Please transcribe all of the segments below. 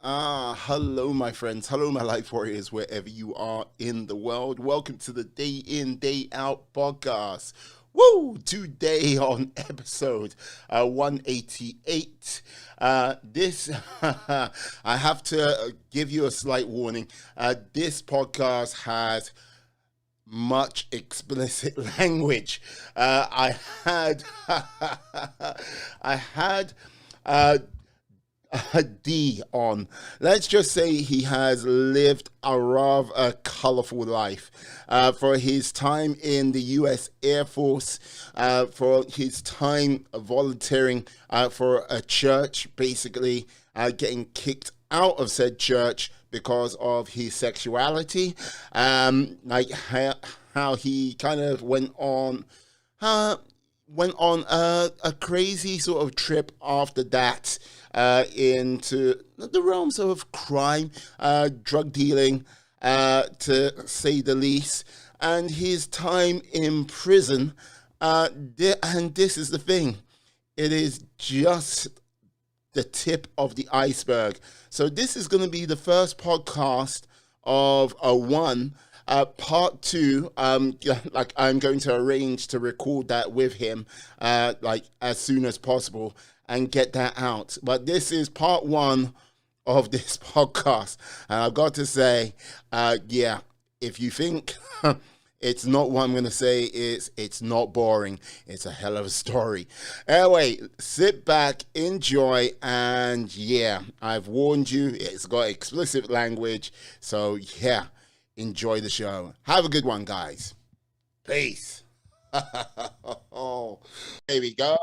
Hello, my friends. Hello, my life warriors, wherever you are in the world. Welcome to the Day In, Day Out podcast. Woo! Today on episode 188. This, I have to give you a slight warning. This podcast has much explicit language. I had uh, D on. Let's just say he has lived a rather colorful life. For his time in the U.S. Air Force, for his time volunteering for a church, basically getting kicked out of said church because of his sexuality, like how he kind of went on a crazy sort of trip after that into the realms of crime, drug dealing, to say the least, and his time in prison. And this is the thing, it is just the tip of the iceberg. So this is going to be the first podcast of a one. Part two, like I'm going to arrange to record that with him, like as soon as possible and get that out. But this is part one of this podcast. And I've got to say, yeah, if you think it's not what I'm going to say, it's not boring. It's a hell of a story. Anyway, sit back, enjoy, and yeah, I've warned you, it's got explicit language. So yeah, enjoy the show. Have a good one, guys. Peace. Oh, there we go.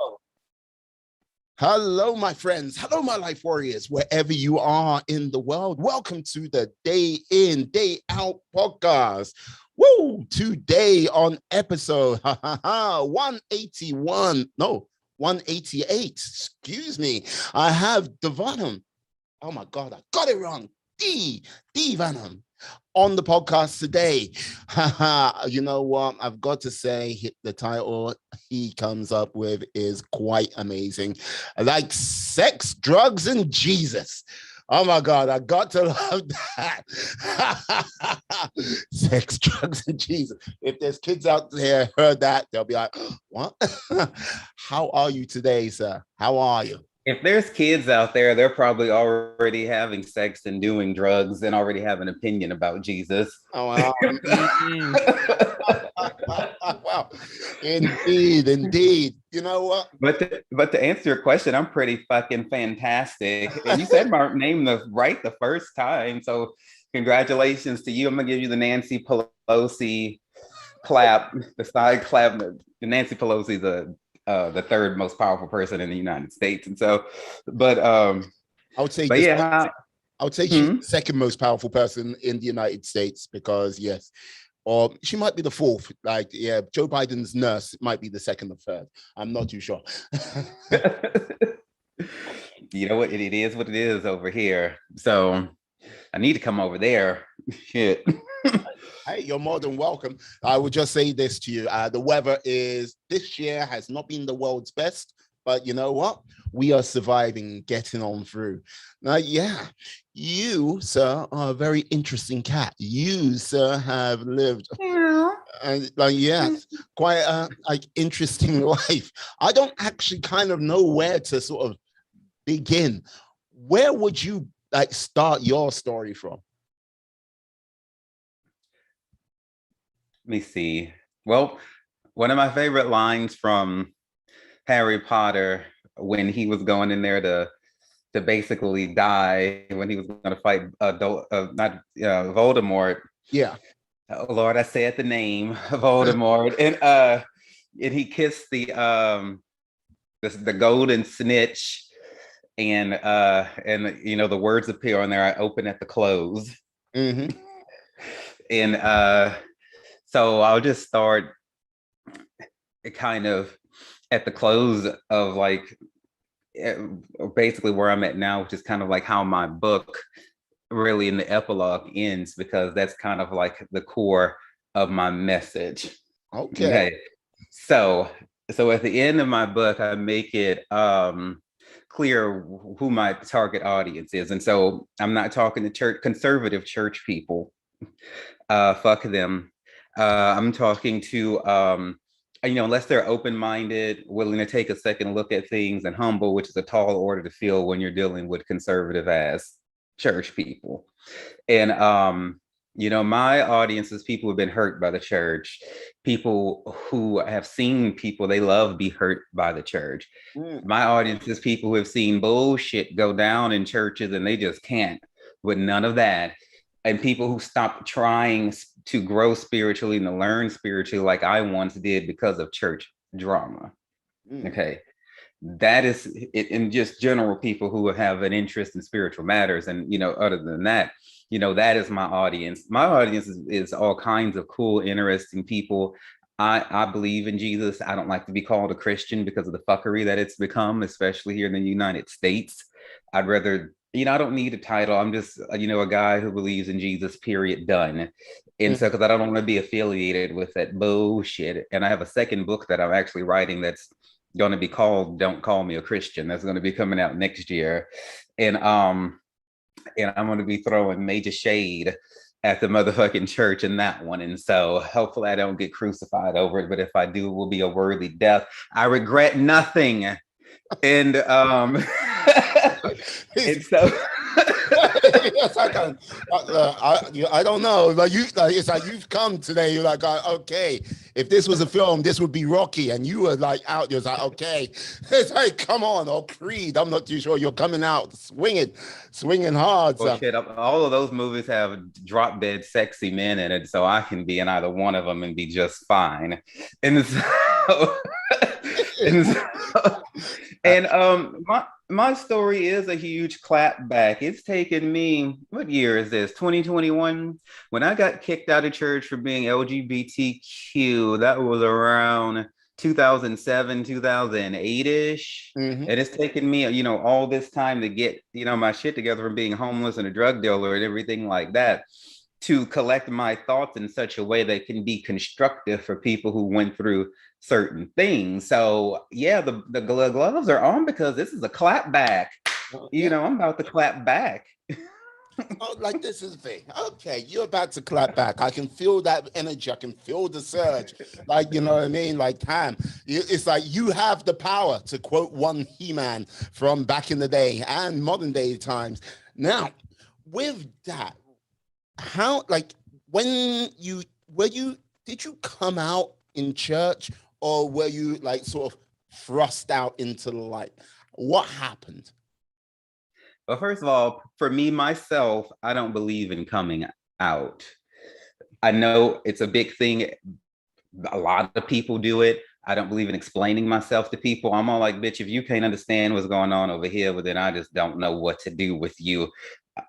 Hello, my friends. Hello, my life warriors, wherever you are in the world. Welcome to the Day In, Day Out podcast. Woo! Today on episode 181, no, 188, excuse me. I have DeVannon. Oh my God, I got it wrong. DeVannon on the podcast today. You know what? I've got to say, the title he comes up with is quite amazing. Like sex, drugs, and Jesus. Oh my God, I got to love that. Sex, drugs, and Jesus. If there's kids out there heard that, they'll be like, what? How are you today, sir? How are you? If there's kids out there, they're probably already having sex and doing drugs and already have an opinion about Jesus. Oh, wow. Indeed. You know what? But to answer your question, I'm pretty fucking fantastic. And you said my name right the first time. So congratulations to you. I'm gonna give you the Nancy Pelosi clap, the side clap. Nancy Pelosi's the third most powerful person in the United States. And so, I would say, yeah, I would say she's the second most powerful person in the United States because, yes, or she might be the fourth. Like, yeah, Joe Biden's nurse might be the second or third. I'm not too sure. You know what? It is what it is over here. So I need to come over there. Shit. Hey, you're more than welcome. I would just say this to you. The weather this year has not been the world's best, but you know what? We are surviving, getting on through. Now, yeah, you, sir, are a very interesting cat. You, sir, have lived, and like, yeah, quite a like interesting life. I don't actually kind of know where to sort of begin. Where would you like start your story from? Let me see. Well, one of my favorite lines from Harry Potter when he was going in there to basically die when he was going to fight Voldemort. Yeah. Oh Lord, I said the name Voldemort, and he kissed the golden snitch, and you know the words appear on there. I open at the close, and so I'll just start kind of at the close of like basically where I'm at now, which is kind of like how my book really in the epilogue ends, because that's kind of like the core of my message. Okay. So at the end of my book, I make it clear who my target audience is. And so I'm not talking to conservative church people. Fuck them. I'm talking to, unless they're open-minded, willing to take a second look at things, and humble, which is a tall order to fill when you're dealing with conservative ass church people. And my audience is people who've been hurt by the church, people who have seen people they love be hurt by the church. My audience is people who have seen bullshit go down in churches and they just can't with none of that. And people who stopped trying to grow spiritually and to learn spiritually like I once did because of church drama. Okay. That is it, and just general people who have an interest in spiritual matters. And, other than that, that is my audience. My audience is all kinds of cool, interesting people. I believe in Jesus. I don't like to be called a Christian because of the fuckery that it's become, especially here in the United States. I'd rather, I don't need a title. I'm just, a guy who believes in Jesus, period, done. And so, because I don't want to be affiliated with that bullshit. And I have a second book that I'm actually writing that's going to be called Don't Call Me a Christian. That's going to be coming out next year. And I'm going to be throwing major shade at the motherfucking church in that one. And so hopefully I don't get crucified over it. But if I do, it will be a worthy death. I regret nothing. And and so yes, I don't know. Like it's like you've come today. You're like, okay, if this was a film, this would be Rocky, and you were like out. You're like, okay, it's like, come on, or Creed. I'm not too sure. You're coming out swinging hard. Well, shit, all of those movies have drop dead sexy men in it, so I can be in either one of them and be just fine. And so, my story is a huge clap back. It's taken me, what year is this? 2021? When I got kicked out of church for being LGBTQ, that was around 2007, 2008-ish. And it's taken me, all this time to get, my shit together from being homeless and a drug dealer and everything like that, to collect my thoughts in such a way that can be constructive for people who went through certain things. So yeah, the gloves are on because this is a clap back. I'm about to clap back. Oh, like this is the thing. Okay, you're about to clap back. I can feel that energy. I can feel the surge. Like, you know what I mean? Like, damn, it's like you have the power, to quote one He-Man from back in the day and modern day times. Now, with that, how, like, did you come out in church, or were you like sort of thrust out into the light? What happened? Well, first of all, for me, myself, I don't believe in coming out. I know it's a big thing. A lot of people do it. I don't believe in explaining myself to people. I'm all like, bitch, if you can't understand what's going on over here, well, then I just don't know what to do with you.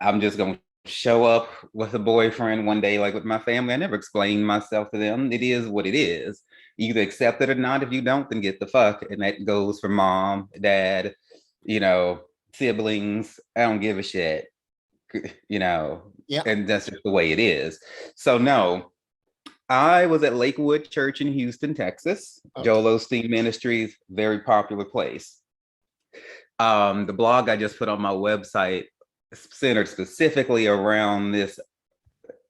I'm just going to show up with a boyfriend one day, like with my family. I never explain myself to them. It is what it is. You either accept it or not. If you don't, then get the fuck. And that goes for mom, dad, siblings. I don't give a shit, and that's just the way it is. So no, I was at Lakewood Church in Houston, Texas. Okay. Joel Osteen Ministries, very popular place. The blog I just put on my website centered specifically around this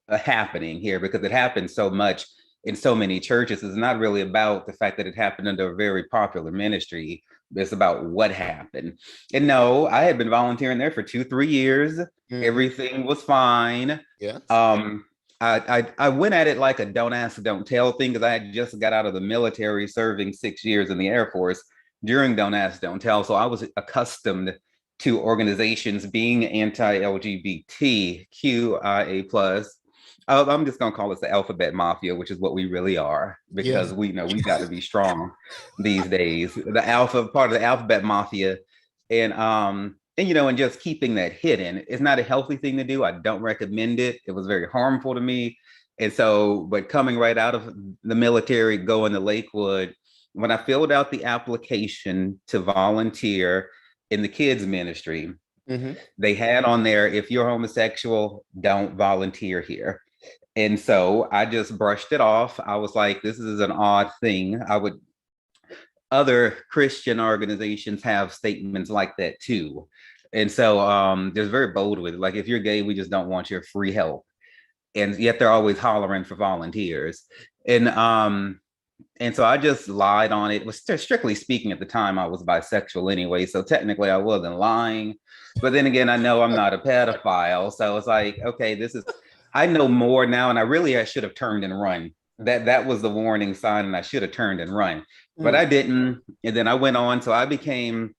happening here, because it happens so much in so many churches. It's not really about the fact that it happened under a very popular ministry. It's about what happened. And no, I had been volunteering there for 2-3 years. Everything was fine. Yeah. I went at it like a don't ask, don't tell thing, because I had just got out of the military, serving 6 years in the Air Force during Don't Ask, Don't Tell. So I was accustomed to organizations being anti-LGBTQIA+. I'm just gonna call it the alphabet mafia, which is what we really are, because we know we got to be strong these days. The part of the alphabet mafia, and just keeping that hidden is not a healthy thing to do. I don't recommend it. It was very harmful to me. And so, but coming right out of the military, going to Lakewood, when I filled out the application to volunteer in the kids ministry, they had on there, if you're homosexual, don't volunteer here. And so I just brushed it off. I was like, this is an odd thing. I would other Christian organizations have statements like that too. And so they're very bold with it. Like, if you're gay, we just don't want your free help. And yet they're always hollering for volunteers. And so I just lied on it. It was strictly speaking, at the time, I was bisexual anyway. So technically I wasn't lying. But then again, I know I'm not a pedophile. So it's like, okay, I know more now. And I should have turned and run. That was the warning sign, and I should have turned and run. But I didn't. And then I went on. So I became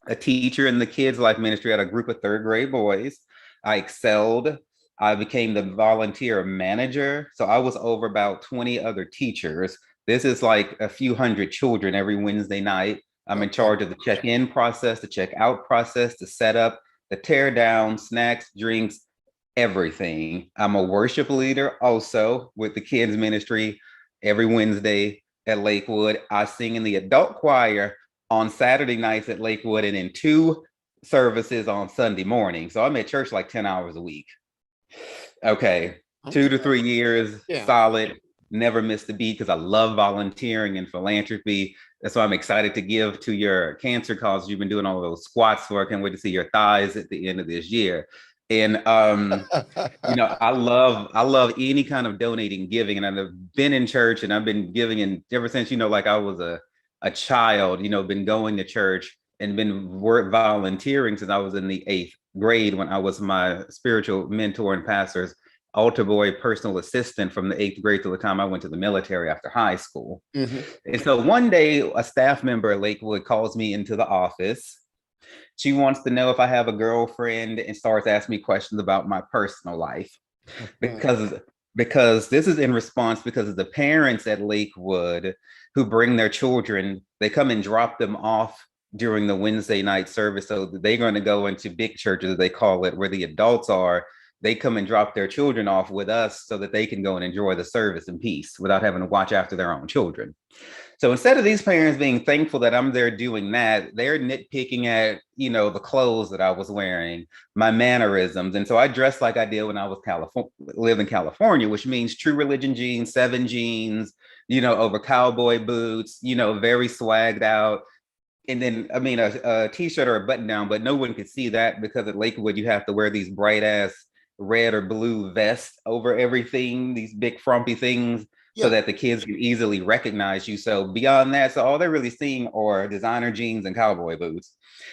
a teacher in the kids' life ministry at a group of third grade boys. I excelled. I became the volunteer manager. So I was over about 20 other teachers. This is like a few hundred children every Wednesday night. I'm in charge of the check-in process, the check-out process, the setup, the tear down, snacks, drinks, everything. I'm a worship leader also with the kids ministry every Wednesday at Lakewood. I sing in the adult choir on Saturday nights at Lakewood, and in 2 services on Sunday morning. So I'm at church like 10 hours a week. Okay. 2 to 3 years, solid. Never missed a beat because I love volunteering and philanthropy. That's why I'm excited to give to your cancer cause. You've been doing all those squats for. I can't wait to see your thighs at the end of this year. And I love any kind of donating, giving. And I've been in church, and I've been giving, and ever since, like I was a child, been going to church and been volunteering since I was in the 8th grade, when I was my spiritual mentor and pastor's altar boy personal assistant from the 8th grade till the time I went to the military after high school. And so one day, a staff member at Lakewood calls me into the office. She wants to know if I have a girlfriend, and starts asking me questions about my personal life. Because this is in response, because of the parents at Lakewood who bring their children, they come and drop them off during the Wednesday night service. So they're going to go into big churches, they call it, where the adults are. They come and drop their children off with us so that they can go and enjoy the service in peace without having to watch after their own children. So instead of these parents being thankful that I'm there doing that, they're nitpicking at, the clothes that I was wearing, my mannerisms. And so I dressed like I did when I was lived in California, which means True Religion jeans, 7 jeans, over cowboy boots, very swagged out. And then, a t-shirt or a button down, but no one could see that because at Lakewood, you have to wear these bright ass red or blue vests over everything, these big frumpy things, so that the kids can easily recognize you. So beyond that, so all they're really seeing are designer jeans and cowboy boots,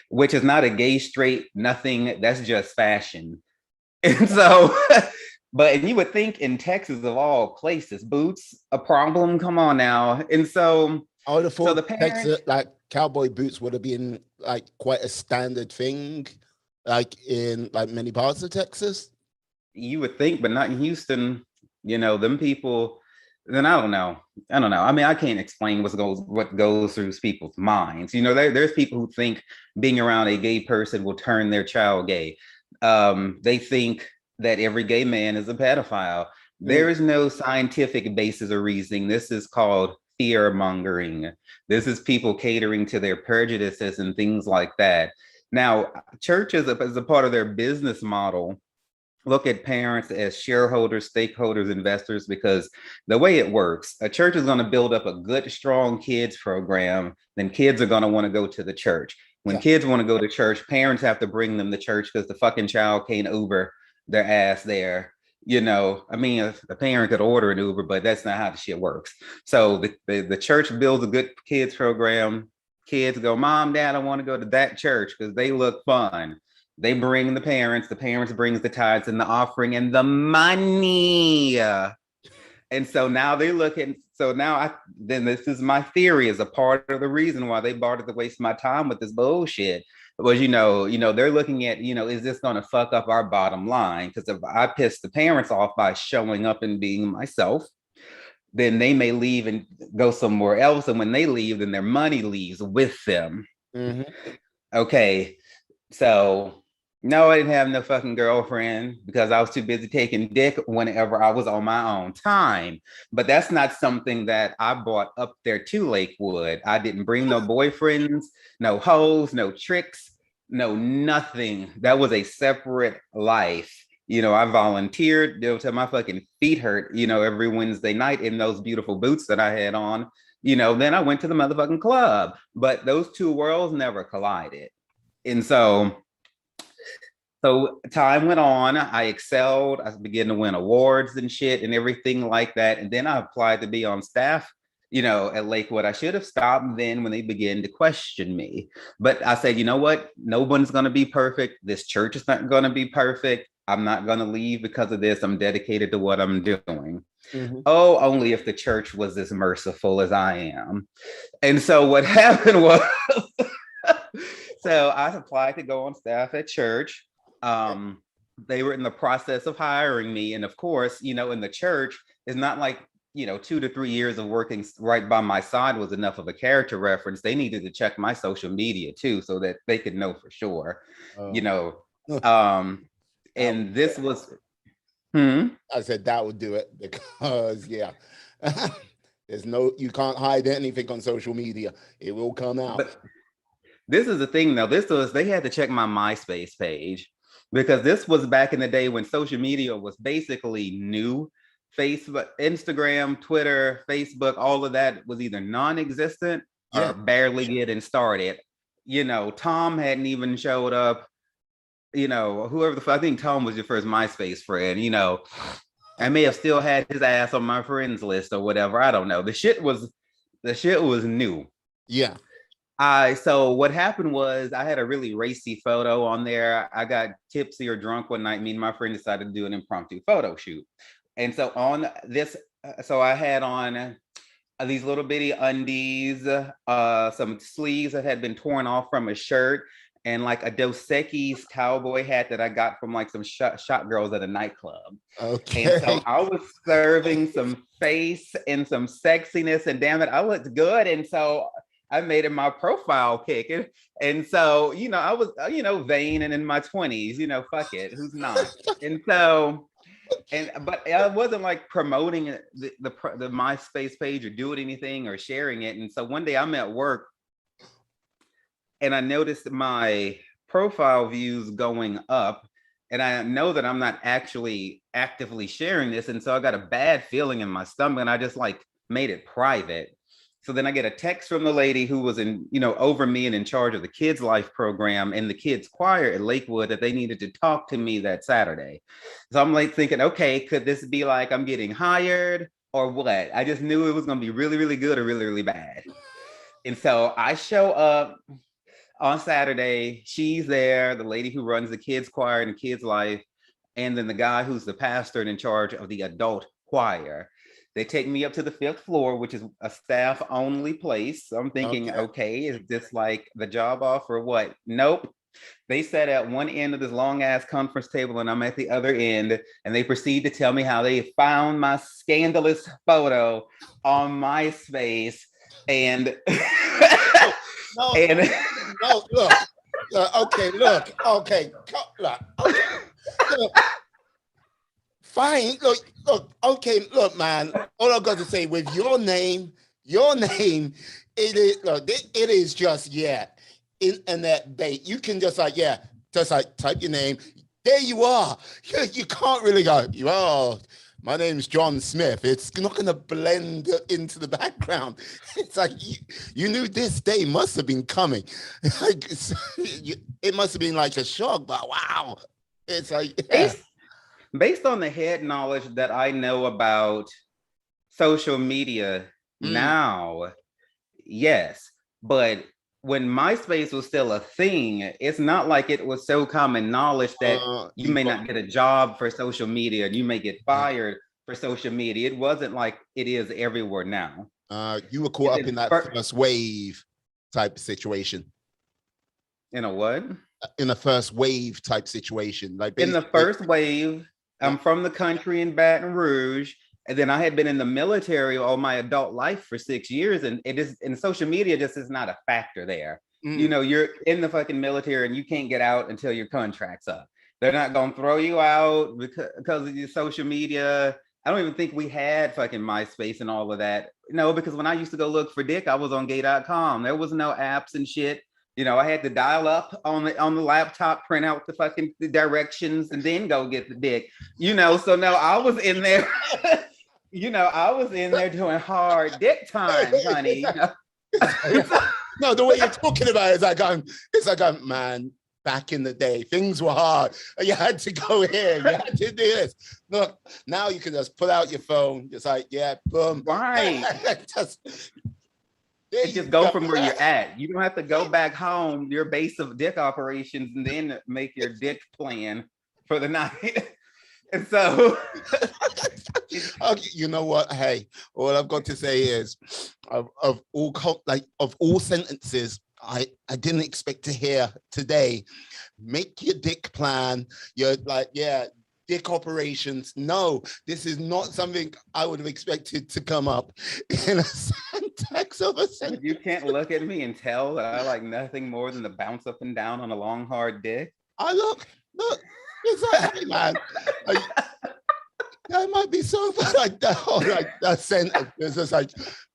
which is not a gay, straight, nothing. That's just fashion. And so, and you would think in Texas, of all places, boots a problem? Come on now. And so, I would have thought the parents, Texas, like cowboy boots would have been like quite a standard thing, like in like many parts of Texas. You would think, but not in Houston. Them people. Then I don't know. I can't explain what goes through people's minds. There's people who think being around a gay person will turn their child gay. They think that every gay man is a pedophile. There is no scientific basis or reasoning. This is called fear mongering. This is people catering to their prejudices and things like that. Now, churches, as a part of their business model, look at parents as shareholders, stakeholders, investors, because the way it works, a church is going to build up a good, strong kids program. Then kids are going to want to go to the church. When kids want to go to church, parents have to bring them to church because the fucking child can't Uber their ass there. The parent could order an Uber, but that's not how the shit works. So the church builds a good kids program. Kids go, Mom, Dad, I want to go to that church because they look fun. They bring the parents brings the tithes and the offering and the money. And so now they're looking, then this is my theory, as a part of the reason why they bothered to waste my time with this bullshit. Was, they're looking at, is this going to fuck up our bottom line? Because if I piss the parents off by showing up and being myself, then they may leave and go somewhere else. And when they leave, then their money leaves with them. Okay. So no, I didn't have no fucking girlfriend because I was too busy taking dick whenever I was on my own time. But that's not something that I brought up there to Lakewood. I didn't bring no boyfriends, no hoes, no tricks, no nothing. That was a separate life. I volunteered till my fucking feet hurt, every Wednesday night in those beautiful boots that I had on. Then I went to the motherfucking club, but those two worlds never collided. And so time went on, I excelled, I began to win awards and shit and everything like that. And then I applied to be on staff, at Lakewood. I should have stopped then when they began to question me. But I said, you know what? No one's going to be perfect. This church is not going to be perfect. I'm not going to leave because of this. I'm dedicated to what I'm doing. Mm-hmm. Oh, only if the church was as merciful as I am. And so what happened was, so I applied to go on staff at church. They were in the process of hiring me. And of course, in the church, it's not like, 2 to 3 years of working right by my side was enough of a character reference. They needed to check my social media too, so that they could know for sure, and this was, I said that would do it because, you can't hide anything on social media. It will come out. But this is the thing though, they had to check my MySpace page because this was back in the day when social media was basically new. Facebook, Instagram, Twitter, Facebook, all of that was either non-existent or barely getting started. Tom hadn't even showed up. Whoever I think Tom was your first MySpace friend. I may have still had his ass on my friends list or whatever. I don't know. The shit was new. Yeah. So what happened was I had a really racy photo on there. I got tipsy or drunk one night. Me and my friend decided to do an impromptu photo shoot. And so on this, I had on these little bitty undies, some sleeves that had been torn off from a shirt, and like a Dos Equis cowboy hat that I got from like some shot girls at a nightclub. Okay. And so I was serving some face and some sexiness, and damn it, I looked good. And so I made it my profile pic. And so, I was, vain and in my 20s, fuck it, who's not? And so... but I wasn't like promoting the MySpace page or doing anything or sharing it. And so one day I'm at work and I noticed my profile views going up, and I know that I'm not actually actively sharing this. And so I got a bad feeling in my stomach, and I just like made it private. So then I get a text from the lady who was over me and in charge of the kids life program and the kids choir at Lakewood that they needed to talk to me that Saturday. So I'm like thinking, okay, could this be like I'm getting hired or what? I just knew it was going to be really, really good or really, really bad. And so I show up on Saturday. She's there, the lady who runs the kids choir and the kids life, and then the guy who's the pastor and in charge of the adult choir. They take me up to the 5th floor, which is a staff only place. So I'm thinking, okay, is this like the job offer or what? Nope. They sat at one end of this long ass conference table and I'm at the other end, and they proceed to tell me how they found my scandalous photo on MySpace. And look. Fine. Look, man. All I've got to say with your name, it is just in that bait. You can just type your name. There you are. You can't really go, my name's John Smith. It's not going to blend into the background. It's like you knew this day must have been coming. It must have been like a shock, but wow. It's like Based on the head knowledge that I know about social media now, yes. But when MySpace was still a thing, it's not like it was so common knowledge that you may not get a job for social media and you may get fired for social media. It wasn't like it is everywhere now. You were caught up in that first wave type situation. In a what? In a first wave type situation. Like in the first wave, I'm from the country in Baton Rouge, and then I had been in the military all my adult life for 6 years, and social media just is not a factor there. You're in the fucking military and you can't get out until your contract's up. They're not gonna throw you out because of your social media. I don't even think we had fucking MySpace and all of that. No, because when I used to go look for dick, I was on gay.com. There was no apps and shit. I had to dial up on the laptop, print out the fucking directions, and then go get the dick. So no, I was in there, I was in there doing hard dick times, honey. No, the way you're talking about it is like, man, back in the day, things were hard. You had to go here, you had to do this. Look, now you can just pull out your phone, just like, yeah, boom. Right. just go from where you're at. You don't have to go back home, your base of dick operations, and then make your dick plan for the night. And so okay, you know what? Hey, all I've got to say is of all sentences I didn't expect to hear today. Make your dick plan. You're like, yeah, dick operations. No, this is not something I would have expected to come up in a syntax of a sentence. You can't look at me and tell that I like nothing more than to bounce up and down on a long, hard dick. I look, it's like, hey man, that might be so bad. Like that sentence. It's just like,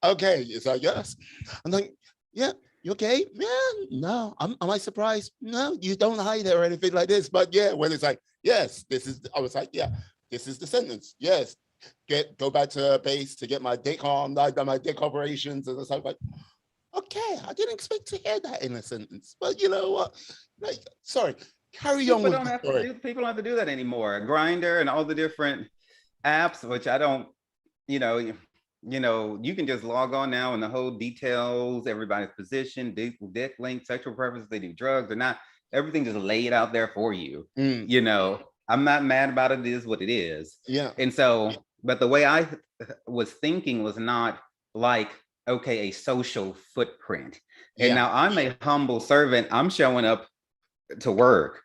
okay, it's like, yes. I'm like, yeah, you okay? Yeah, no. Am I surprised? No, you don't hide it or anything like this. But yeah, when it's like, yes, I was like, yeah, this is the sentence. Yes, go back to base to get my dick on, like my dick operations. And it's like, okay, I didn't expect to hear that in a sentence. But you know what? Like, sorry, carry on with the story. People don't have to do that anymore. Grindr and all the different apps, which I don't, you can just log on now and the whole details, everybody's position, dick length, sexual preference, they do drugs or not, everything just laid out there for you. I'm not mad about it. It is what it is. Yeah. And so, but the way I was thinking was not like, okay, a social footprint. And now I'm a humble servant. I'm showing up to work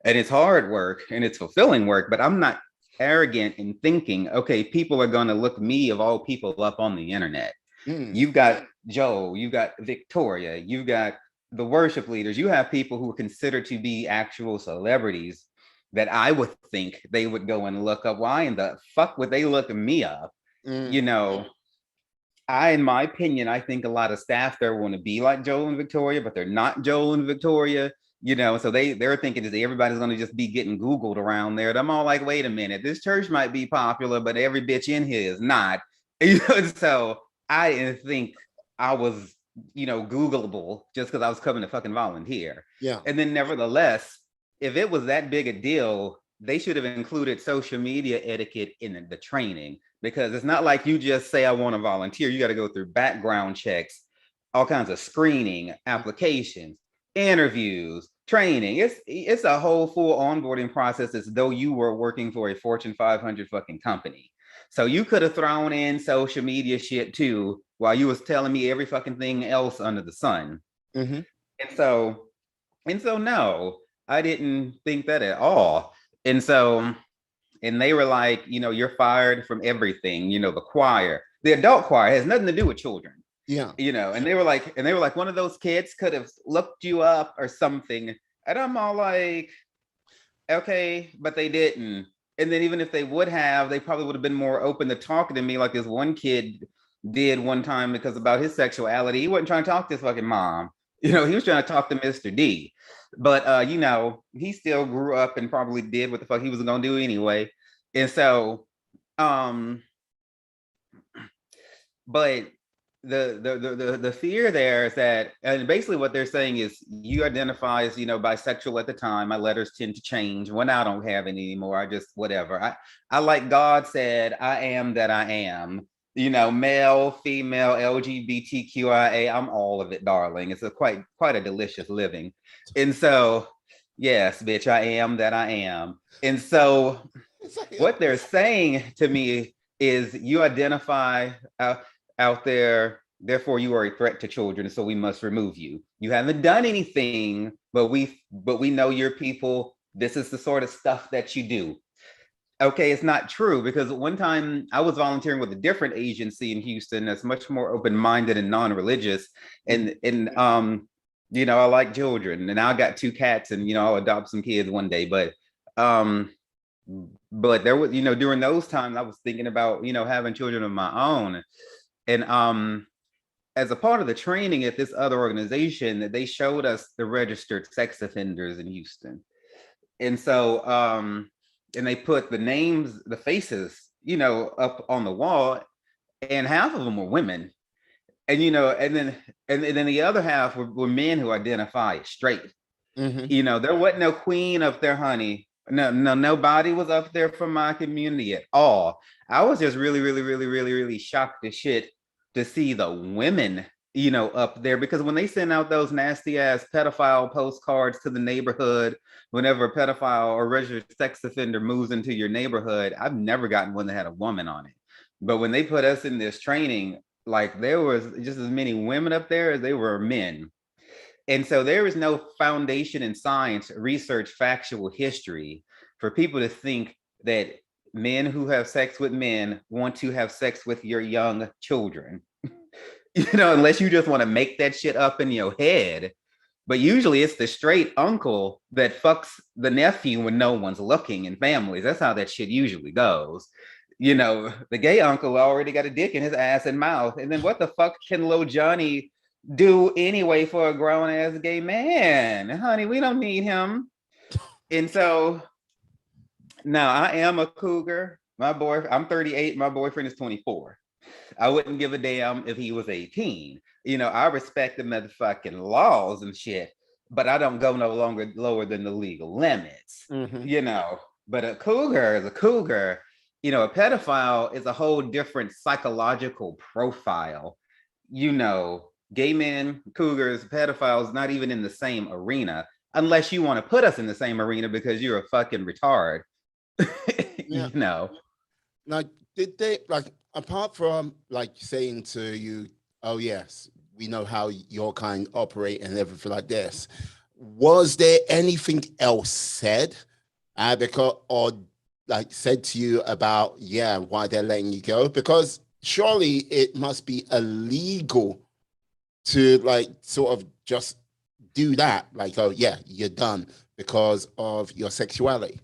and it's hard work and it's fulfilling work, but I'm not arrogant in thinking, okay, people are going to look me of all people up on the internet. You've got Joe, you've got Victoria, you've got the worship leaders, you have people who are considered to be actual celebrities that I would think they would go and look up. Why in the fuck would they look me up? In my opinion, I think a lot of staff there want to be like Joel and Victoria, but they're not Joel and Victoria. So they're thinking that everybody's going to just be getting Googled around there. And I'm all like, wait a minute, this church might be popular, but every bitch in here is not. So I didn't think I was, Googleable just because I was coming to fucking volunteer. Yeah. And then nevertheless, if it was that big a deal, they should have included social media etiquette in the training, because it's not like you just say, I want to volunteer. You got to go through background checks, all kinds of screening, applications, interviews, training. It's a whole full onboarding process as though you were working for a Fortune 500 fucking company. So you could have thrown in social media shit too, while you was telling me every fucking thing else under the sun. Mm-hmm. And so no, I didn't think that at all. And they were like, you're fired from everything. The choir, the adult choir has nothing to do with children. Yeah. And they were like, one of those kids could have looked you up or something. And I'm all like, okay, but they didn't. And then even if they would have, they probably would have been more open to talking to me, like this one kid did one time, because about his sexuality, he wasn't trying to talk to his fucking mom. He was trying to talk to Mr. D. But he still grew up and probably did what the fuck he was gonna do anyway. And so but the fear there is that, and basically what they're saying is, you identify as bisexual at the time. My letters tend to change when I don't have any anymore. I just whatever. I like God said, I am that I am. Male, female, LGBTQIA. I'm all of it, darling. It's quite a delicious living. And so, yes, bitch, I am that I am. And so, what they're saying to me is, you identify out there, therefore you are a threat to children, so we must remove you. You haven't done anything, but we know your people. This is the sort of stuff that you do. Okay, it's not true, because one time I was volunteering with a different agency in Houston that's much more open-minded and non-religious, and I like children, and I got 2 cats, and I'll adopt some kids one day, but there was during those times I was thinking about having children of my own. And as a part of the training at this other organization, they showed us the registered sex offenders in Houston. And so and they put the names, the faces, up on the wall, and half of them were women. And and then the other half were men who identify as straight. There wasn't no queen up there, honey. No, nobody was up there from my community at all. I was just really, really, really, really, really shocked as shit to see the women, up there, because when they send out those nasty ass pedophile postcards to the neighborhood, whenever a pedophile or registered sex offender moves into your neighborhood, I've never gotten one that had a woman on it. But when they put us in this training, like, there was just as many women up there as they were men. And so there is no foundation in science, research, factual history for people to think that men who have sex with men want to have sex with your young children, unless you just want to make that shit up in your head. But usually it's the straight uncle that fucks the nephew when no one's looking in families. That's how that shit usually goes. The gay uncle already got a dick in his ass and mouth. And then what the fuck can little Johnny do anyway for a grown ass gay man? Honey, we don't need him. And so now I am a cougar. I'm 38. My boyfriend is 24. I wouldn't give a damn if he was 18. I respect the motherfucking laws and shit, but I don't go no longer lower than the legal limits. But a cougar is a cougar. A pedophile is a whole different psychological profile. Gay men, cougars, pedophiles, not even in the same arena, unless you want to put us in the same arena because you're a fucking retard. Like, did they, like, apart from like saying to you, oh yes, we know how your kind operate and everything like this, was there anything else said, or like said to you about why they're letting you go? Because surely it must be illegal to like sort of just do that, like, oh yeah, you're done because of your sexuality.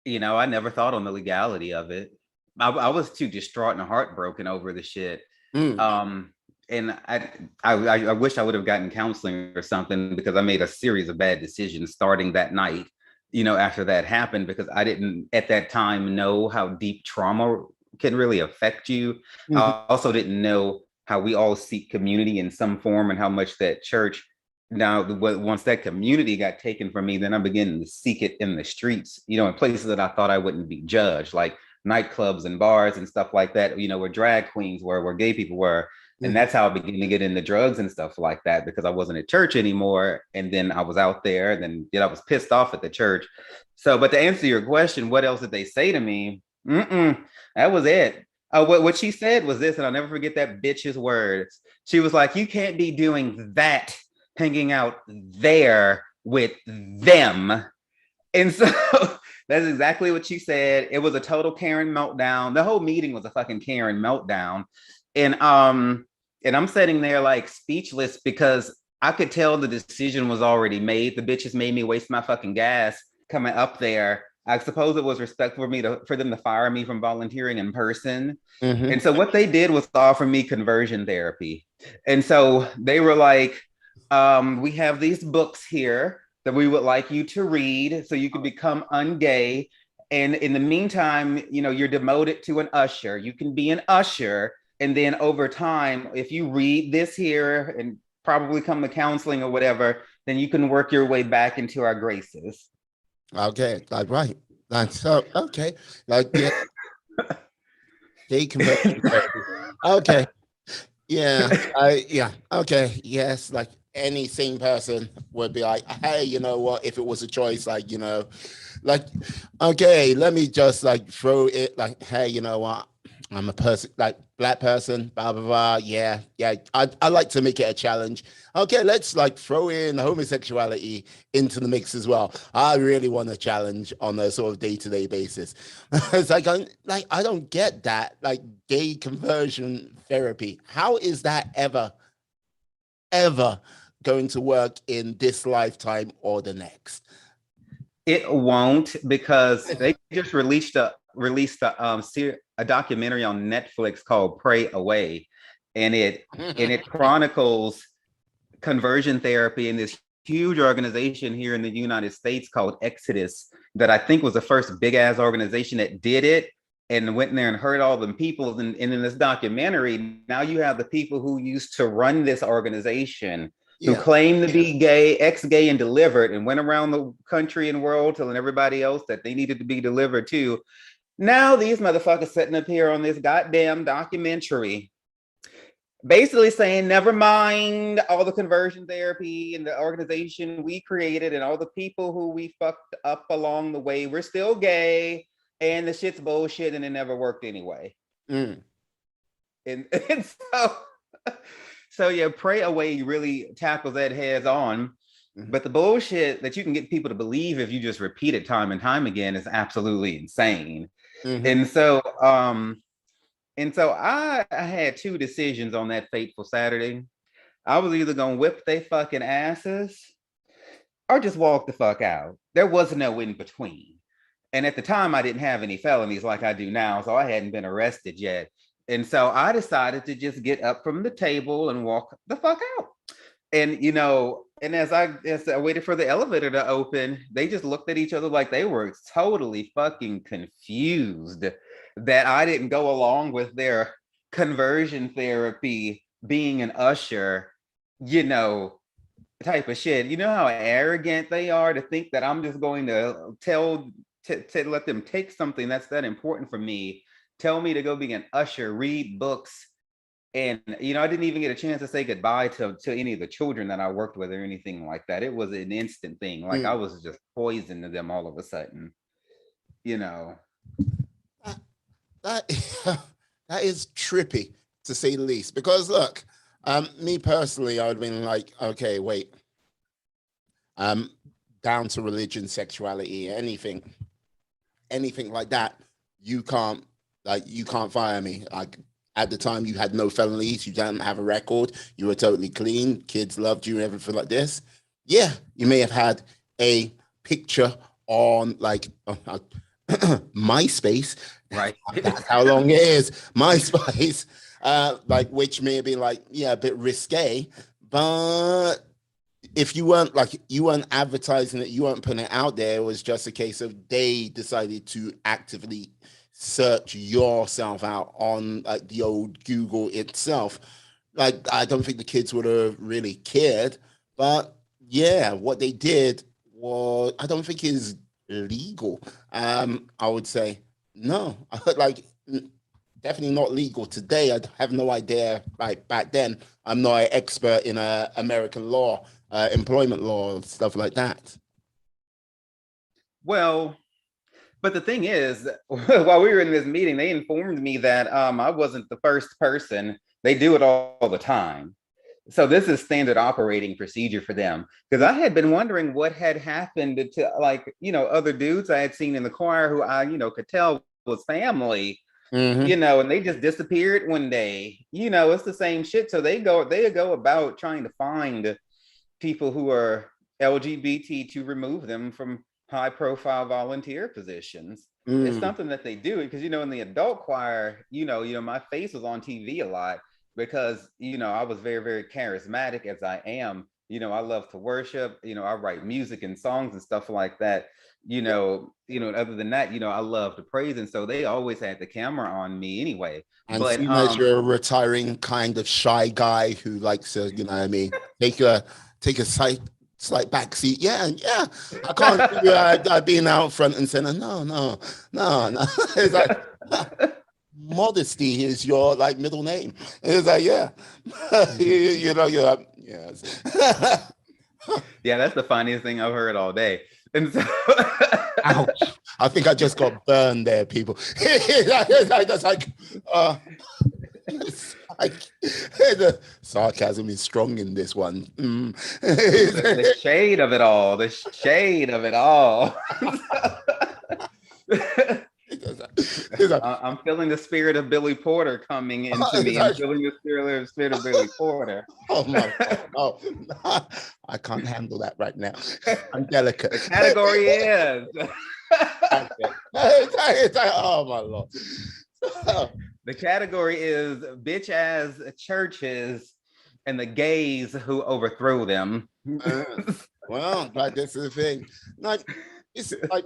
I never thought on the legality of it. I was too distraught and heartbroken over the shit. And I wish I would have gotten counseling or something, because I made a series of bad decisions starting that night, after that happened, because I didn't at that time know how deep trauma can really affect you. I also didn't know how we all seek community in some form, and how much that church, now once that community got taken from me, then I began to seek it in the streets, in places that I thought I wouldn't be judged, like nightclubs and bars and stuff like that, where drag queens were, where gay people were. And that's how I began to get into drugs and stuff like that, because I wasn't at church anymore. And then I was out there, and then I was pissed off at the church. So, but to answer your question, what else did they say to me? That was it. What she said was this, and I'll never forget that bitch's words. She was like, you can't be doing that, hanging out there with them. And so that's exactly what she said. It was a total Karen meltdown. The whole meeting was a fucking Karen meltdown. And I'm sitting there like speechless, because I could tell the decision was already made. The bitches made me waste my fucking gas coming up there. I suppose it was respectful for them to fire me from volunteering in person. And so what they did was offer me conversion therapy. And so they were like, we have these books here that we would like you to read so you can become ungay. And in the meantime, you're demoted to an usher. You can be an usher. And then over time, if you read this here and probably come to counseling or whatever, then you can work your way back into our graces. Okay, like, right. Like, so, okay. Like, yeah. Deconversion therapy. Okay. Yeah. Okay. Yes. Like, any sane person would be like, hey, you know what? If it was a choice, like, like, okay, let me just like throw it like, hey, you know what? I'm a person, like black person, blah, blah, blah. Yeah. I like to make it a challenge. Okay, let's like throw in homosexuality into the mix as well. I really want a challenge on a sort of day-to-day basis. It's like, I don't get that, like gay conversion therapy. How is that ever going to work in this lifetime or the next? It won't, because they just released a documentary on Netflix called Pray Away, and it chronicles conversion therapy in this huge organization here in the United States called Exodus that I think was the first big ass organization that did it and went in there and hurt all them people. And in this documentary, now you have the people who used to run this organization who claim to be gay, ex-gay, and delivered, and went around the country and world telling everybody else that they needed to be delivered too. Now these motherfuckers sitting up here on this goddamn documentary, basically saying, never mind all the conversion therapy and the organization we created and all the people who we fucked up along the way, we're still gay and the shit's bullshit and it never worked anyway. And so yeah, Pray Away really tackles that heads on. But the bullshit that you can get people to believe if you just repeat it time and time again is absolutely insane. And so I had two decisions on that fateful Saturday. I was either gonna whip they fucking asses or just walk the fuck out. There was no in between. And at the time, I didn't have any felonies like I do now, so I hadn't been arrested yet. And so I decided to just get up from the table and walk the fuck out. And, you know, and as I waited for the elevator to open, they just looked at each other like they were totally fucking confused that I didn't go along with their conversion therapy, being an usher, you know, type of shit. You know how arrogant they are to think that I'm just going to to let them take something that's that important for me, tell me to go be an usher, read books. And, you know, I didn't even get a chance to say goodbye to any of the children that I worked with or anything like that. It was an instant thing. Like I was just poison to them all of a sudden, you know. That is trippy, to say the least. Because look, me personally, I would have been like, okay, wait. Down to religion, sexuality, anything like that, you can't fire me. Like, at the time, you had no felonies, you didn't have a record, you were totally clean, kids loved you and everything like this. Yeah, you may have had a picture on like MySpace, right? That's how long it is, MySpace, like, which may have been like, yeah, a bit risque, but if you weren't advertising it, you weren't putting it out there, it was just a case of they decided to actively search yourself out on like the old Google itself. Like, I don't think the kids would have really cared, but yeah, what they did was, I don't think is legal. I would say no, like definitely not legal today. I have no idea. Like back then, I'm not an expert in American law, employment law, stuff like that. Well, but the thing is, while we were in this meeting, they informed me that I wasn't the first person. They do it all the time. So this is standard operating procedure for them. Because I had been wondering what had happened to, like, you know, other dudes I had seen in the choir who I, you know, could tell was family, you know, and they just disappeared one day. You know, it's the same shit. So they go about trying to find people who are LGBT to remove them from high profile volunteer positions. It's something that they do because, you know, in the adult choir, you know, my face was on TV a lot because, you know, I was very, very charismatic as I am. You know, I love to worship, you know, I write music and songs and stuff like that. You know, other than that, you know, I love to praise. And so they always had the camera on me anyway. And but seeing as you're a retiring kind of shy guy who likes to, you know what I mean, take a slight backseat. Yeah. I can't see you being out front and saying, no. It's like, modesty is your like middle name. It's like, yeah. you know, you're like, yes. Yeah, that's the funniest thing I've heard all day. And so ouch. I think I just got burned there, people. It's like the sarcasm is strong in this one. The shade of it all. I'm feeling the spirit of Billy Porter coming into me. I'm feeling the spirit of Billy Porter. Oh my God. Oh, I can't handle that right now. I'm delicate. The category is. It's like, oh my Lord. The category is bitch ass churches and the gays who overthrew them. Uh, well, like this is the thing. Like it's like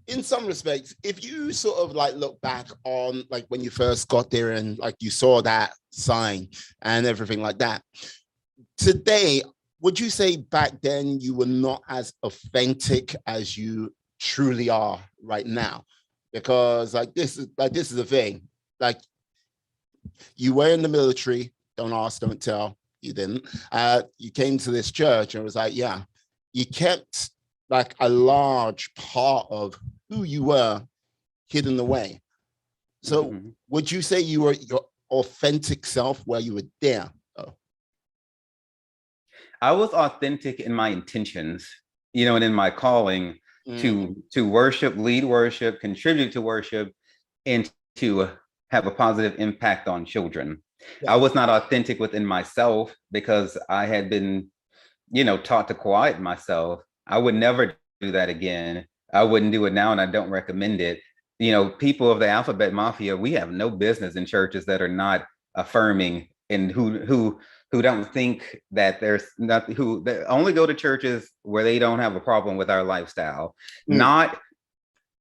in some respects, if you sort of like look back on like when you first got there and like you saw that sign and everything like that, today, would you say back then you were not as authentic as you truly are right now? Because like this is the thing. Like you were in the military, don't ask, don't tell. You didn't. You came to this church and it was like, yeah, you kept like a large part of who you were hidden away. So would you say you were your authentic self while you were there? Oh. I was authentic in my intentions, you know, and in my calling to worship, lead worship, contribute to worship, and to have a positive impact on children. Yeah. I was not authentic within myself because I had been, you know, taught to quiet myself. I would never do that again. I wouldn't do it now, and I don't recommend it. You know, people of the alphabet mafia, we have no business in churches that are not affirming and who don't think that there's nothing, who they only go to churches where they don't have a problem with our lifestyle. Not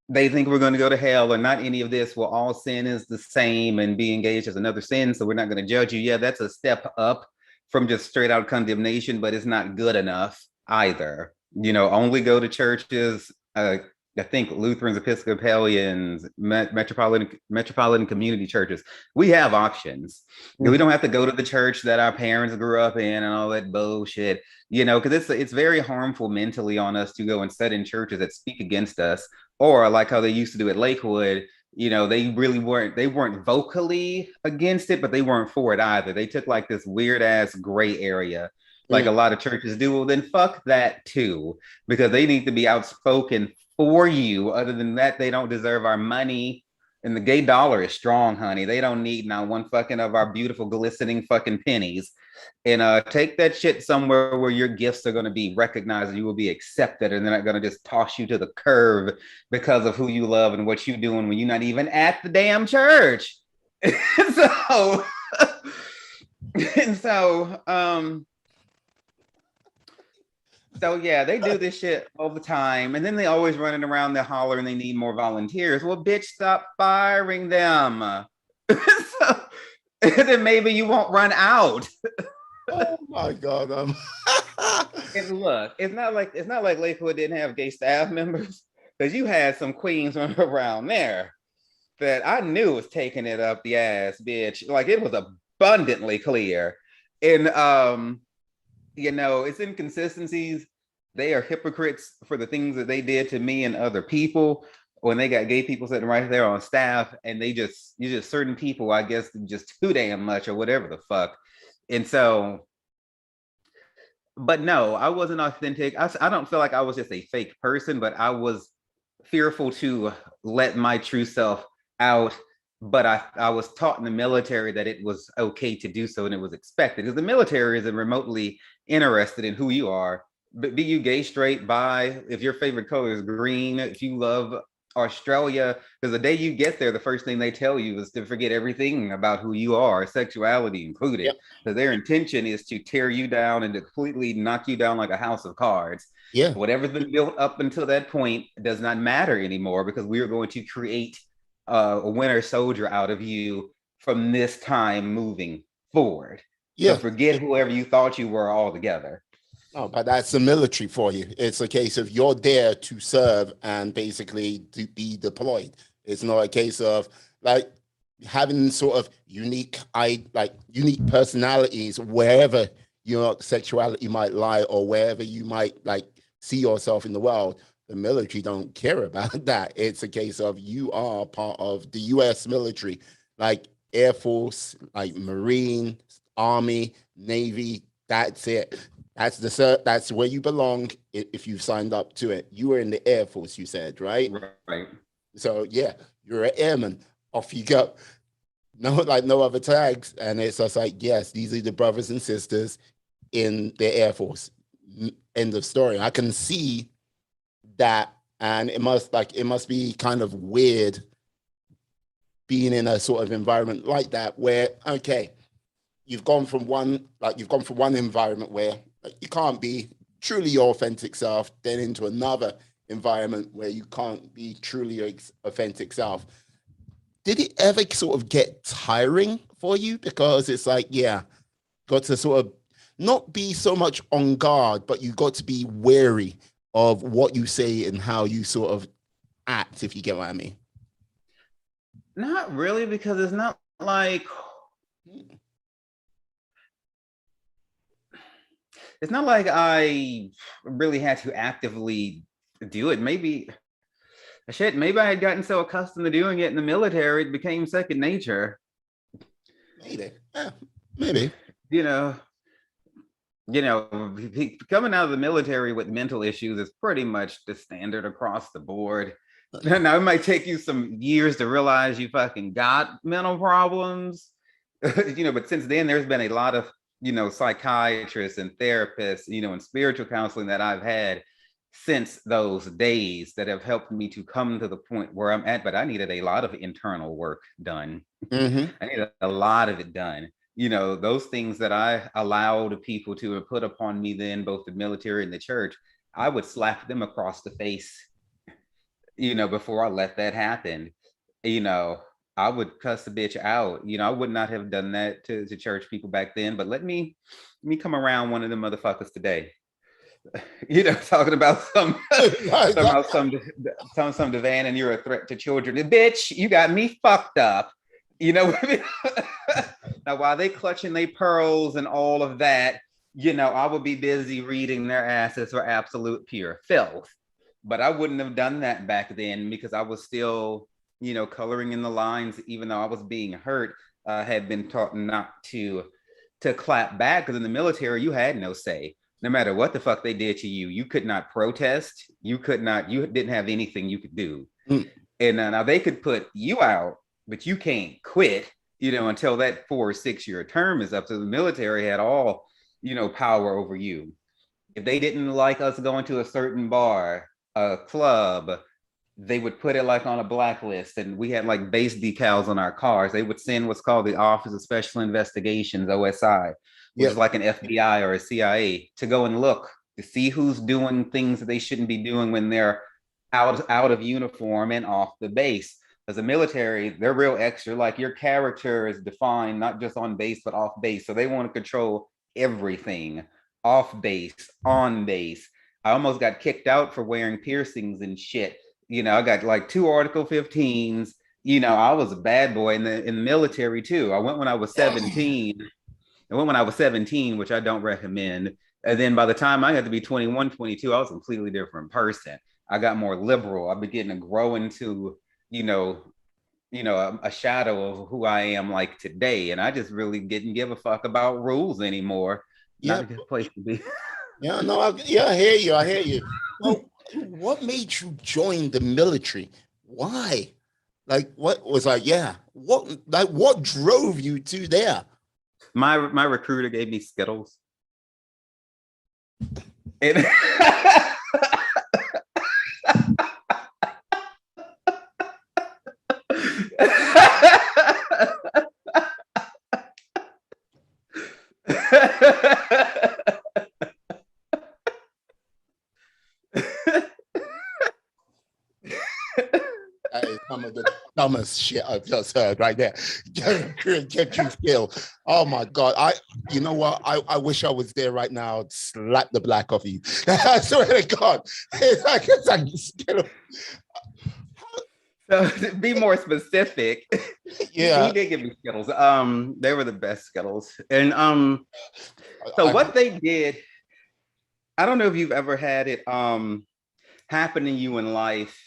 they think we're going to go to hell or not any of this. Well, all sin is the same and be engaged as another sin, so we're not going to judge you. Yeah, that's a step up from just straight out condemnation, but it's not good enough either. You know, only go to churches, I think Lutherans, Episcopalians, metropolitan community churches. We have options. We don't have to go to the church that our parents grew up in and all that bullshit, you know, because it's very harmful mentally on us to go and sit in churches that speak against us, or like how they used to do at Lakewood. You know, they weren't vocally against it, but they weren't for it either. They took like this weird ass gray area, like a lot of churches do. Well, then fuck that too, because they need to be outspoken for you. Other than that, they don't deserve our money. And the gay dollar is strong, honey. They don't need not one fucking of our beautiful glistening fucking pennies. And take that shit somewhere where your gifts are going to be recognized and you will be accepted, and they're not going to just toss you to the curb because of who you love and what you're doing when you're not even at the damn church. So yeah, they do this shit all the time. And then they always running around the holler and they need more volunteers. Well, bitch, stop firing them. So, then maybe you won't run out. Oh my God. And look, it's not like Lakewood didn't have gay staff members, because you had some queens around there that I knew was taking it up the ass, bitch. Like it was abundantly clear. And you know, it's inconsistencies. They are hypocrites for the things that they did to me and other people when they got gay people sitting right there on staff, and you just certain people, I guess, just too damn much or whatever the fuck. And so, but no, I wasn't authentic. I don't feel like I was just a fake person, but I was fearful to let my true self out. But I was taught in the military that it was okay to do so, and it was expected, because the military isn't remotely interested in who you are. But be you gay, straight, bi, if your favorite color is green, if you love Australia, because the day you get there, the first thing they tell you is to forget everything about who you are, sexuality included. Because their intention is to tear you down and to completely knock you down like a house of cards. Yeah. Whatever's been built up until that point does not matter anymore, because we are going to create a winter soldier out of you from this time moving forward. Yeah. So forget whoever you thought you were altogether. Oh, but that's the military for you. It's a case of you're there to serve and basically to be deployed. It's not a case of like having sort of unique personalities wherever your sexuality might lie or wherever you might like see yourself in the world. The military don't care about that. It's a case of you are part of the U.S. military, like Air Force, like Marine, Army, Navy. That's it. That's where you belong if you've signed up to it. You were in the Air Force, you said, right? Right. So yeah, you're an airman. Off you go. No other tags. And it's just like, yes, these are the brothers and sisters in the Air Force. End of story. I can see that, and it must be kind of weird being in a sort of environment like that where, okay, you've gone from one environment where you can't be truly your authentic self, then into another environment where you can't be truly your authentic self. Did it ever sort of get tiring for you? Because it's like, yeah, got to sort of not be so much on guard, but you got to be wary of what you say and how you sort of act, if you get what I mean. Not really, because it's not like I really had to actively do it. Maybe I had gotten so accustomed to doing it in the military, it became second nature. Maybe. Yeah, maybe. Coming out of the military with mental issues is pretty much the standard across the board. Now, it might take you some years to realize you fucking got mental problems, but since then, there's been a lot of, psychiatrists and therapists, and spiritual counseling that I've had since those days that have helped me to come to the point where I'm at. But I needed a lot of internal work done. Mm-hmm. I needed a lot of it done. Those things that I allowed people to put upon me then, both the military and the church, I would slap them across the face, before I let that happen. I would cuss a bitch out. I would not have done that to church people back then, but let me come around one of them motherfuckers today. Talking about some DeVannon, and you're a threat to children. Bitch, you got me fucked up. Now, while they clutching their pearls and all of that, I would be busy reading their asses for absolute pure filth. But I wouldn't have done that back then because I was still, coloring in the lines, even though I was being hurt. I had been taught not to clap back, because in the military, you had no say. No matter what the fuck they did to you, you could not protest. You didn't have anything you could do. And now they could put you out, but you can't quit, until that 4 or 6 year term is up. So the military had all, power over you. If they didn't like us going to a certain bar, a club, they would put it like on a blacklist, and we had like base decals on our cars. They would send what's called the Office of Special Investigations, OSI, which is like an FBI or a CIA, to go and look to see who's doing things that they shouldn't be doing when they're out of uniform and off the base. As a military, they're real extra. Like, your character is defined not just on base but off base, so they want to control everything off base, on base. I almost got kicked out for wearing piercings and shit. I got like 2 Article 15s. I was a bad boy in the military too. I went when I was 17. Which I don't recommend. And then by the time I had to be 21, 22, I was a completely different person. I got more liberal. I've been getting to grow into, a shadow of who I am like today. And I just really didn't give a fuck about rules anymore. Not a good place to be. Yeah, no, I hear you. Well, what made you join the military? Why? Like, what was what drove you to there? My recruiter gave me Skittles. And That is some of the dumbest shit I've just heard right there. Get you skill. Oh my God. You know what? I wish I was there right now. I'd slap the black off you. I swear to God. It's like skill. So, to be more specific, yeah, he did give me Skittles. They were the best Skittles. And what they did, I don't know if you've ever had it happen to you in life,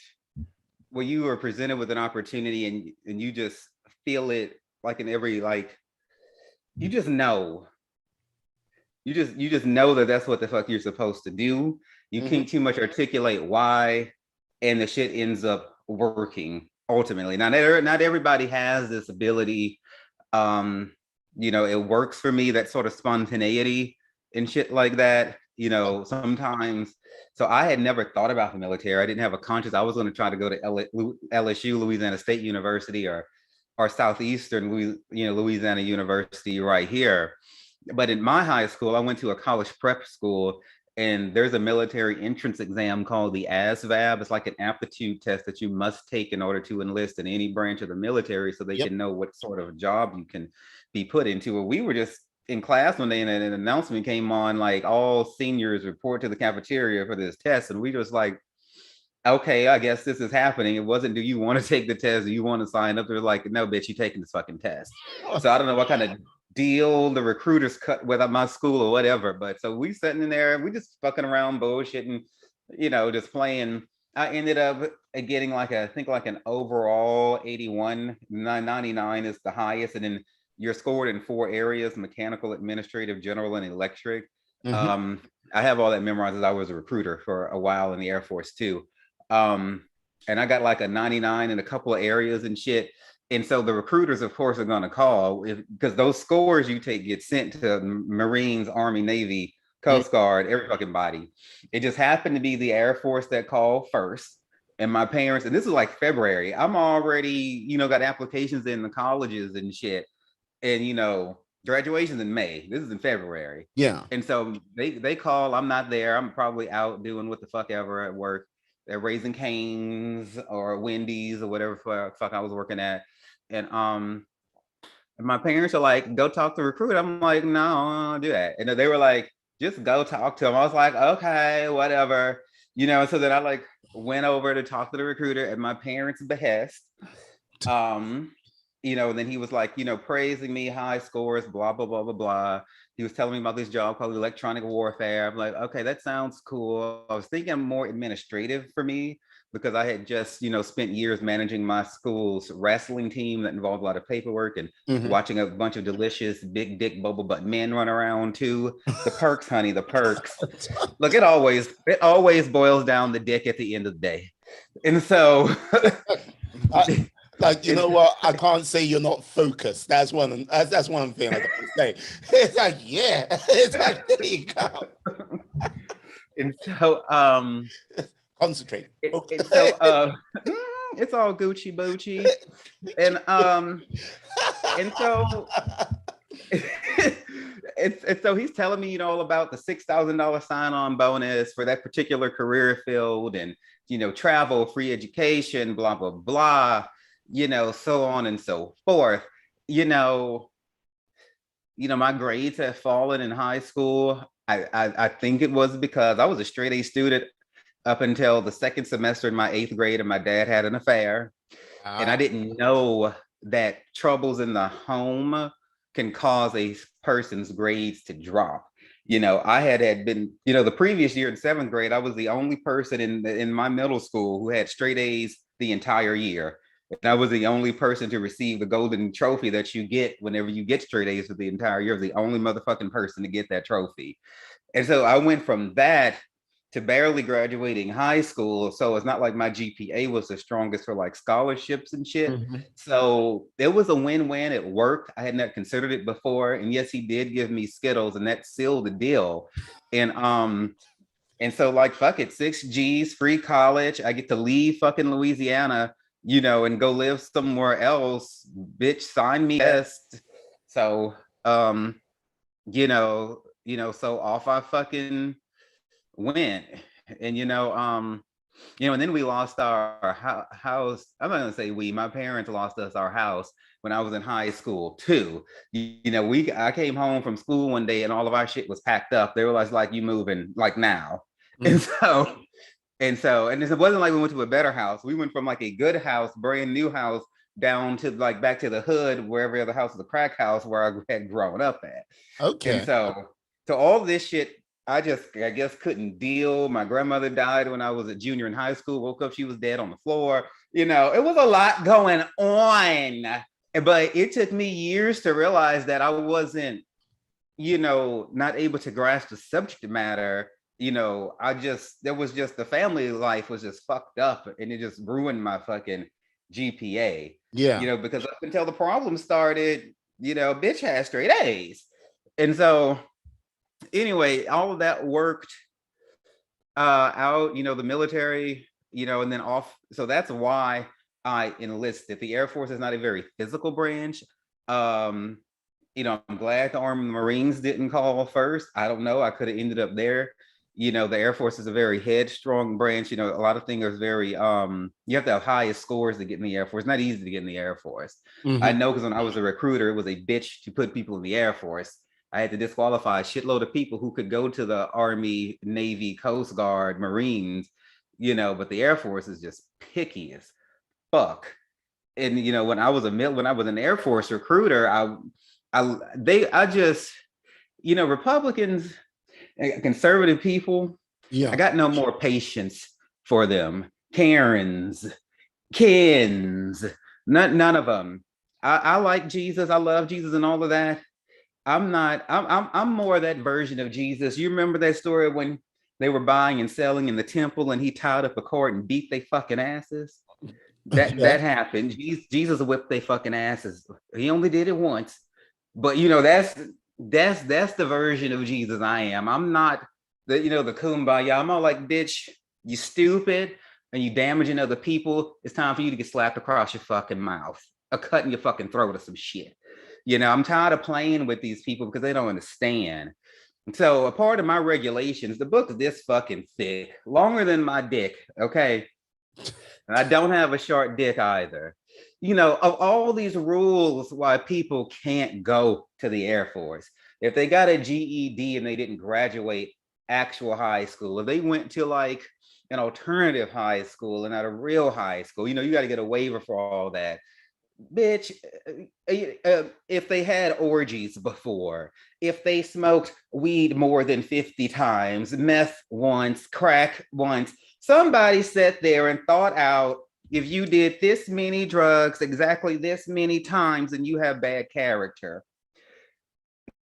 where you are presented with an opportunity and you just feel it like in every, like, you just know that that's what the fuck you're supposed to do. You can't too much articulate why, and the shit ends up working ultimately. Now, not everybody has this ability. It works for me, that sort of spontaneity and shit like that, sometimes. So I had never thought about the military. I didn't have a conscience. I was going to try to go to LSU, Louisiana State University, or or Southeastern Louisiana University right here. But in my high school, I went to a college prep school, and there's a military entrance exam called the ASVAB. It's like an aptitude test that you must take in order to enlist in any branch of the military, so they can know what sort of job you can be put into. Well, we were just in class one day, and an announcement came on, like, all seniors report to the cafeteria for this test, and we just like, okay, I guess this is happening. It wasn't, do you want to take the test? Do you want to sign up? They're like, no, bitch, you taking this fucking test. So I don't know what kind of deal the recruiters cut with my school or whatever. But so we sitting in there, we just fucking around, bullshitting, just playing. I ended up getting like I think like an overall 81, 99 is the highest. And then you're scored in 4 areas: mechanical, administrative, general, and electric. I have all that memorized as I was a recruiter for a while in the Air Force too. And I got like a 99 in a couple of areas and shit. And so the recruiters, of course, are going to call because those scores you take get sent to Marines, Army, Navy, Coast Guard, every fucking body. It just happened to be the Air Force that called first. And my parents, and this is like February, I'm already, got applications in the colleges and shit. And, graduation's in May. This is in February. Yeah. And so they call, I'm not there. I'm probably out doing what the fuck ever at work. They're Raising Cane's or Wendy's or whatever fuck I was working at. And my parents are like, go talk to the recruiter. I'm like, no, I don't do that. And they were like, just go talk to him. I was like, okay, whatever. So then I like went over to talk to the recruiter at my parents' behest. And then he was like, praising me, high scores, blah, blah, blah, blah, blah. He was telling me about this job called electronic warfare. I'm like, okay, that sounds cool. I was thinking more administrative for me because I had just, spent years managing my school's wrestling team that involved a lot of paperwork and watching a bunch of delicious big dick bubble butt men run around too. The perks, honey, the perks. Look, it always boils down to dick at the end of the day. And so like, you know what? I can't say you're not focused. That's one thing I can say. It's like, yeah. It's like, there you go. And so concentrate. It's all Gucci Boochie. And so so he's telling me, all about the $6,000 sign-on bonus for that particular career field and travel, free education, blah, blah, blah. So on and so forth. My grades have fallen in high school. I think it was because I was a straight A student up until the second semester in my 8th grade, and my dad had an affair. And I didn't know that troubles in the home can cause a person's grades to drop. I had been, the previous year in 7th grade, I was the only person in my middle school who had straight A's the entire year. And I was the only person to receive the golden trophy that you get whenever you get straight A's for the entire year. I was the only motherfucking person to get that trophy. And so I went from that to barely graduating high school. So it's not like my GPA was the strongest for like scholarships and shit. So it was a win-win. It worked. I had not considered it before. And yes, he did give me Skittles, and that sealed the deal. And so like, fuck it, 6 G's, free college. I get to leave fucking Louisiana, and go live somewhere else. Bitch, sign me best. So, so off I fucking went. And, and then we lost our house. I'm not gonna say my parents lost us our house when I was in high school too. I came home from school one day and all of our shit was packed up. They were like, you moving like now. And it wasn't like we went to a better house. We went from like a good house, brand new house, down to like back to the hood where every other house was a crack house where I had grown up at. Okay. And so all this shit, I guess couldn't deal. My grandmother died when I was a junior in high school. Woke up, she was dead on the floor. It was a lot going on. But it took me years to realize that I wasn't, not able to grasp the subject matter. There was just the family life was just fucked up, and it just ruined my fucking GPA. Yeah. Because up until the problem started, bitch had straight A's. And so anyway, all of that worked out, the military, and then off. So that's why I enlisted. The Air Force is not a very physical branch. I'm glad the Army and the Marines didn't call first. I don't know. I could have ended up there. The Air Force is a very headstrong branch. A lot of things are very, you have to have highest scores to get in the Air Force. It's not easy to get in the Air Force. I know, because when I was a recruiter, it was a bitch to put people in the Air Force. I had to disqualify a shitload of people who could go to the Army, Navy, Coast Guard, Marines, but the Air Force is just picky as fuck. And when I was an Air Force recruiter, Republicans, conservative people, I got no more patience for them. Karens, Kens, none of them. I like Jesus. I love Jesus and all of that. I'm more that version of Jesus. You remember that story when they were buying and selling in the temple and he tied up a cord and beat they fucking asses? That happened. Jesus whipped they fucking asses. He only did it once. But that's the version of Jesus I am. I'm not the kumbaya. I'm all like, bitch, you stupid and you damaging other people. It's time for you to get slapped across your fucking mouth, or cut in your fucking throat or some shit. I'm tired of playing with these people because they don't understand. So a part of my regulations, the book is this fucking thick, longer than my dick, okay? And I don't have a short dick either. Of all these rules why people can't go to the Air Force, if they got a GED and they didn't graduate actual high school, if they went to like an alternative high school and not a real high school, you got to get a waiver for all that. Bitch, if they had orgies before, if they smoked weed more than 50 times, meth once, crack once, somebody sat there and thought out, if you did this many drugs exactly this many times, and you have bad character.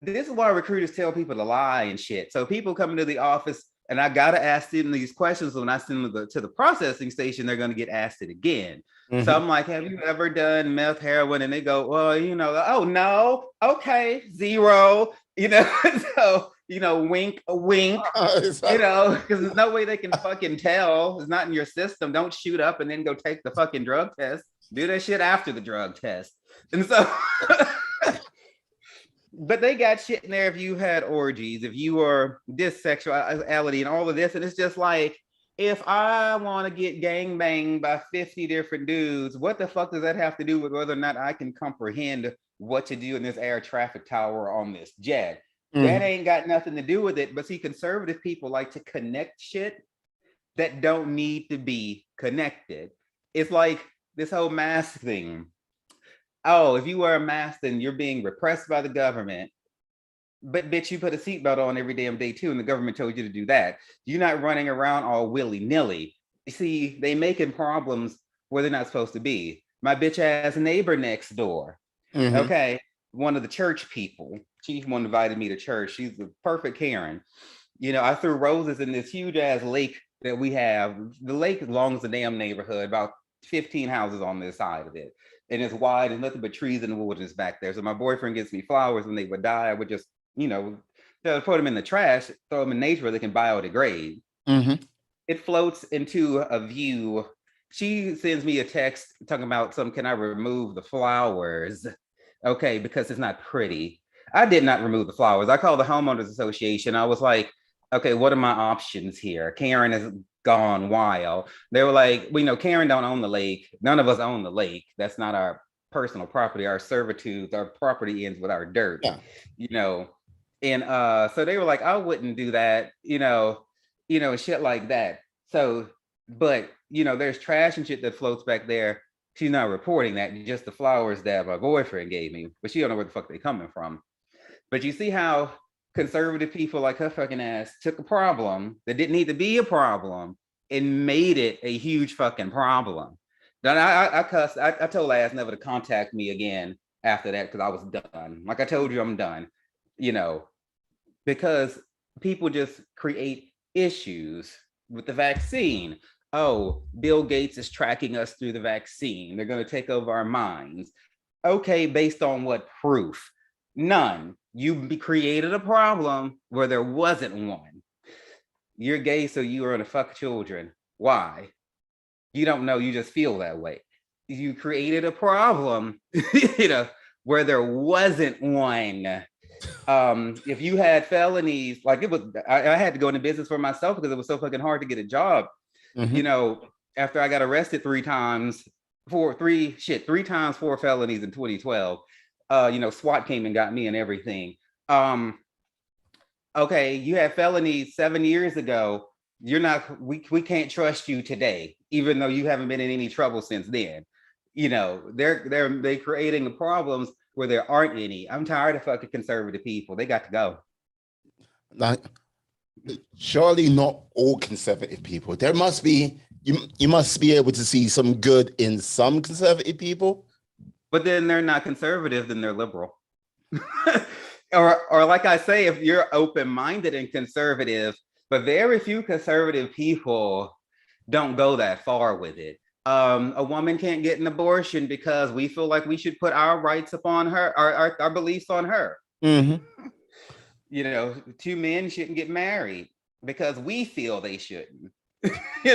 This is why recruiters tell people to lie and shit. So people come into the office, and I gotta ask them these questions. When I send them to the processing station, they're gonna get asked it again. So I'm like, have you ever done meth, heroin? And they go, well, oh no, okay, 0. So wink, wink. Because there's no way they can fucking tell. It's not in your system. Don't shoot up and then go take the fucking drug test. Do that shit after the drug test. And so. But they got shit in there if you had orgies, if you were this sexuality and all of this. And it's just like, if I want to get gangbanged by 50 different dudes, what the fuck does that have to do with whether or not I can comprehend what to do in this air traffic tower on this jet? That ain't got nothing to do with it. But see, conservative people like to connect shit that don't need to be connected. It's like this whole mask thing. Oh, if you wear a mask, then you're being repressed by the government. But bitch, you put a seatbelt on every damn day too, and the government told you to do that. You're not running around all willy-nilly. You see, they making problems where they're not supposed to be. My bitch ass neighbor next door. Okay, one of the church people. She one invited me to church. She's the perfect Karen. I threw roses in this huge ass lake that we have. The lake belongs to the damn neighborhood, about 15 houses on this side of it. And it's wide and nothing but trees and wilderness back there. So my boyfriend gets me flowers when they would die. I would just, put them in the trash, throw them in nature where they can biodegrade. It floats into a view. She sends me a text talking about can I remove the flowers? Okay, because it's not pretty. I did not remove the flowers. I called the Homeowners Association. I was like, okay, what are my options here? Karen has gone wild. They were like, Karen don't own the lake. None of us own the lake. That's not our personal property. Our servitude, our property ends with our dirt. And so they were like, I wouldn't do that, shit like that. So, but there's trash and shit that floats back there. She's not reporting that, just the flowers that my boyfriend gave me, but she don't know where the fuck they coming from. But you see how conservative people like her fucking ass took a problem that didn't need to be a problem and made it a huge fucking problem. Then I cussed. I told ass never to contact me again after that because I was done. Like I told you, I'm done. Because people just create issues with the vaccine. Oh, Bill Gates is tracking us through the vaccine. They're going to take over our minds. Okay, based on what proof? None. You created a problem where there wasn't one. You're gay, so you are going to fuck children. Why? You don't know. You just feel that way. you created a problem, where there wasn't one. If you had felonies, like I had to go into business for myself because it was so fucking hard to get a job. Mm-hmm. After I got arrested 3 times for 4 felonies in 2012, SWAT came and got me and everything. Okay, you had felonies 7 years ago. We can't trust you today, even though you haven't been in any trouble since then. They're creating problems where there aren't any. I'm tired of fucking conservative people. They got to go. Like, surely not all conservative people. There must be, you must be able to see some good in some conservative people. But then they're not conservative, then they're liberal. or like I say, if you're open-minded and conservative, but very few conservative people don't go that far with it. A woman can't get an abortion because we feel like we should put our rights upon her, our beliefs on her. Mm-hmm. 2 men shouldn't get married because we feel they shouldn't. They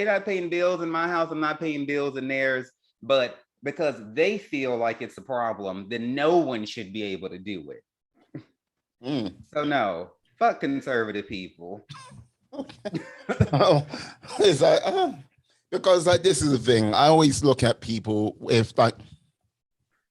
not paying bills in my house, I'm not paying bills in theirs, but because they feel like it's a problem, then no one should be able to do it. So no, fuck conservative people. Okay. It's like, because like this is the thing. I always look at people with like,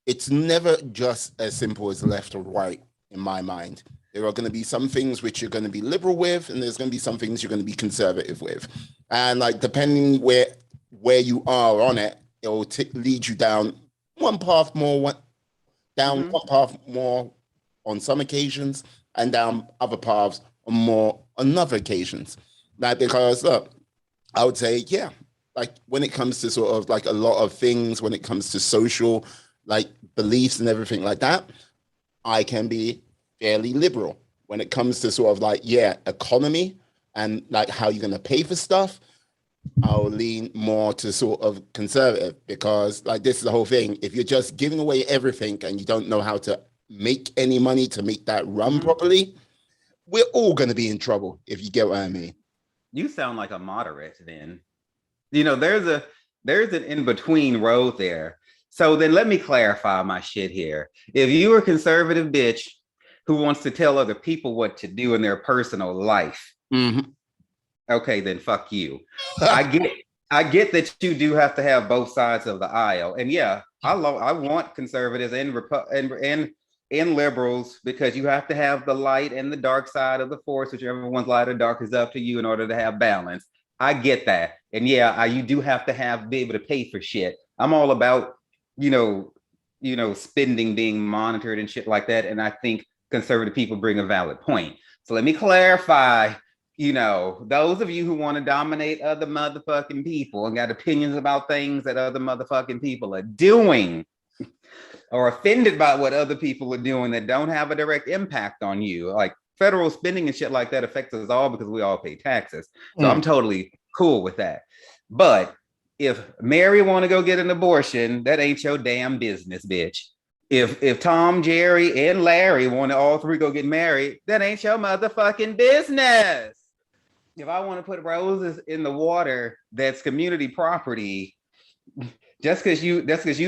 it's never just as simple as left or right in my mind. There are going to be some things which you're going to be liberal with, and there's going to be some things you're going to be conservative with. And like depending where you are on it, it will lead you down one path more, one path more on some occasions, and down other paths on other occasions. Like, because look, I would say, yeah, like when it comes to sort of like a lot of things, when it comes to social like beliefs and everything like that, I can be fairly liberal. When it comes to sort of like, economy and like how you're going to pay for stuff, I'll lean more to sort of conservative, because like this is the whole thing. If you're just giving away everything and you don't know how to make any money to make that run properly, we're all going to be in trouble, if you get what I mean. You sound like a moderate then. There's an in-between road there. So then let me clarify my shit here. If you're a conservative bitch who wants to tell other people what to do in their personal life, okay, then fuck you. I get that you do have to have both sides of the aisle. And yeah, I want conservatives and liberals, because you have to have the light and the dark side of the force, whichever one's light or dark is up to you, in order to have balance. I get that. And yeah, you do have to be able to pay for shit. I'm all about, spending being monitored and shit like that. And I think conservative people bring a valid point. So let me clarify, those of you who want to dominate other motherfucking people and got opinions about things that other motherfucking people are doing, or offended by what other people are doing that don't have a direct impact on you, like federal spending and shit like that affects us all because we all pay taxes. So I'm totally cool with that. But if Mary want to go get an abortion, that ain't your damn business, bitch. If Tom, Jerry, and Larry want to all three go get married, that ain't your motherfucking business. If I want to put roses in the water that's community property, just because you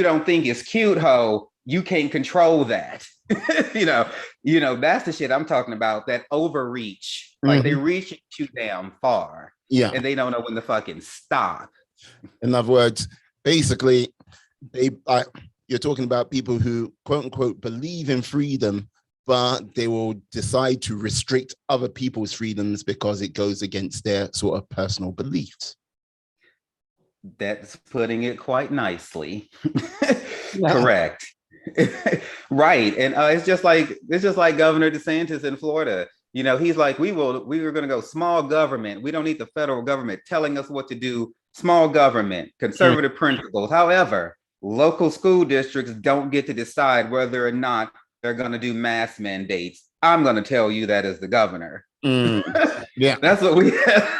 don't think it's cute, ho, you can't control that. That's the shit I'm talking about, that overreach. Like they reach too damn far. Yeah. And they don't know when to fucking stop. In other words, basically, you're talking about people who quote unquote believe in freedom, but they will decide to restrict other people's freedoms because it goes against their sort of personal beliefs. That's putting it quite nicely. Correct. Right. And it's just like Governor DeSantis in Florida. He's like, we were going to go small government. We don't need the federal government telling us what to do. Small government, conservative principles. However, local school districts don't get to decide whether or not they're going to do mask mandates. I'm going to tell you that as the governor. Yeah. That's what we have.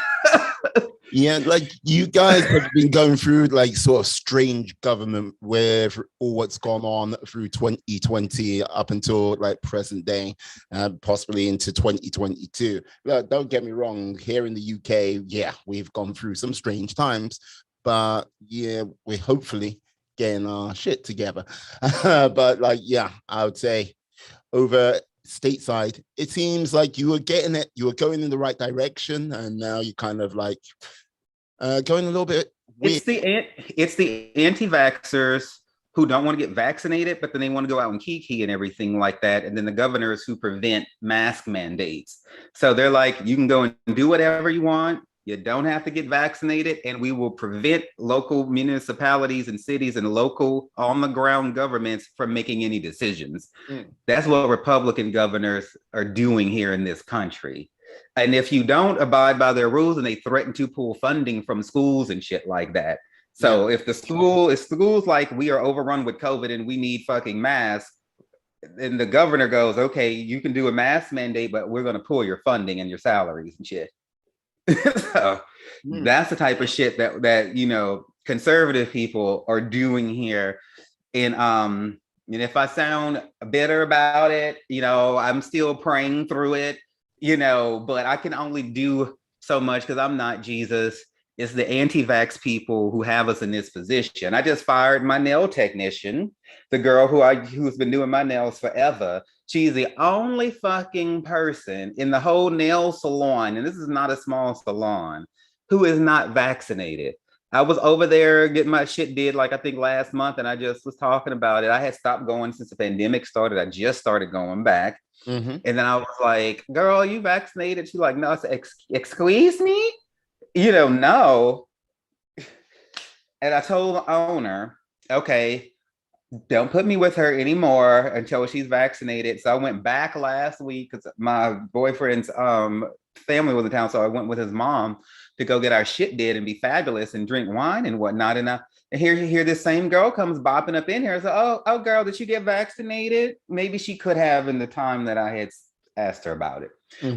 Yeah, like you guys have been going through like sort of strange government with all what's gone on through 2020 up until like present day, possibly into 2022. Look, don't get me wrong, here in the UK, yeah, we've gone through some strange times, but yeah, we're hopefully getting our shit together. But like, yeah, I would say over stateside, it seems like you were getting it, you were going in the right direction, and now you kind of like going a little bit weird. It's the anti-vaxxers who don't want to get vaccinated, but then they want to go out and kiki and everything like that. And then the governors who prevent mask mandates. So they're like, you can go and do whatever you want. You don't have to get vaccinated, and we will prevent local municipalities and cities and local on the ground governments from making any decisions. That's what Republican governors are doing here in this country. And if you don't abide by their rules, and they threaten to pull funding from schools and shit like that. So if schools like, we are overrun with COVID and we need fucking masks, then the governor goes, okay, you can do a mask mandate, but we're going to pull your funding and your salaries and shit. So that's the type of shit that you know, conservative people are doing here. And if I sound bitter about it, you know, I'm still praying through it, you know, but I can only do so much because I'm not Jesus. It's the anti-vax people who have us in this position. I just fired my nail technician, the girl who's been doing my nails forever. She's the only fucking person in the whole nail salon, and this is not a small salon, who is not vaccinated. I was over there getting my shit did, like I think last month, and I just was talking about it. I had stopped going since the pandemic started. I just started going back. And then I was like, girl, you vaccinated? She's like, no. I said, excuse me? You know, no. And I told the owner, okay, don't put me with her anymore until she's vaccinated. So I went back last week because my boyfriend's family was in town. So I went with his mom to go get our shit did and be fabulous and drink wine and whatnot. And here this same girl comes bopping up in here. So, oh, girl, did you get vaccinated? Maybe she could have in the time that I had asked her about it.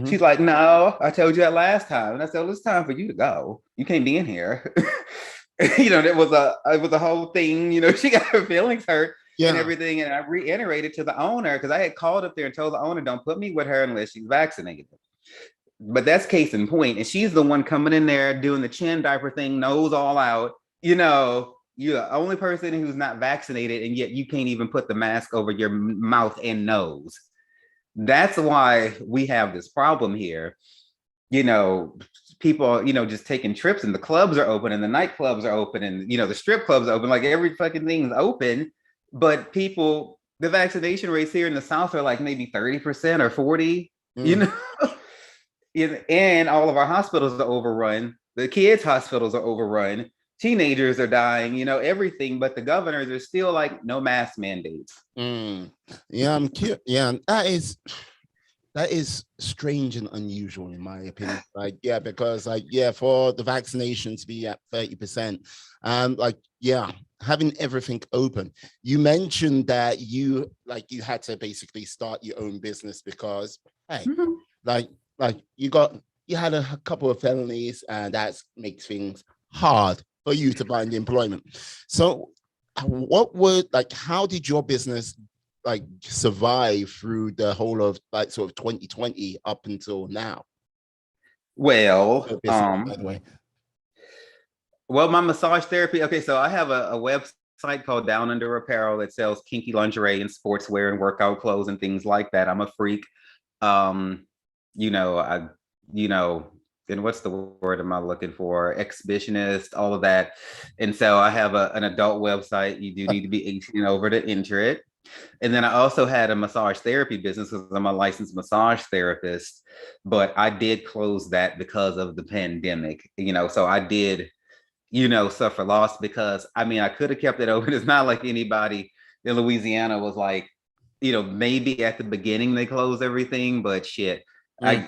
She's like, no, I told you that last time. And I said, well, it's time for you to go. You can't be in here. You know, it was a whole thing. You know, she got her feelings hurt and everything. And I reiterated to the owner, because I had called up there and told the owner, don't put me with her unless she's vaccinated. But that's case in point. And she's the one coming in there doing the chin diaper thing, nose all out. You know, you're the only person who's not vaccinated, and yet you can't even put the mask over your mouth and nose. That's why we have this problem here. You know, people, you know, just taking trips, and the clubs are open and the nightclubs are open, and, you know, the strip clubs are open, like every fucking thing is open. But people, the vaccination rates here in the South are like maybe 30% or 40, you know, and all of our hospitals are overrun. The kids' hospitals are overrun. Teenagers are dying, you know, everything. But the governors are still like, no mask mandates. Yeah, I'm curious. Yeah, that is strange and unusual in my opinion. Like, yeah, because like, yeah, for the vaccination to be at 30%, like, yeah, having everything open. You mentioned that you had to basically start your own business because, hey, like you had a couple of felonies, and that makes things hard for you to find employment. So how did your business like survive through the whole of like sort of 2020 up until now? Well, by the way. Well, my massage therapy. Okay, so I have a website called DownUnder Apparel that sells kinky lingerie and sportswear and workout clothes and things like that. I'm a freak. And what's the word am I looking for? Exhibitionist, all of that. And so I have an adult website. You do need to be 18 and over to enter it. And then I also had a massage therapy business because I'm a licensed massage therapist, but I did close that because of the pandemic, you know, so I did, you know, suffer loss because, I mean, I could have kept it open. It's not like anybody in Louisiana was like, you know, maybe at the beginning they closed everything, but shit.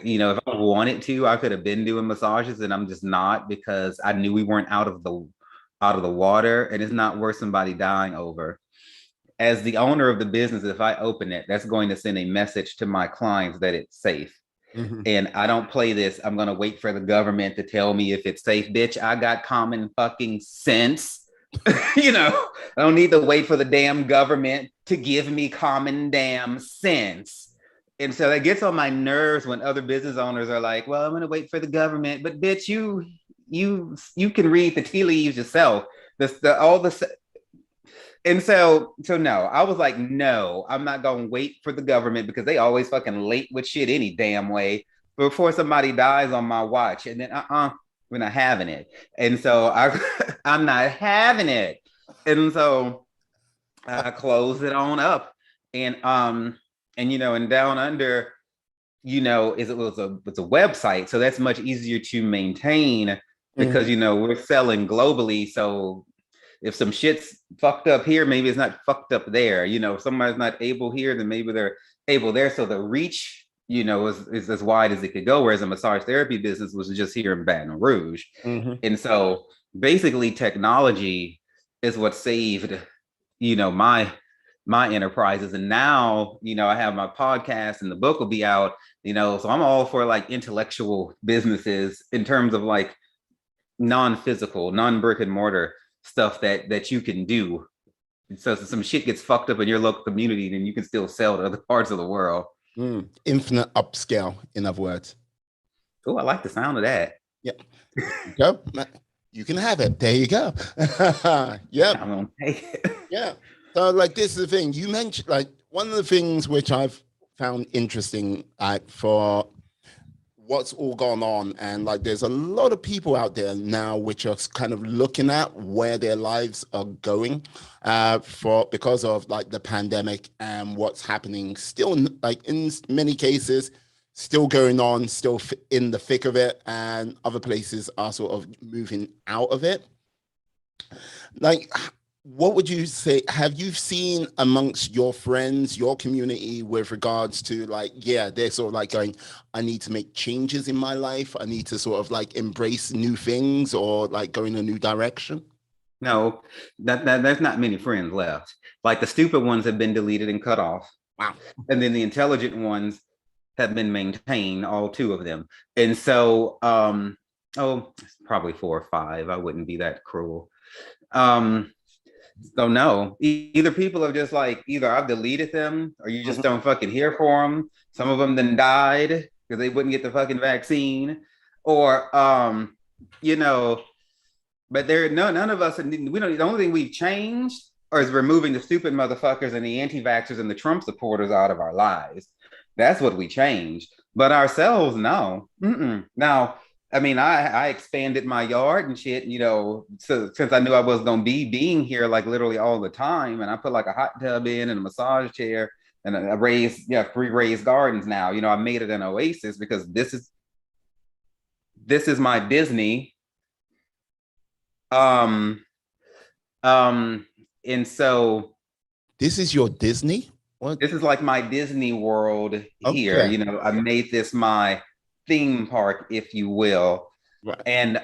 You know, if I wanted to, I could have been doing massages, and I'm just not, because I knew we weren't out of the water, and it's not worth somebody dying over. As the owner of the business, if I open it, that's going to send a message to my clients that it's safe. And I don't play this. I'm going to wait for the government to tell me if it's safe. Bitch, I got common fucking sense. You know, I don't need to wait for the damn government to give me common damn sense. And so that gets on my nerves when other business owners are like, well, I'm going to wait for the government. But bitch, you can read the tea leaves yourself. And so no, I was like, no, I'm not going to wait for the government because they always fucking late with shit any damn way before somebody dies on my watch. And then, we're not having it. And so I'm not having it. And so I closed it on up. And you know, and Down Under, you know, it's a website. So that's much easier to maintain because, you know, we're selling globally. So if some shit's fucked up here, maybe it's not fucked up there. You know, if somebody's not able here, then maybe they're able there. So the reach, you know, is as wide as it could go. Whereas a massage therapy business was just here in Baton Rouge. And so basically technology is what saved, you know, my enterprises. And now, you know, I have my podcast and the book will be out, you know, so I'm all for like intellectual businesses in terms of like non-physical, non-brick and mortar stuff that you can do. So if some shit gets fucked up in your local community, then you can still sell to other parts of the world. Infinite upscale, in other words. Oh, I like the sound of that. Yep. Go. You can have it. There you go. Yep. I'm gonna take it. Yeah. So like this is the thing. You mentioned like one of the things which I've found interesting for what's all gone on, and like there's a lot of people out there now which are kind of looking at where their lives are going because of like the pandemic and what's happening still, like in many cases still going on, still in the thick of it, and other places are sort of moving out of it. Like, what would you say, have you seen amongst your friends, your community, with regards to like, yeah, they're sort of like going, I need to make changes in my life. I need to sort of like embrace new things or like go in a new direction? No, that there's not many friends left. Like the stupid ones have been deleted and cut off. Wow. And then the intelligent ones have been maintained, all two of them. And so, probably 4 or 5. I wouldn't be that cruel. So no, either people are just like, either I've deleted them or you just don't fucking hear for them. Some of them then died because they wouldn't get the fucking vaccine, or you know, but none of us, we don't, the only thing we've changed is removing the stupid motherfuckers and the anti-vaxxers and the Trump supporters out of our lives. That's what we changed. But ourselves, no. Now, I mean, I expanded my yard and shit, you know, so since I knew I was going to be being here like literally all the time. And I put like a hot tub in and a massage chair and a raised, 3 raised gardens now. You know, I made it an oasis because this is my Disney. And so this is your Disney? What? This is like my Disney World here. Okay. You know, I made this my theme park, if you will. Right. And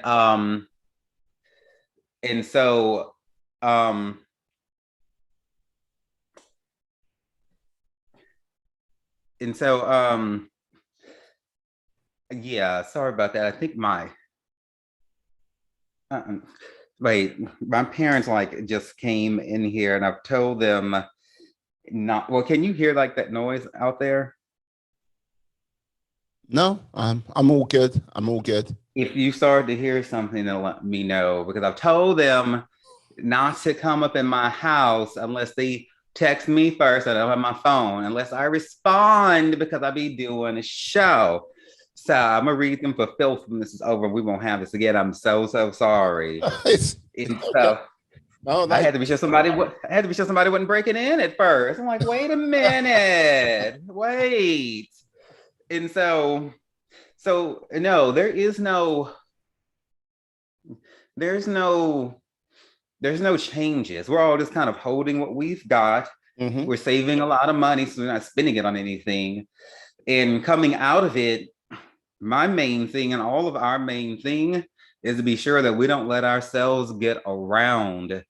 so yeah, sorry about that. I think my parents like just came in here and I've told them not, well, can you hear like that noise out there? No, I'm all good. I'm all good. If you start to hear something, then let me know, because I've told them not to come up in my house unless they text me first. I don't have my phone unless I respond, because I be doing a show. So I'm gonna read them for filth when this is over. We won't have this again. I'm so sorry. So I had to be sure somebody wasn't breaking in at first. I'm like, wait a minute, wait. And so no, there's no changes. We're all just kind of holding what we've got. Mm-hmm. We're saving a lot of money, so we're not spending it on anything. And coming out of it, my main thing and all of our main thing is to be sure that we don't let ourselves get around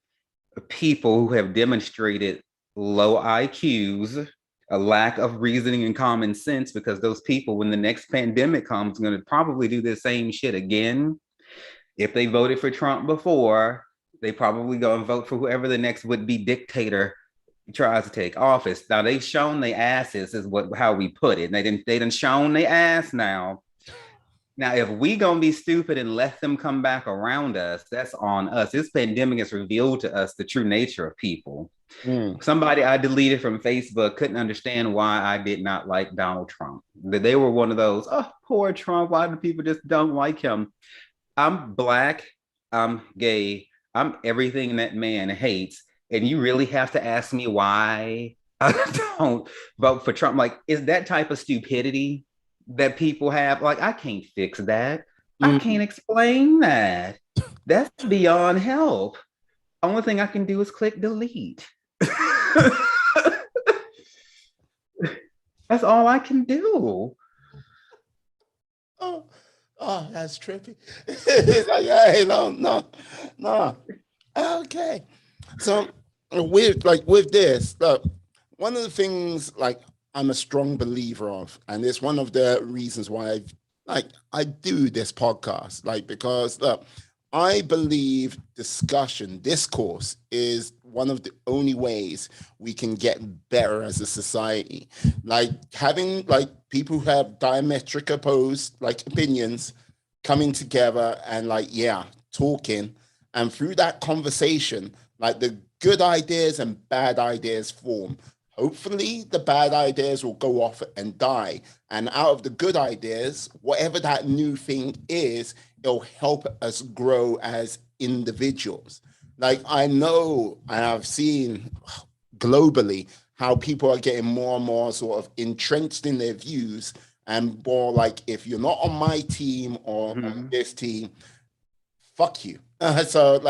people who have demonstrated low IQs a lack of reasoning and common sense, because those people, when the next pandemic comes, are going to probably do the same shit again. If they voted for Trump before, they probably go and vote for whoever the next would-be dictator tries to take office. Now they've shown their asses, is how we put it. They done shown their ass now. Now, if we gonna be stupid and let them come back around us, that's on us. This pandemic has revealed to us the true nature of people. Somebody I deleted from Facebook couldn't understand why I did not like Donald Trump. They were one of those, oh, poor Trump, why do people just don't like him? I'm Black, I'm gay, I'm everything that man hates. And you really have to ask me why I don't vote for Trump. Like, is that type of stupidity that people have? Like, I can't fix that. I can't explain that. That's beyond help. Only thing I can do is click delete. That's all I can do. Oh, that's trippy. It's like, hey, no. Okay. So with this, look, one of the things like I'm a strong believer of, and it's one of the reasons why I do this podcast, like, because look, I believe discourse is one of the only ways we can get better as a society. Like having like people who have diametric opposed like opinions coming together and like, yeah, talking. And through that conversation, like the good ideas and bad ideas form. Hopefully the bad ideas will go off and die. And out of the good ideas, whatever that new thing is, it'll help us grow as individuals. Like I know, and I've seen globally how people are getting more and more sort of entrenched in their views and more like, if you're not on my team or on this team, fuck you. So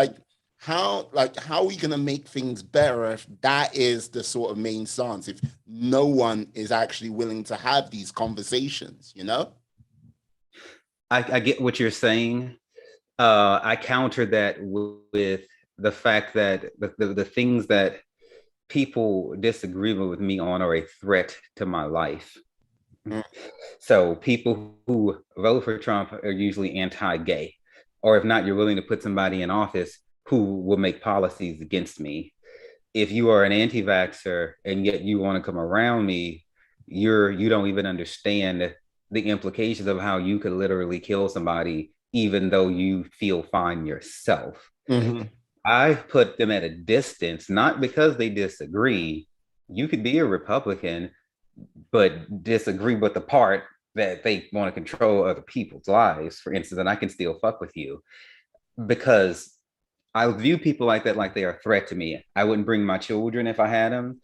how are we gonna make things better if that is the sort of main stance, if no one is actually willing to have these conversations, you know? I get what you're saying. I counter that with the fact that the things that people disagree with me on are a threat to my life. So people who vote for Trump are usually anti-gay, or if not, you're willing to put somebody in office who will make policies against me. If you are an anti-vaxxer and yet you want to come around me, you don't even understand the implications of how you could literally kill somebody even though you feel fine yourself. I put them at a distance, not because they disagree. You could be a Republican, but disagree with the part that they want to control other people's lives, for instance, and I can still fuck with you because I view people like that, like they are a threat to me. I wouldn't bring my children if I had them,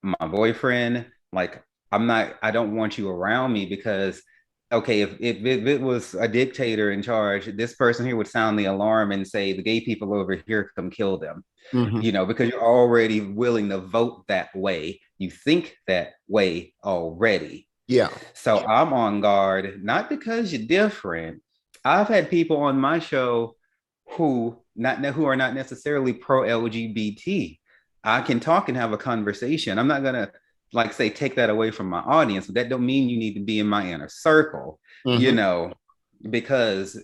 my boyfriend. Like, I don't want you around me because, okay, if it was a dictator in charge, this person here would sound the alarm and say, the gay people over here, come kill them. You know, because you're already willing to vote that way. You think that way already. Yeah. So I'm on guard, not because you're different. I've had people on my show who are not necessarily pro-LGBT. I can talk and have a conversation. I'm not gonna like say take that away from my audience, but that don't mean you need to be in my inner circle, you know, because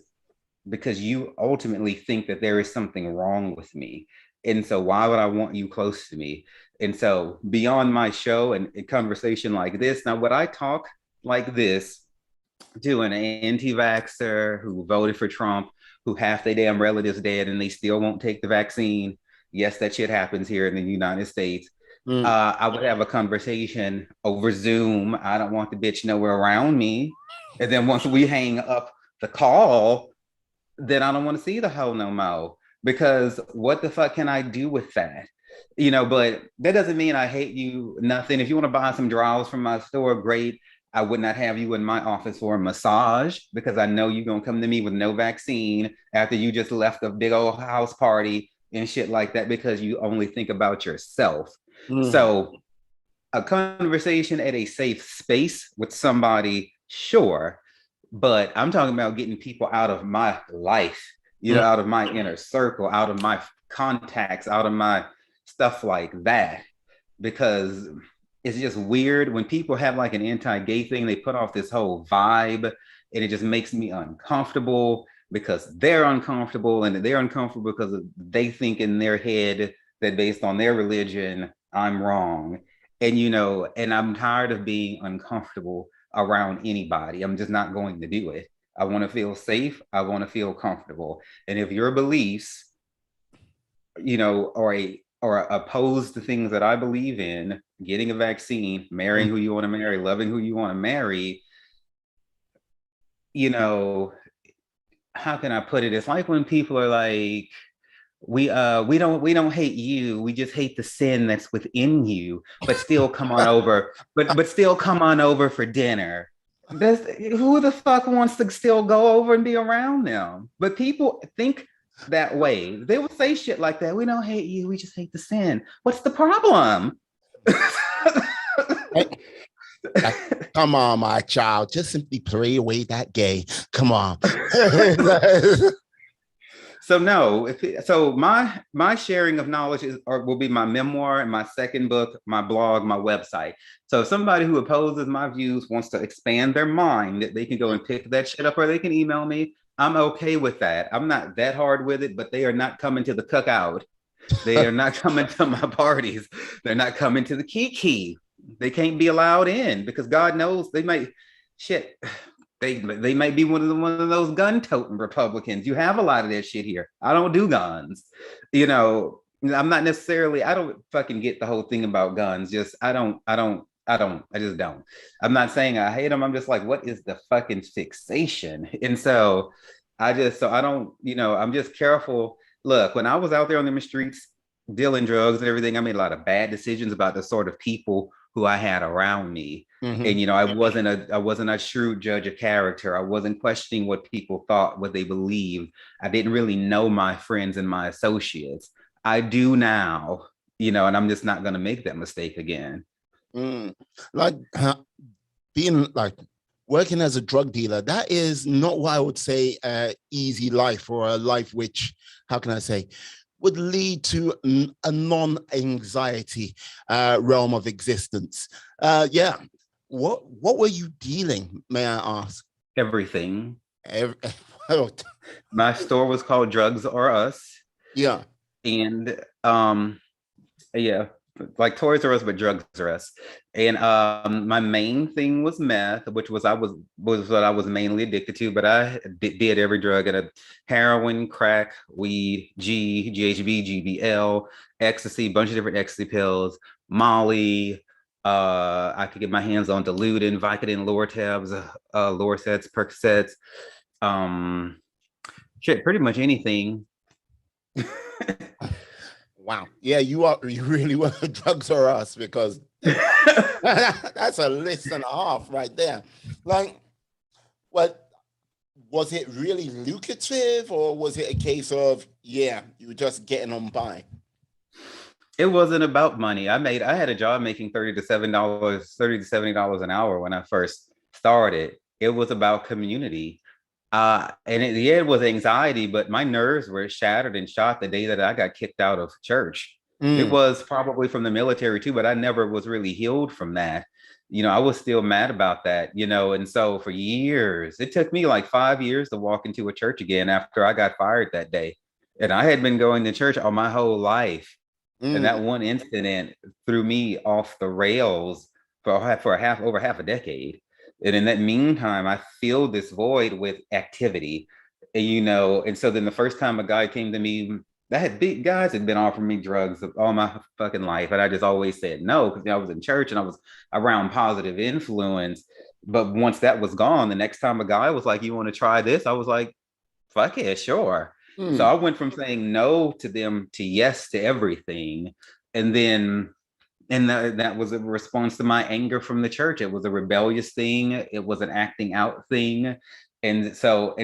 you ultimately think that there is something wrong with me. And so why would I want you close to me? And so beyond my show and a conversation like this, now would I talk like this to an anti-vaxxer who voted for Trump, who half their damn relatives dead and they still won't take the vaccine? Yes, that shit happens here in the United States. I would have a conversation over Zoom. I don't want the bitch nowhere around me. And then once we hang up the call, then I don't want to see the hoe no more. Because what the fuck can I do with that? You know, but that doesn't mean I hate you, nothing. If you want to buy some drawers from my store, great. I would not have you in my office for a massage because I know you're going to come to me with no vaccine after you just left a big old house party and shit like that because you only think about yourself. So a conversation at a safe space with somebody, sure. But I'm talking about getting people out of my life, you know, out of my inner circle, out of my contacts, out of my stuff like that. Because it's just weird when people have like an anti-gay thing, they put off this whole vibe, and it just makes me uncomfortable because they're uncomfortable, and they're uncomfortable because they think in their head that based on their religion, I'm wrong. And and I'm tired of being uncomfortable around anybody. I'm just not going to do it. I want to feel safe. I want to feel comfortable. And if your beliefs, or oppose the things that I believe in, getting a vaccine, marrying who you want to marry, loving who you want to marry, how can I put it? It's like when people are like, we don't hate you, we just hate the sin that's within you, but still come on over, but still come on over for dinner. Who the fuck wants to still go over and be around them? But people think that way. They would say shit like that. We don't hate you, we just hate the sin. What's the problem? Come on, my child. Just simply pray away that gay. Come on. So my sharing of knowledge will be my memoir and my second book, my blog, my website. So if somebody who opposes my views wants to expand their mind, they can go and pick that shit up, or they can email me. I'm okay with that. I'm not that hard with it, but they are not coming to the cookout. They are not coming to my parties. They're not coming to the kiki. They can't be allowed in because God knows they might They might be one of those gun-toting Republicans. You have a lot of that shit here. I don't do guns. I'm not necessarily, I don't fucking get the whole thing about guns. I just don't. I'm not saying I hate them. I'm just like, what is the fucking fixation? And so I don't, I'm just careful. Look, when I was out there on the streets dealing drugs and everything, I made a lot of bad decisions about the sort of people who I had around me. Mm-hmm. And I wasn't a shrewd judge of character. I wasn't questioning what people thought, what they believed. I didn't really know my friends and my associates. I do now, and I'm just not going to make that mistake again. Like being like working as a drug dealer, that is not what I would say easy life, or a life which, how can I say, would lead to a non-anxiety realm of existence. Yeah. What were you dealing, may I ask? Everything. My store was called Drugs or Us. Yeah. And yeah, like Toys R Us, but Drugs R Us. And my main thing was meth, which was what I was mainly addicted to, but I did every drug. Heroin, crack, weed, GHB, GBL, ecstasy, bunch of different ecstasy pills, Molly. I could get my hands on Dilutin, Vicodin, Lortabs, Lorcets, Percocets, pretty much anything. Wow. Yeah, you really were Drugs or Us, because that's a list and a half right there. Like, what was it really lucrative, or was it a case of, you were just getting on by? It wasn't about money. I had a job making $30 to $70 an hour when I first started. It was about community. And it was anxiety, but my nerves were shattered and shot the day that I got kicked out of church. It was probably from the military too, but I never was really healed from that. I was still mad about that, and so for years, it took me like 5 years to walk into a church again after I got fired that day. And I had been going to church all my whole life. And that one incident threw me off the rails for over half a decade. And in that meantime, I filled this void with activity, and so then the first time a guy came to me, big guys had been offering me drugs all my fucking life. And I just always said no, because I was in church and I was around positive influence. But once that was gone, the next time a guy was like, you want to try this? I was like, fuck it, sure. So I went from saying no to them to yes to everything. And then, that was a response to my anger from the church. It was a rebellious thing. It was an acting out thing. And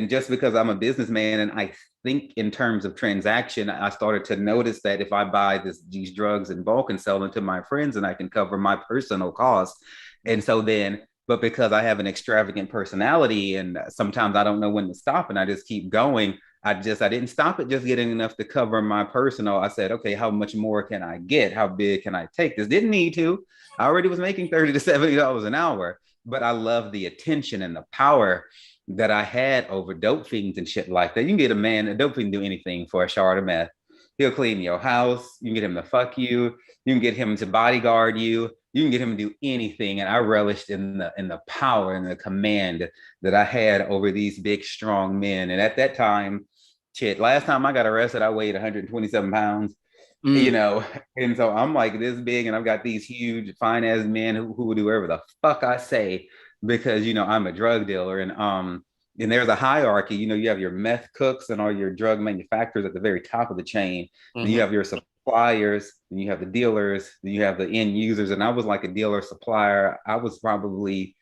just because I'm a businessman and I think in terms of transaction, I started to notice that if I buy these drugs in bulk and sell them to my friends, and I can cover my personal costs. And so then, but because I have an extravagant personality and sometimes I don't know when to stop and I just keep going, I didn't stop at just getting enough to cover my personal. I said, okay, how much more can I get? How big can I take this? Didn't need to. I already was making $30 to $70 an hour, but I love the attention and the power that I had over dope fiends and shit like that. You can get a dope fiend do anything for a shard of meth. He'll clean your house. You can get him to fuck you. You can get him to bodyguard you. You can get him to do anything. And I relished in the power and the command that I had over these big, strong men. And at that time, shit, last time I got arrested, I weighed 127 pounds, you know, and so I'm like this big and I've got these huge, fine ass men who will do whatever the fuck I say because, you know, I'm a drug dealer and there's a hierarchy, you know, you have your meth cooks and all your drug manufacturers at the very top of the chain. Then you have your suppliers, and you have the dealers, then you have the end users. And I was like a dealer supplier. I was probably,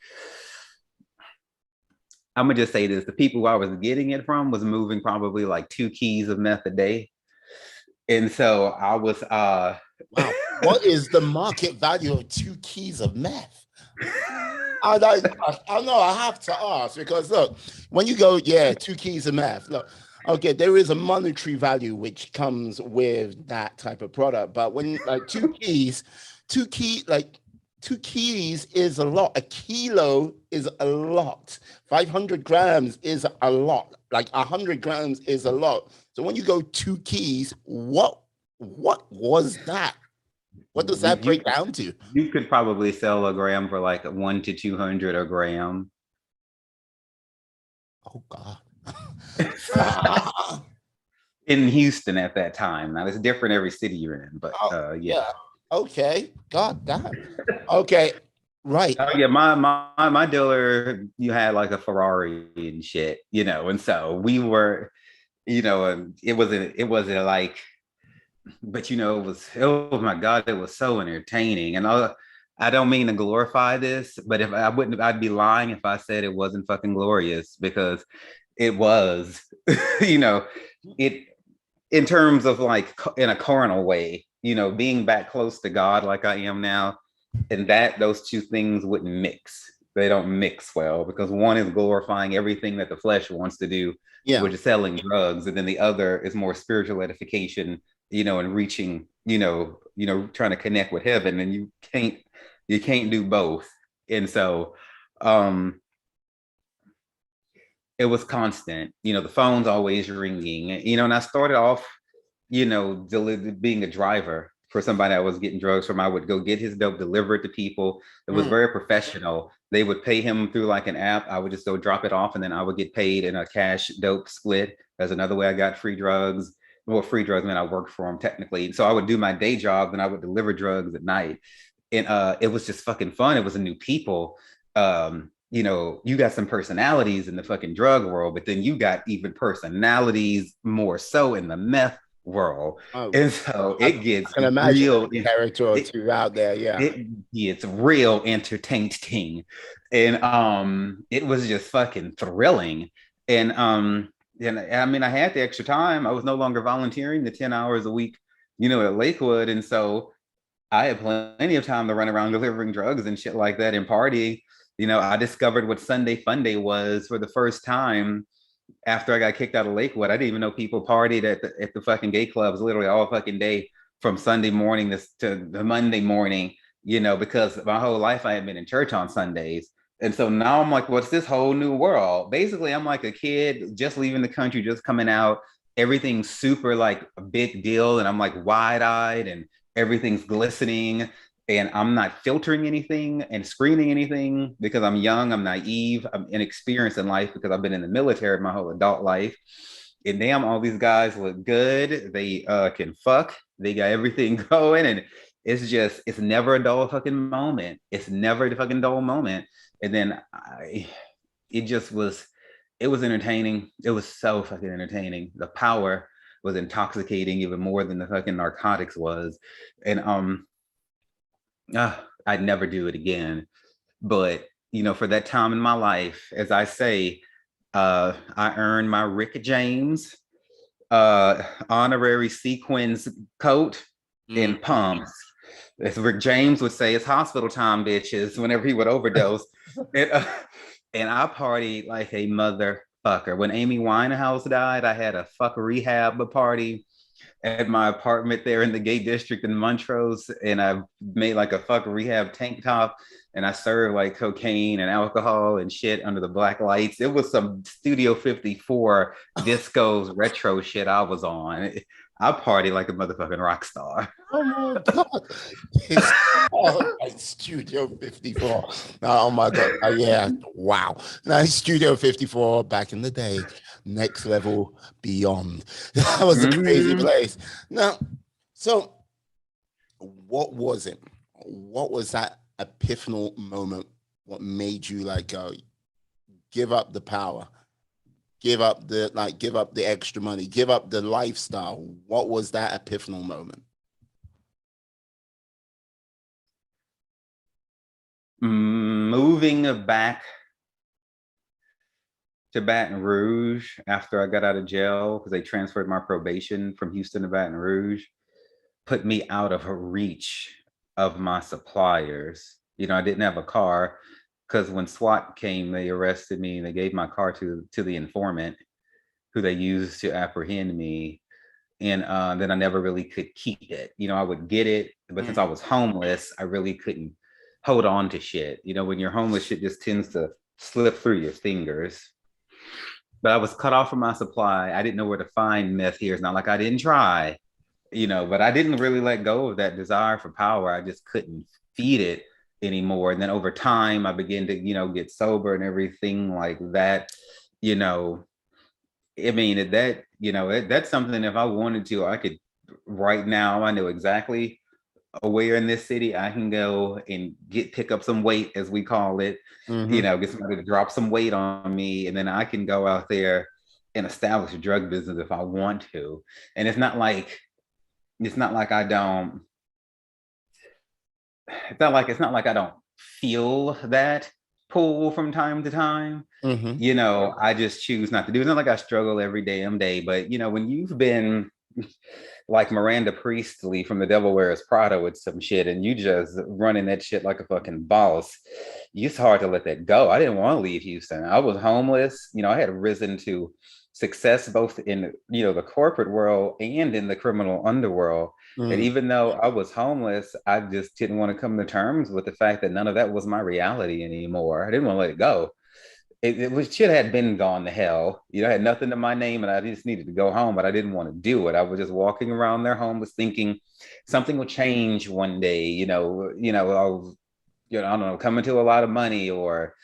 I'm gonna just say this: the people who I was getting it from was moving probably like 2 keys of meth a day, and so I was. Wow, what is the market value of 2 keys of meth? I know I have to ask because look, when you go, 2 keys of meth, look, okay, there is a monetary value which comes with that type of product, but when like 2 keys is a lot. A kilo is a lot. 500 grams is a lot. Like 100 grams is a lot. So when you go 2 keys, what was that? What does that break down to? You could probably sell a gram for like 1 to 200 a gram. Oh God. In Houston at that time. Now it's different every city you're in, but yeah. Okay. God damn. Okay. Right. Oh yeah, my dealer, you had like a Ferrari and shit, you know, and so we were, you know, it wasn't like, but you know, it was, oh my God, it was so entertaining. And I don't mean to glorify this, but I'd be lying if I said it wasn't fucking glorious because it was, you know, it in terms of like in a carnal way, you know, being back close to God like I am now, and that those two things wouldn't mix. They don't mix well because one is glorifying everything that the flesh wants to do, which is selling drugs, and then the other is more spiritual edification, you know, and reaching, you know, trying to connect with heaven, and you can't do both. And so it was constant, you know, the phone's always ringing, you know, and I started off, you know, being a driver for somebody I was getting drugs from. I would go get his dope, deliver it to people. It was very professional. They would pay him through like an app. I would just go drop it off and then I would get paid in a cash dope split. That's another way I got free drugs. Well, free drugs meant I worked for him technically. So I would do my day job and I would deliver drugs at night. And it was just fucking fun. It was a new people. You know, you got some personalities in the fucking drug world, but then you got even personalities more so in the meth world. And so it gets real character or two out there. Yeah. It gets real entertaining. And it was just fucking thrilling. And I mean, I had the extra time. I was no longer volunteering the 10 hours a week, you know, at Lakewood. And so I had plenty of time to run around delivering drugs and shit like that and party. You know, I discovered what Sunday Fun Day was for the first time after I got kicked out of Lakewood. I didn't even know people partied at the fucking gay clubs literally all fucking day from Sunday morning to the Monday morning, you know, because my whole life I had been in church on Sundays. And so now I'm like, what's this whole new world? Basically, I'm like a kid just leaving the country, just coming out. Everything's super like a big deal. And I'm like wide-eyed and everything's glistening. And I'm not filtering anything and screening anything because I'm young, I'm naive, I'm inexperienced in life because I've been in the military my whole adult life. And damn, all these guys look good. They can fuck. They got everything going. And it's never a dull fucking moment. It's never a fucking dull moment. And then it was entertaining. It was so fucking entertaining. The power was intoxicating even more than the fucking narcotics was. And I'd never do it again. But, you know, for that time in my life, as I say, I earned my Rick James honorary sequins coat and pumps. As Rick James would say, it's hospital time, bitches, whenever he would overdose. And I partied like a motherfucker. fucker. When Amy Winehouse died, I had a fuck rehab party at my apartment there in the gay district in Montrose, and I made like a fuck rehab tank top, and I served like cocaine and alcohol and shit under the black lights. It was some Studio 54 discos retro shit I was on. I party like a motherfucking rock star. Oh my God. It's like Studio 54. Oh my God. Yeah. Wow. Now, Studio 54 back in the day, next level beyond. That was a crazy place. Now, so what was it? What was that epiphanal moment? What made you like go, give up the power? Give up the extra money, give up the lifestyle. What was that epiphanal moment? Moving back to Baton Rouge after I got out of jail, because they transferred my probation from Houston to Baton Rouge, put me out of reach of my suppliers. You know, I didn't have a car, because when SWAT came, they arrested me and they gave my car to the informant who they used to apprehend me. And then I never really could keep it. You know, I would get it, but since I was homeless, I really couldn't hold on to shit. You know, when you're homeless, shit just tends to slip through your fingers. But I was cut off from my supply. I didn't know where to find meth here. It's not like I didn't try, you know, but I didn't really let go of that desire for power. I just couldn't feed it anymore. And then over time, I began to, you know, get sober and everything like that. You know, I mean, that, you know, that's something if I wanted to, I could right now, I know exactly where in this city I can go and pick up some weight, as we call it, you know, get somebody to drop some weight on me. And then I can go out there and establish a drug business if I want to. And it's not like I don't, it's not like I don't feel that pull from time to time. You know, I just choose not to do it. It's not like I struggle every damn day, but you know, when you've been like Miranda Priestley from The Devil Wears Prada with some shit and you just running that shit like a fucking boss, it's hard to let that go. I didn't want to leave Houston. I was homeless. You know, I had risen to success both in, you know, the corporate world and in the criminal underworld. And even though I was homeless, I just didn't want to come to terms with the fact that none of that was my reality anymore. I didn't want to let it go. It was shit had been gone to hell. You know, I had nothing to my name and I just needed to go home, but I didn't want to do it. I was just walking around their home, was thinking something will change one day, you know, I'll, you know, I don't know, come into a lot of money, or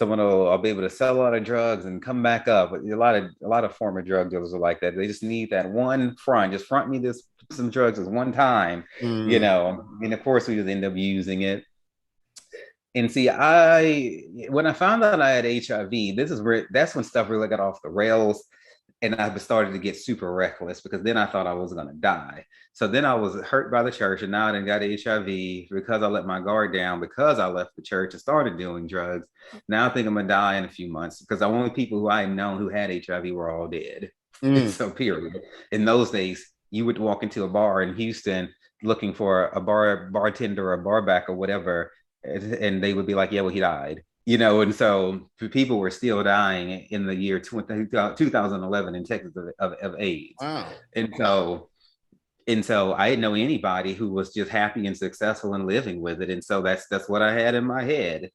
I'll be able to sell a lot of drugs and come back up. A lot of former drug dealers are like that. They just need that one front, just front me some drugs this one time, you know, and of course we just end up using it. And see, when I found out I had HIV, that's when stuff really got off the rails. And I started to get super reckless because then I thought I was going to die. So then I was hurt by the church, and now I done got HIV because I let my guard down, because I left the church and started doing drugs. Now I think I'm going to die in a few months because the only people who I had known who had HIV were all dead. So period. In those days, you would walk into a bar in Houston looking for a bartender or a barback or whatever, and they would be like, yeah, well, he died. You know, and so people were still dying in the year 2011 in Texas of AIDS. Wow. And so I didn't know anybody who was just happy and successful and living with it. And so that's what I had in my head.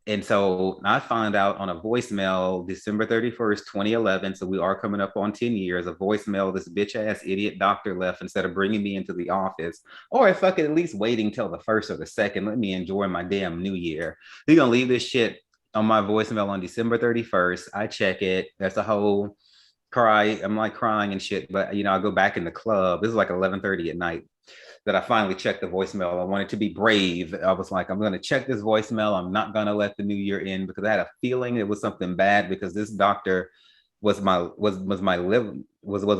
And so I found out on a voicemail, December 31st, 2011. So we are coming up on 10 years, a voicemail this bitch ass idiot doctor left instead of bringing me into the office. Or if I could at least waiting till the 1st or the 2nd, let me enjoy my damn new year. You're going to leave this shit on my voicemail on December 31st. I check it. That's a whole cry. I'm like crying and shit. But, you know, I go back in the club. This is like 11:30 at night that I finally checked the voicemail. I wanted to be brave. I was like, I'm going to check this voicemail. I'm not going to let the new year end, because I had a feeling it was something bad, because this doctor was a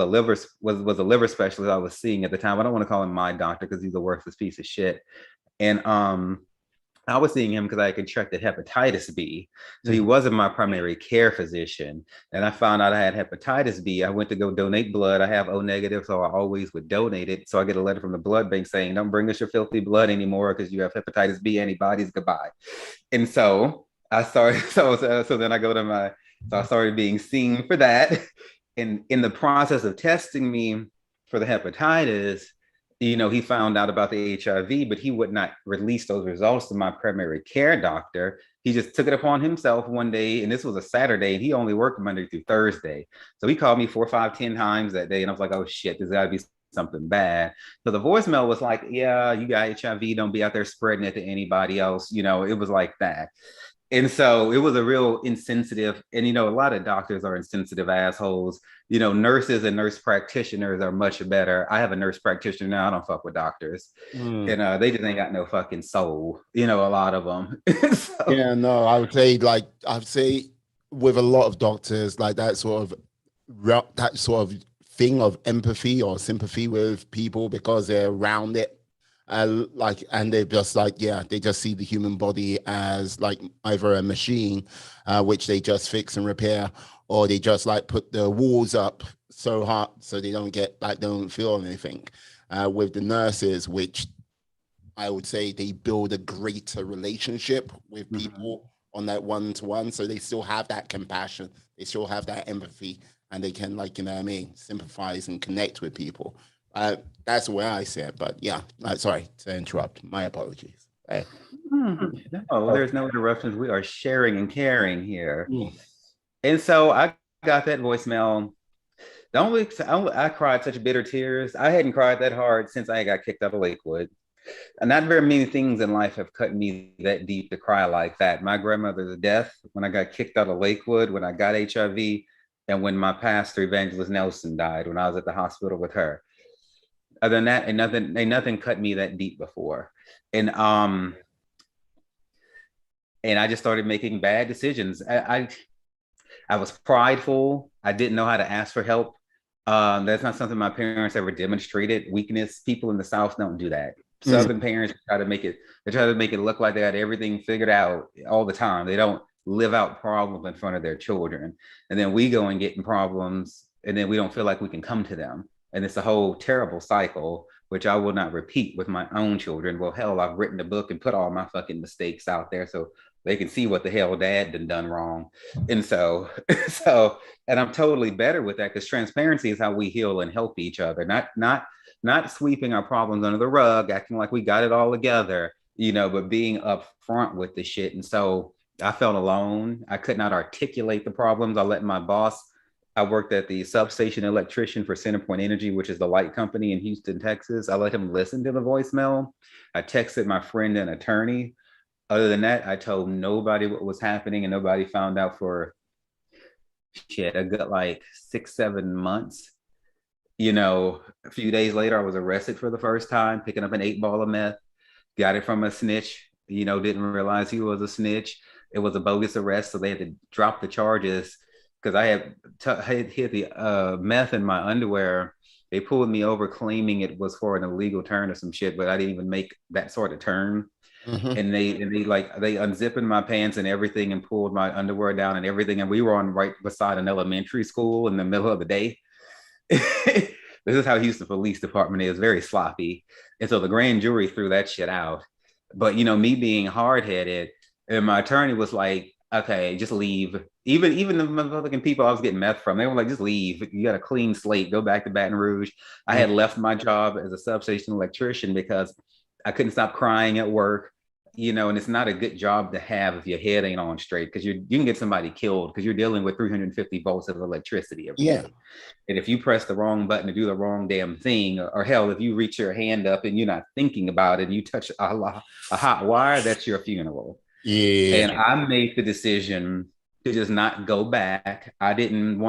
liver specialist I was seeing at the time. I don't want to call him my doctor because he's a worthless piece of shit. And I was seeing him because I contracted hepatitis B. So he wasn't my primary care physician. And I found out I had hepatitis B. I went to go donate blood. I have O negative, so I always would donate it. So I get a letter from the blood bank saying, don't bring us your filthy blood anymore because you have hepatitis B antibodies, goodbye. And so I started, so then I go to So I started being seen for that. And in the process of testing me for the hepatitis, he found out about the HIV, but he would not release those results to my primary care doctor. He just took it upon himself one day, and this was a Saturday, and he only worked Monday through Thursday. So he called me 4, 5, 10 times that day, and I was like, oh shit, there's got to be something bad. So the voicemail was like, yeah, you got HIV, don't be out there spreading it to anybody else. It was like that. And so it was a real insensitive, and a lot of doctors are insensitive assholes. Nurses and nurse practitioners are much better. I have a nurse practitioner now. I don't fuck with doctors, and they just ain't got no fucking soul. A lot of them. So, yeah, no, I'd say with a lot of doctors, like that sort of thing of empathy or sympathy with people because they're around it. And they're just like, yeah, they just see the human body as like either a machine, which they just fix and repair, or they just like put the walls up so hard so they don't feel anything. With the nurses, which I would say they build a greater relationship with people on that one-to-one, so they still have that compassion, they still have that empathy, and they can sympathize and connect with people. That's the way I see it, but yeah, sorry to interrupt. My apologies. No, there's no interruptions. We are sharing and caring here. And so I got that voicemail. I cried such bitter tears. I hadn't cried that hard since I got kicked out of Lakewood. And not very many things in life have cut me that deep to cry like that. My grandmother's death, when I got kicked out of Lakewood, when I got HIV, and when my pastor, Evangelist Nelson, died when I was at the hospital with her. Other than that, ain't nothing cut me that deep before. And I just started making bad decisions. I was prideful. I didn't know how to ask for help. That's not something my parents ever demonstrated. Weakness. People in the South don't do that. Southern parents try to make it look like they got everything figured out all the time. They don't live out problems in front of their children. And then we go and get in problems, and then we don't feel like we can come to them. And it's a whole terrible cycle, which I will not repeat with my own children. Well, hell, I've written a book and put all my fucking mistakes out there so they can see what the hell dad done wrong. And so, and I'm totally better with that, because transparency is how we heal and help each other, not sweeping our problems under the rug, acting like we got it all together, but being upfront with the shit. And so I felt alone. I could not articulate the problems. I worked at the substation electrician for Centerpoint Energy, which is the light company in Houston, Texas. I let him listen to the voicemail. I texted my friend, an attorney. Other than that, I told nobody what was happening, and nobody found out for a good like 6, 7 months. A few days later, I was arrested for the first time, picking up an 8-ball of meth. Got it from a snitch. Didn't realize he was a snitch. It was a bogus arrest, so they had to drop the charges. Because I had hit the meth in my underwear. They pulled me over claiming it was for an illegal turn or some shit, but I didn't even make that sort of turn. And they unzipping my pants and everything and pulled my underwear down and everything. And we were on right beside an elementary school in the middle of the day. This is how Houston Police Department is, very sloppy. And so the grand jury threw that shit out. But me being hard-headed, and my attorney was like, okay, just leave. Even the motherfucking people I was getting meth from, they were like, just leave. You got a clean slate. Go back to Baton Rouge. I had left my job as a substation electrician because I couldn't stop crying at work. And it's not a good job to have if your head ain't on straight, because you can get somebody killed because you're dealing with 350 volts of electricity every day. And if you press the wrong button to do the wrong damn thing, or hell, if you reach your hand up and you're not thinking about it and you touch a hot wire, that's your funeral. And I made the decision to just not go back. I didn't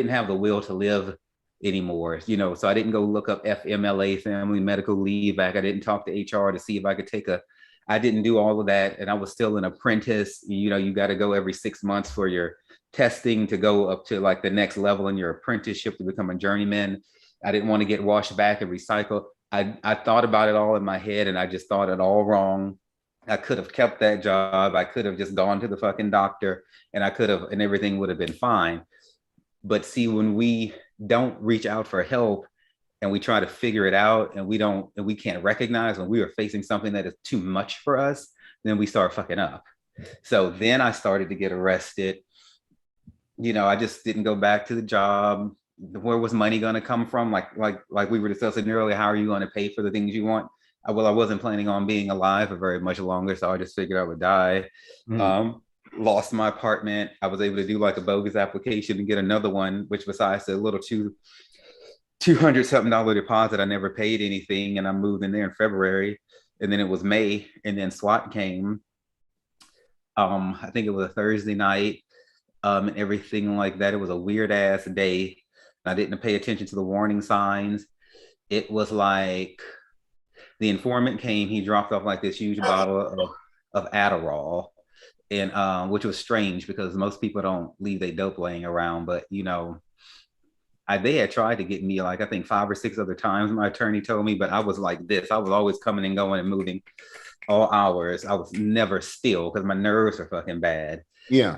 have the will to live anymore, so I didn't go look up FMLA, Family Medical Leave Act. I didn't talk to HR to see if I could I didn't do all of that. And I was still an apprentice. You got to go every 6 months for your testing to go up to like the next level in your apprenticeship to become a journeyman. I didn't want to get washed back and recycled. I thought about it all in my head, and I just thought it all wrong. I could have kept that job. I could have just gone to the fucking doctor, and and everything would have been fine. But see, when we don't reach out for help and we try to figure it out, and we can't recognize when we are facing something that is too much for us, then we start fucking up. So then I started to get arrested. I just didn't go back to the job. Where was money going to come from? Like we were discussing earlier, how are you going to pay for the things you want? Well, I wasn't planning on being alive for very much longer, so I just figured I would die. Mm. Lost my apartment. I was able to do like a bogus application and get another one, which besides the little $200 something deposit, I never paid anything, and I moved in there in February, and then it was May, and then SWAT came. I think it was a Thursday night, and everything like that. It was a weird ass day. I didn't pay attention to the warning signs. It was like the informant came. He dropped off like this huge bottle of Adderall, and which was strange because most people don't leave their dope laying around. But they had tried to get me like I think 5 or 6 other times. My attorney told me, but I was like this. I was always coming and going and moving all hours. I was never still because my nerves are fucking bad. Yeah.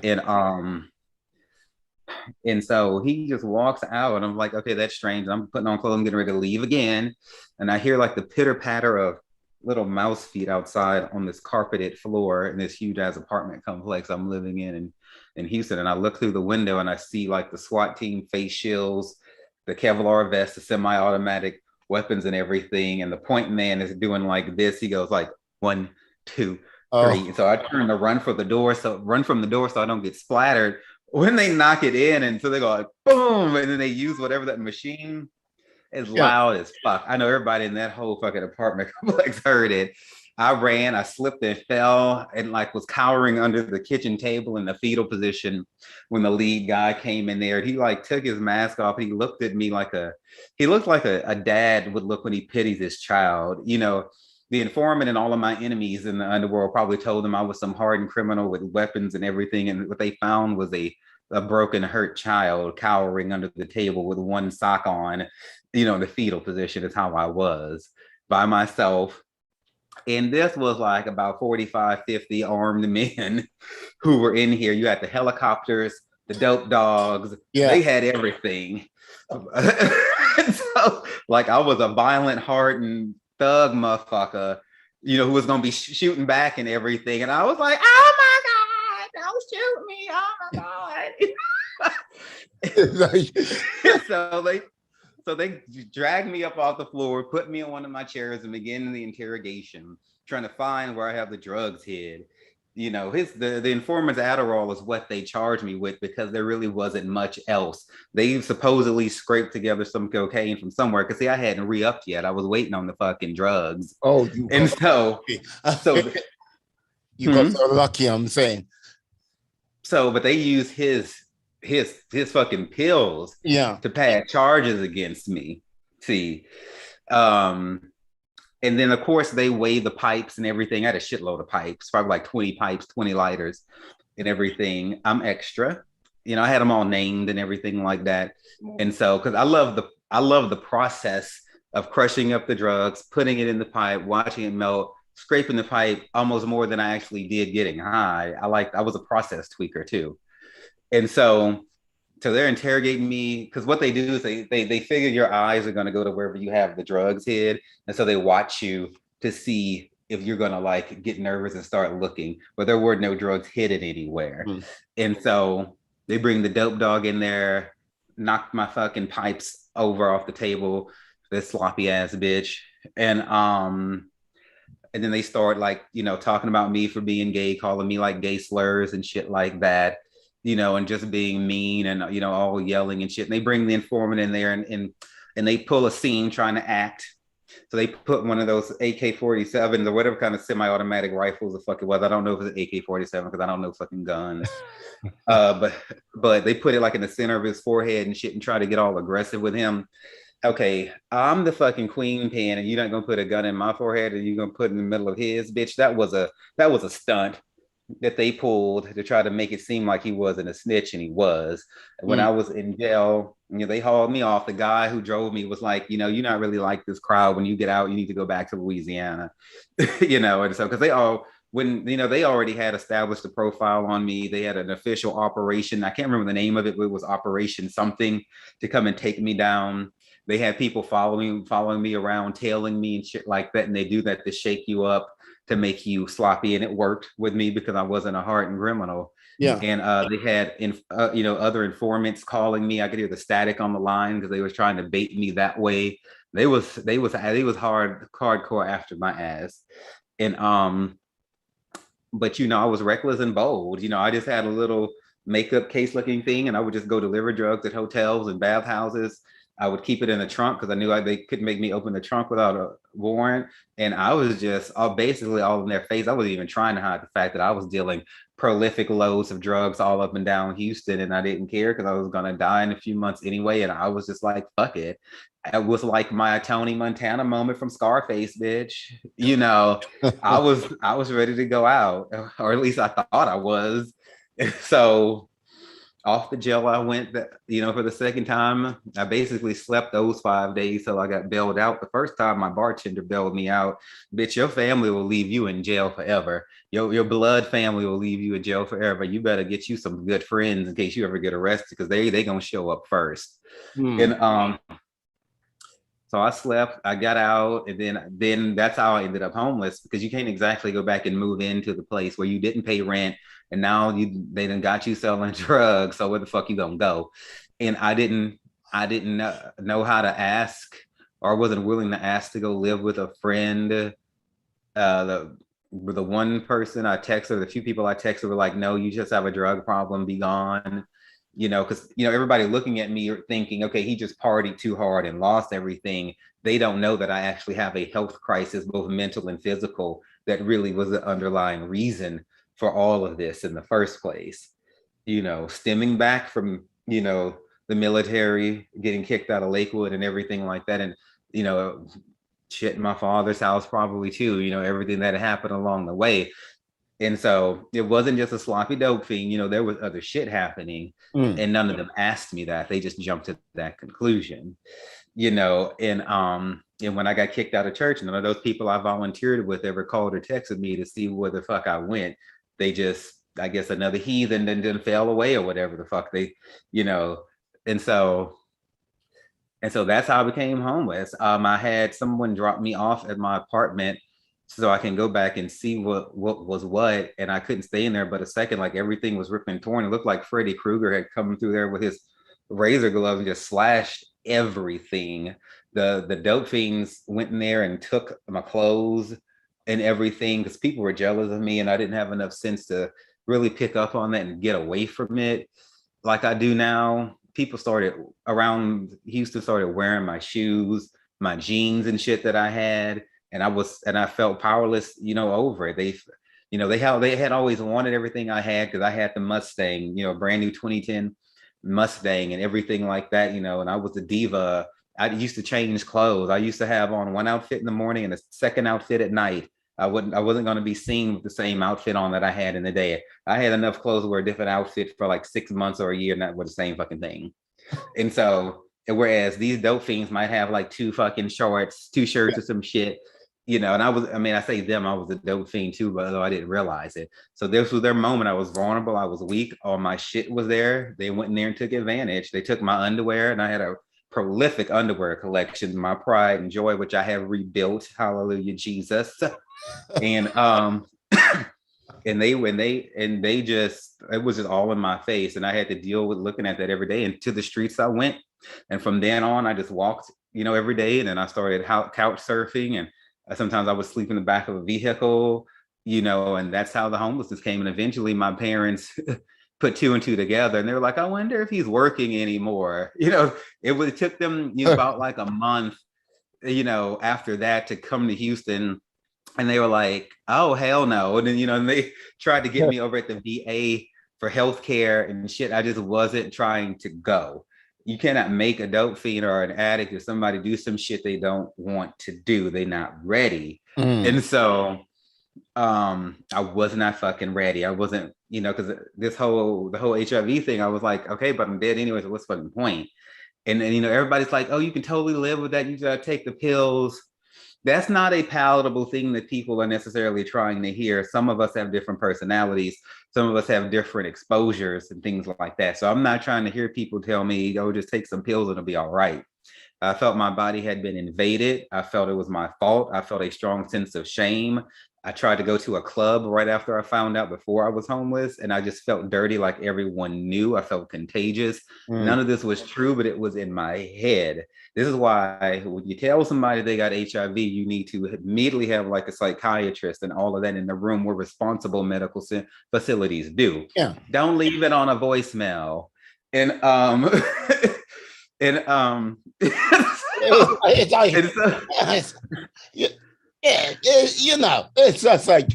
And so he just walks out, and I'm like, okay, that's strange. I'm putting on clothes, I'm getting ready to leave again, and I hear like the pitter patter of little mouse feet outside on this carpeted floor in this huge ass apartment complex I'm living in Houston. And I look through the window and I see like the SWAT team face shields, the Kevlar vest, the semi-automatic weapons and everything. And the point man is doing like this. He goes like 1, 2, 3. And so I turn to run from the door so I don't get splattered when they knock it in. And so they go like boom, and then they use whatever that machine is loud as fuck. I know everybody in that whole fucking apartment complex heard it. I ran, I slipped and fell, and like was cowering under the kitchen table in the fetal position when the lead guy came in there. He like took his mask off. He looked at me like he looked like a dad would look when he pities his child. The informant and all of my enemies in the underworld probably told him I was some hardened criminal with weapons and everything. And what they found was a broken, hurt child cowering under the table with one sock on, the fetal position is how I was by myself. And this was like about 45, 50 armed men who were in here. You had the helicopters, the dope dogs. Yeah. They had everything. So, like, I was a violent, hardened thug motherfucker, who was going to be shooting back and everything. And I was like, oh my God, don't shoot me. Oh my God. So they dragged me up off the floor, put me on one of my chairs, and began the interrogation, trying to find where I have the drugs hid. The informant's Adderall is what they charged me with because there really wasn't much else. They supposedly scraped together some cocaine from somewhere because see, I hadn't re-upped yet. I was waiting on the fucking drugs. Oh, you got so lucky, I'm saying. So, but they used his fucking pills to pad charges against me. See, and then of course they weigh the pipes and everything. I had a shitload of pipes, probably like 20 pipes, 20 lighters and everything. I'm extra, I had them all named and everything like that. And so, cause I love the process of crushing up the drugs, putting it in the pipe, watching it melt, scraping the pipe almost more than I actually did getting high. I was a process tweaker too. And so they're interrogating me because what they do is they figure your eyes are going to go to wherever you have the drugs hid. And so they watch you to see if you're going to like get nervous and start looking, but there were no drugs hidden anywhere. And so they bring the dope dog in there, knocked my fucking pipes over off the table, this sloppy ass bitch. And then they start like, talking about me for being gay, calling me like gay slurs and shit like that. And just being mean and, all yelling and shit. And they bring the informant in there and they pull a scene trying to act. So they put one of those AK-47s or whatever kind of semi-automatic rifles the fuck it was. I don't know if it's an AK-47 because I don't know fucking guns. But they put it like in the center of his forehead and shit and try to get all aggressive with him. Okay, I'm the fucking queen pin and you're not gonna put a gun in my forehead and you're gonna put it in the middle of his, bitch. That was a stunt that they pulled to try to make it seem like he wasn't a snitch, and he was. When I was in jail, they hauled me off. The guy who drove me was like, you're not really like this crowd. When you get out, you need to go back to Louisiana, and so because they already had established a profile on me. They had an official operation. I can't remember the name of it, but it was Operation something to come and take me down. They had people following me around, tailing me and shit like that. And they do that to shake you up, to make you sloppy. And it worked with me because I wasn't a hardened criminal. Yeah. And they had, other informants calling me. I could hear the static on the line because they was trying to bait me that way. They was hardcore after my ass. And but I was reckless and bold. I just had a little makeup case looking thing, and I would just go deliver drugs at hotels and bathhouses. I would keep it in the trunk because I knew they couldn't make me open the trunk without a warrant. And I was just basically all in their face. I wasn't even trying to hide the fact that I was dealing prolific loads of drugs all up and down Houston, and I didn't care because I was going to die in a few months anyway. And I was just like, fuck it. It was like my Tony Montana moment from Scarface, bitch. I was ready to go out, or at least I thought I was. So off the jail I went, for the second time. I basically slept those 5 days till I got bailed out. The first time my bartender bailed me out. Bitch, your family will leave you in jail forever. Your blood family will leave you in jail forever. You better get you some good friends in case you ever get arrested, because they gonna show up first. And so I slept, I got out, and then that's how I ended up homeless, because you can't exactly go back and move into the place where you didn't pay rent, and now they done got you selling drugs. So where the fuck you gonna go? And I didn't know how to ask, or wasn't willing to ask to go live with a friend. The one person I texted, the few people I texted were like, no, you just have a drug problem, be gone. Because everybody looking at me thinking, okay, he just partied too hard and lost everything. They don't know that I actually have a health crisis, both mental and physical, that really was the underlying reason for all of this in the first place. Stemming back from the military, getting kicked out of Lakewood and everything like that, and shit in my father's house probably too. Everything that happened along the way. And so it wasn't just a sloppy dope fiend, there was other shit happening, and none of them asked me that. They just jumped to that conclusion, and when I got kicked out of church, none of those people I volunteered with ever called or texted me to see where the fuck I went. They just, I guess, another heathen then fell away or whatever the fuck and so that's how I became homeless. I had someone drop me off at my apartment so I can go back and see what was what. And I couldn't stay in there but a second. Like, everything was ripped and torn. It looked like Freddy Krueger had come through there with his razor glove and just slashed everything. The dope fiends went in there and took my clothes and everything, because people were jealous of me and I didn't have enough sense to really pick up on that and get away from it like I do now. People around Houston started wearing my shoes, my jeans and shit that I had. And I felt powerless, over it. They had always wanted everything I had, because I had the Mustang, brand new 2010 Mustang and everything like that, and I was a diva. I used to change clothes. I used to have on one outfit in the morning and a second outfit at night. I wasn't going to be seen with the same outfit on that I had in the day. I had enough clothes to wear a different outfit for like 6 months or a year, and that was the same fucking thing. And so, whereas these dope fiends might have like 2 fucking shorts, 2 shirts or some shit, and I say them, I was a dope fiend too, but though I didn't realize it. So this was their moment. I was vulnerable. I was weak. All my shit was there. They went in there and took advantage. They took my underwear, and I had a prolific underwear collection, my pride and joy, which I have rebuilt. Hallelujah, Jesus. And they just, it was just all in my face, and I had to deal with looking at that every day. And to the streets I went, and from then on I just walked every day. And then I started couch surfing, and sometimes I would sleep in the back of a vehicle, and that's how the homelessness came. And eventually my parents put 2 and 2 together, and they were like, I wonder if he's working anymore. It took them about like a month after that to come to Houston. And they were like, oh, hell no. And then, and they tried to get me over at the VA for healthcare and shit. I just wasn't trying to go. You cannot make a dope fiend or an addict or somebody do some shit they don't want to do. They're not ready. And so I was not fucking ready. I wasn't, because the whole HIV thing, I was like, okay, but I'm dead anyway, so what's the fucking point? And then, everybody's like, oh, you can totally live with that. You gotta take the pills. That's not a palatable thing that people are necessarily trying to hear. Some of us have different personalities. Some of us have different exposures and things like that. So I'm not trying to hear people tell me, oh, just take some pills and it'll be all right. I felt my body had been invaded. I felt it was my fault. I felt a strong sense of shame. I tried to go to a club right after I found out before I was homeless, and I just felt dirty like everyone knew. I felt contagious. None of this was true, but it was in my head. This is why when you tell somebody they got HIV, you need to immediately have like a psychiatrist and all of that in the room where responsible medical facilities do. Yeah. Don't leave it on a voicemail. And and it's like, you know, it's just like,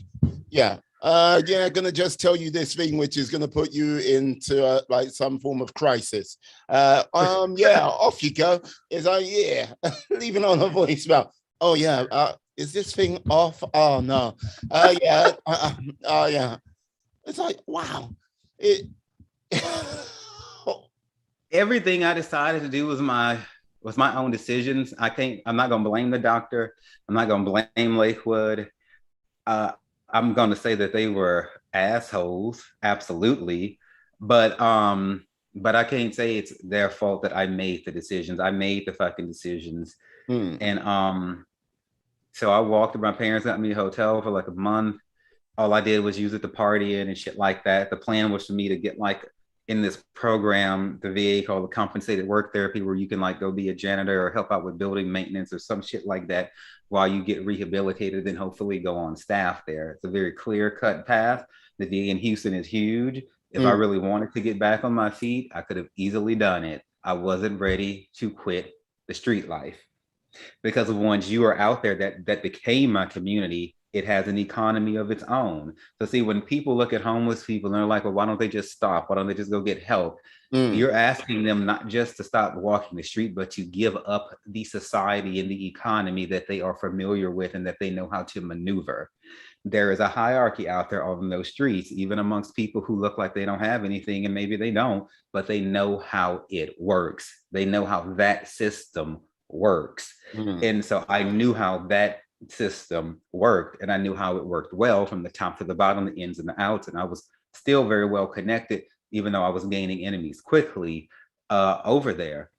yeah. Yeah, gonna just tell you this thing, which is gonna put you into like some form of crisis. Yeah, off you go. It's like, yeah, leaving on a voicemail. Oh yeah, is this thing off? Oh no. Yeah. Oh yeah. It's like, wow. Everything I decided to do was my own decisions. I'm not gonna blame the doctor. I'm not gonna blame Lakewood. I'm going to say that they were assholes, absolutely, but I can't say it's their fault that I made the decisions. I made the fucking decisions, and so I walked. My parents got me a hotel for like a month. All I did was use it to party in and shit like that. The plan was for me to get like in this program, the VA called the compensated work therapy, where you can like go be a janitor or help out with building maintenance or some shit like that while you get rehabilitated, then hopefully go on staff there. It's a very clear cut path. The VA in Houston is huge. If I really wanted to get back on my feet, I could have easily done it. I wasn't ready to quit the street life, because once you are out there, that became my community. It has an economy of its own. So see, when people look at homeless people and they're like, well, why don't they just stop? Why don't they just go get help? You're asking them not just to stop walking the street, but to give up the society and the economy that they are familiar with and that they know how to maneuver. There is a hierarchy out there on those streets, even amongst people who look like they don't have anything, and maybe they don't, but they know how it works. They know how that system works. And so I knew how that system worked, and I knew how it worked well from the top to the bottom, the ins and the outs, and I was still very well connected, even though I was gaining enemies quickly over there.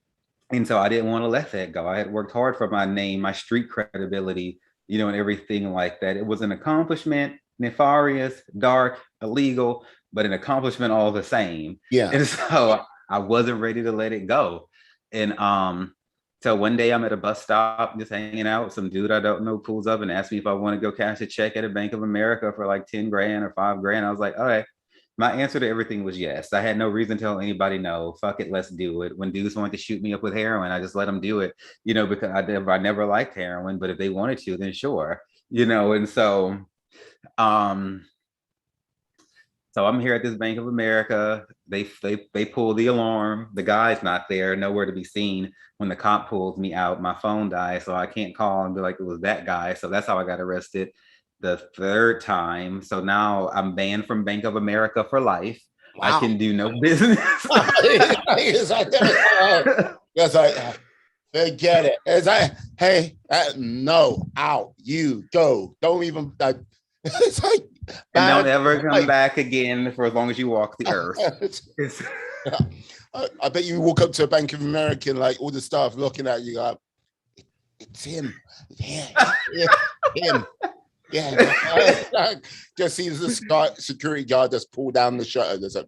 And so I didn't want to let that go. I had worked hard for my name, my street credibility, you know, and everything like that. It was an accomplishment, nefarious, dark, illegal, but an accomplishment all the same. Yeah. And so I wasn't ready to let it go. And so one day I'm at a bus stop, just hanging out. Some dude I don't know pulls up and asks me if I want to go cash a check at a Bank of America for like 10 grand or 5 grand. I was like, all right. My answer to everything was yes. I had no reason to tell anybody no. Fuck it, let's do it. When dudes wanted to shoot me up with heroin, I just let them do it, you know, because I never liked heroin, but if they wanted to, then sure, you know. And so I'm here at this Bank of America. They pull the alarm. The guy's not there, nowhere to be seen. When the cop pulls me out, my phone dies, so I can't call and be like, it was that guy. So that's how I got arrested the third time. So now I'm banned from Bank of America for life. Wow. I can do no business. Yes, I forget it. It's like, hey, no, out, you go. Don't even. It's like, and don't ever come back again for as long as you walk the earth. I bet you walk up to a Bank of America and like all the staff looking at you, like, it's him. Yeah, him. Yeah, just sees the security guard just pull down the shutter. There's like,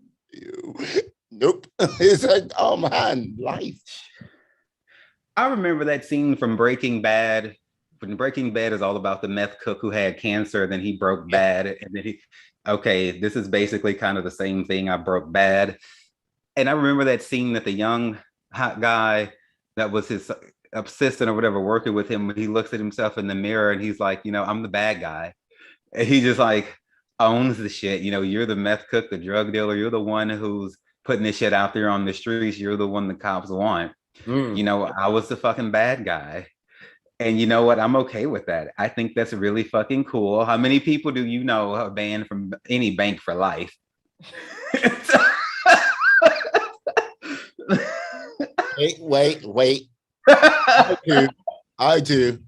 nope. It's like, oh man, life. I remember that scene from Breaking Bad. When Breaking Bad is all about the meth cook who had cancer, then he broke bad, and then this is basically kind of the same thing. I broke bad, and I remember that scene that the young hot guy that was his assistant or whatever working with him, he looks at himself in the mirror and he's like, you know, I'm the bad guy. And he just like owns the shit. You know, you're the meth cook, the drug dealer, you're the one who's putting this shit out there on the streets, you're the one the cops want. You know, I was the fucking bad guy. And you know what? I'm okay with that. I think that's really fucking cool. How many people do you know are banned from any bank for life? Wait. I do.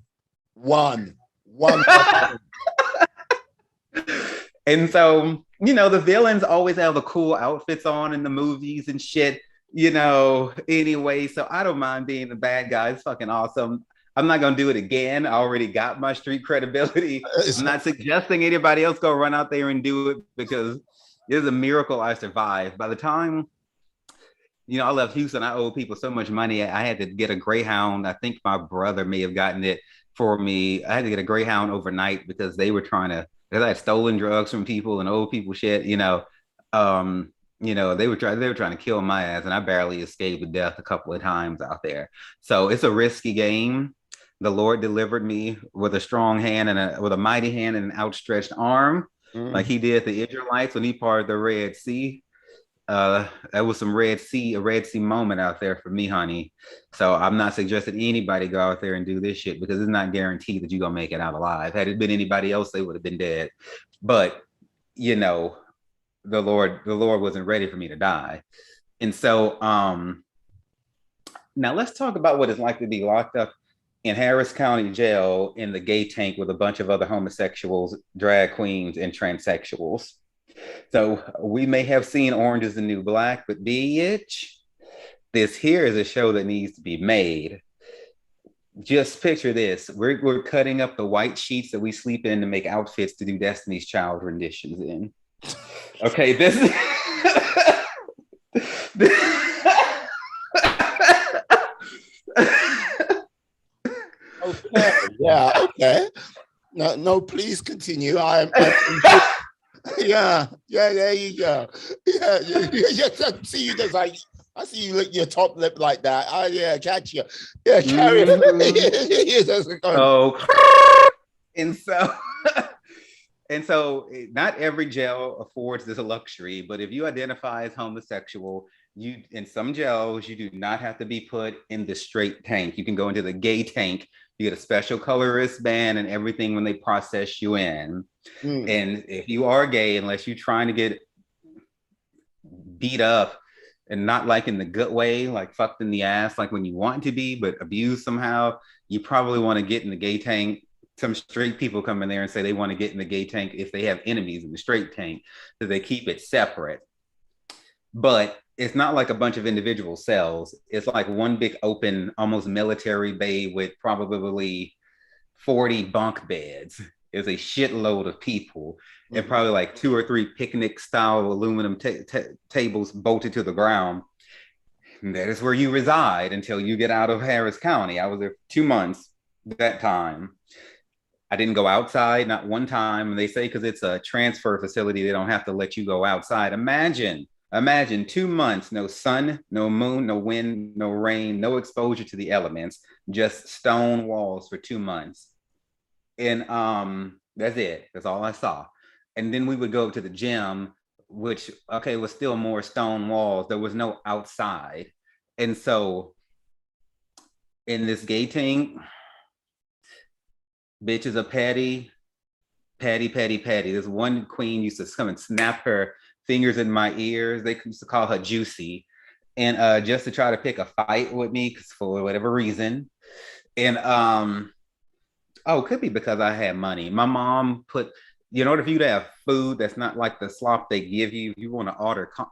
One. And so, you know, the villains always have the cool outfits on in the movies and shit. Anyway, so I don't mind being the bad guy. It's fucking awesome. I'm not gonna do it again. I already got my street credibility. I'm not suggesting anybody else go run out there and do it because it's a miracle I survived. By the time I left Houston, I owed people so much money. I had to get a Greyhound. I think my brother may have gotten it for me. I had to get a Greyhound overnight because because I had stolen drugs from people and old people shit, they were trying to kill my ass, and I barely escaped with death a couple of times out there. So it's a risky game. The Lord delivered me with a strong hand and with a mighty hand and an outstretched arm, like he did the Israelites when he parted the Red Sea. That was a Red Sea moment out there for me, honey. So I'm not suggesting anybody go out there and do this shit because it's not guaranteed that you're gonna make it out alive. Had it been anybody else, they would have been dead. But the Lord wasn't ready for me to die. And so now let's talk about what it's like to be locked up in Harris County Jail in the gay tank with a bunch of other homosexuals, drag queens, and transsexuals. So we may have seen Orange is the New Black, but bitch, this here is a show that needs to be made. Just picture this. We're cutting up the white sheets that we sleep in to make outfits to do Destiny's Child renditions in. Okay, this is okay. Yeah, okay. No, please continue. Yeah, there you go. Yeah, I see you just like, I see you lick your top lip like that. Oh yeah, catch you. Yeah, carry it. Oh, and so not every jail affords this luxury, but if you identify as homosexual, in some jails, you do not have to be put in the straight tank. You can go into the gay tank. You get a special color wristband and everything when they process you in. And if you are gay, unless you're trying to get beat up and not like in the good way, like fucked in the ass, like when you want to be, but abused somehow, you probably want to get in the gay tank. Some straight people come in there and say they want to get in the gay tank if they have enemies in the straight tank, so they keep it separate. But it's not like a bunch of individual cells. It's like one big open, almost military bay with probably 40 bunk beds. It's a shitload of people and probably like 2 or 3 picnic style aluminum tables bolted to the ground. And that is where you reside until you get out of Harris County. I was there 2 months that time. I didn't go outside, not one time. And they say because it's a transfer facility, they don't have to let you go outside. Imagine 2 months, no sun, no moon, no wind, no rain, no exposure to the elements, just stone walls for 2 months. And that's it. That's all I saw. And then we would go to the gym, which, was still more stone walls. There was no outside. And so in this gay tank, bitches are petty. This one queen used to come and snap her fingers in my ears. They used to call her Juicy. And just to try to pick a fight with me for whatever reason. And could be because I had money. My mom put, in order for you to have food that's not like the slop they give you, you want to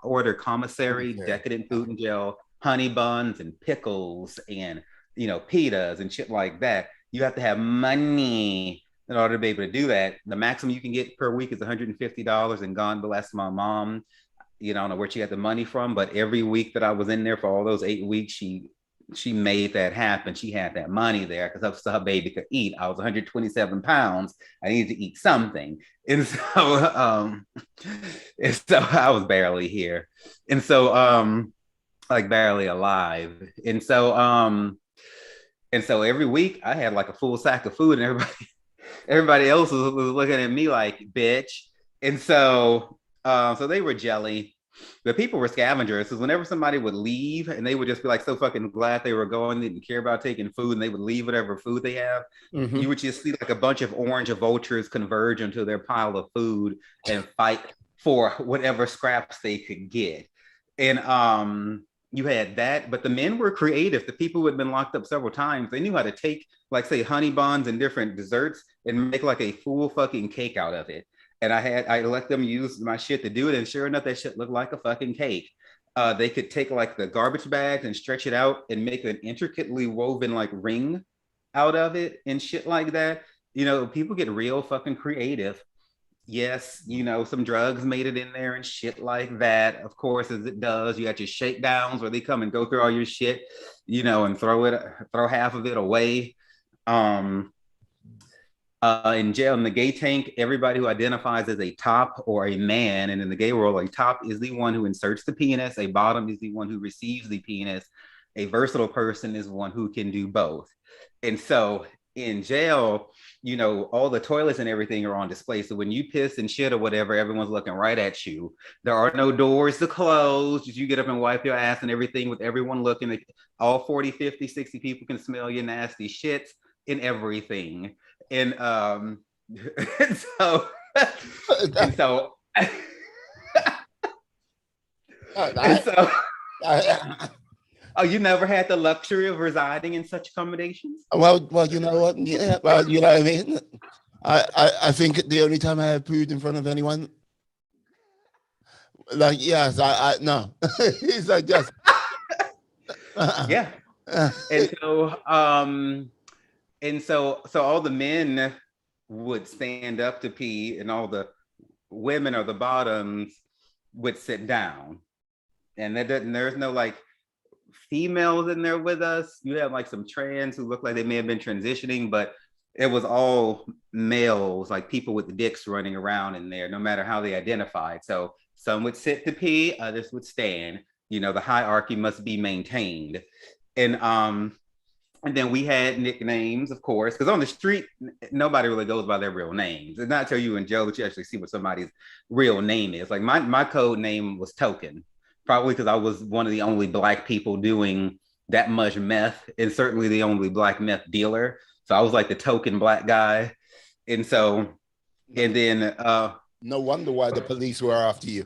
order commissary, decadent food and gel, honey buns and pickles and, pitas and shit like that. You have to have money in order to be able to do that. The maximum you can get per week is $150, and God bless my mom. I don't know where she got the money from, but every week that I was in there for all those 8 weeks, she made that happen. She had that money there because that's so her baby could eat. I was 127 pounds. I needed to eat something. And so, I was barely here. And so, like barely alive. And so every week I had like a full sack of food, and everybody else was looking at me like, bitch. And so they were jelly. The people were scavengers. So whenever somebody would leave and they would just be like so fucking glad they were going, they didn't care about taking food, and they would leave whatever food they have, you would just see like a bunch of orange vultures converge into their pile of food and fight for whatever scraps they could get. And you had that, but the men were creative. The people who had been locked up several times, they knew how to take, like, say, honey buns and different desserts and make like a full fucking cake out of it. And I let them use my shit to do it. And sure enough, that shit looked like a fucking cake. They could take like the garbage bags and stretch it out and make an intricately woven like ring out of it and shit like that. You know, people get real fucking creative. Yes, you know, some drugs made it in there and shit like that. Of course, as it does, you got your shakedowns where they come and go through all your shit, you know, and throw half of it away. Um, in jail, in the gay tank, everybody who identifies as a top or a man, and in the gay world, a top is the one who inserts the penis, a bottom is the one who receives the penis, a versatile person is one who can do both. And so in jail, you know, all the toilets and everything are on display. So when you piss and shit or whatever, everyone's looking right at you. There are no doors to close. You get up and wipe your ass and everything with everyone looking. All 40, 50, 60 people can smell your nasty shits and everything. And and so and so and so oh, you never had the luxury of residing in such accommodations? Well, you know what? Yeah, well, you know what I mean. I think the only time I have pooed in front of anyone, like, yes, I no, it's like just yeah. And so all the men would stand up to pee, and all the women or the bottoms would sit down. And there's no like females in there with us. You have like some trans who look like they may have been transitioning, but it was all males, like people with dicks running around in there, no matter how they identified. So some would sit to pee, others would stand. You know, the hierarchy must be maintained. And then we had nicknames, of course, because on the street, nobody really goes by their real names. It's not until you in jail that you actually see what somebody's real name is. Like my code name was Token, probably because I was one of the only Black people doing that much meth, and certainly the only Black meth dealer. So I was like the token Black guy. And so, and then... no wonder why the police were after you.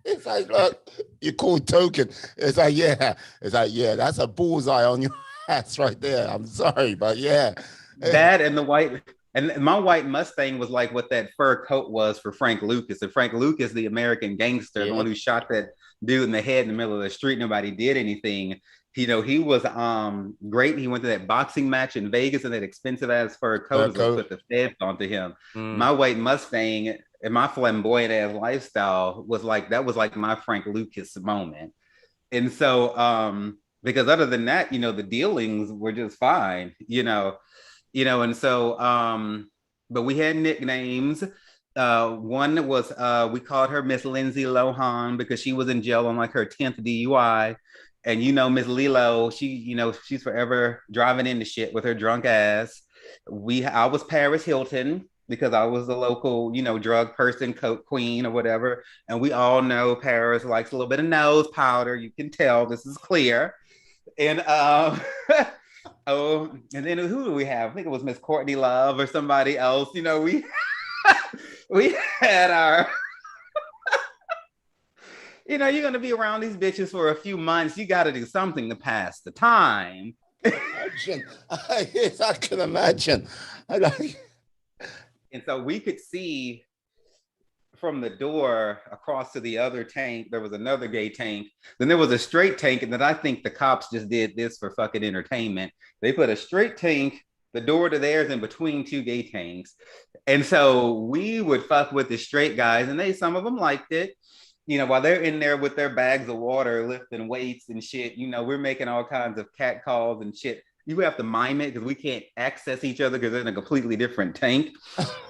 It's like, look, you're called Token. It's like, yeah. It's like, yeah, that's a bullseye on your ass right there. I'm sorry, but yeah. That and the white, and my white Mustang was like what that fur coat was for Frank Lucas. And Frank Lucas, the American gangster, the one who shot that dude in the head in the middle of the street, nobody did anything. You know, he was great. He went to that boxing match in Vegas, and that expensive ass fur coat put the feds onto him. My white Mustang and my flamboyant ass lifestyle was like, that was like my Frank Lucas moment. And so because other than that, you know, the dealings were just fine, you know, and so but we had nicknames. One was we called her Miss Lindsay Lohan because she was in jail on like her 10th DUI. And you know, Miss Lilo, she's forever driving into shit with her drunk ass. I was Paris Hilton because I was the local, you know, drug person, coke queen or whatever. And we all know Paris likes a little bit of nose powder. You can tell this is clear. And oh, and then who do we have? I think it was Miss Courtney Love or somebody else. You know, we had our you know, you're gonna be around these bitches for a few months. You got to do something to pass the time. Yes, I can imagine. And so we could see from the door across to the other tank, there was another gay tank. Then there was a straight tank, and then I think the cops just did this for fucking entertainment. They put a straight tank, the door to theirs, in between two gay tanks. And so we would fuck with the straight guys, and some of them liked it. You know, while they're in there with their bags of water, lifting weights and shit, you know, we're making all kinds of cat calls and shit. You have to mime it because we can't access each other because they're in a completely different tank.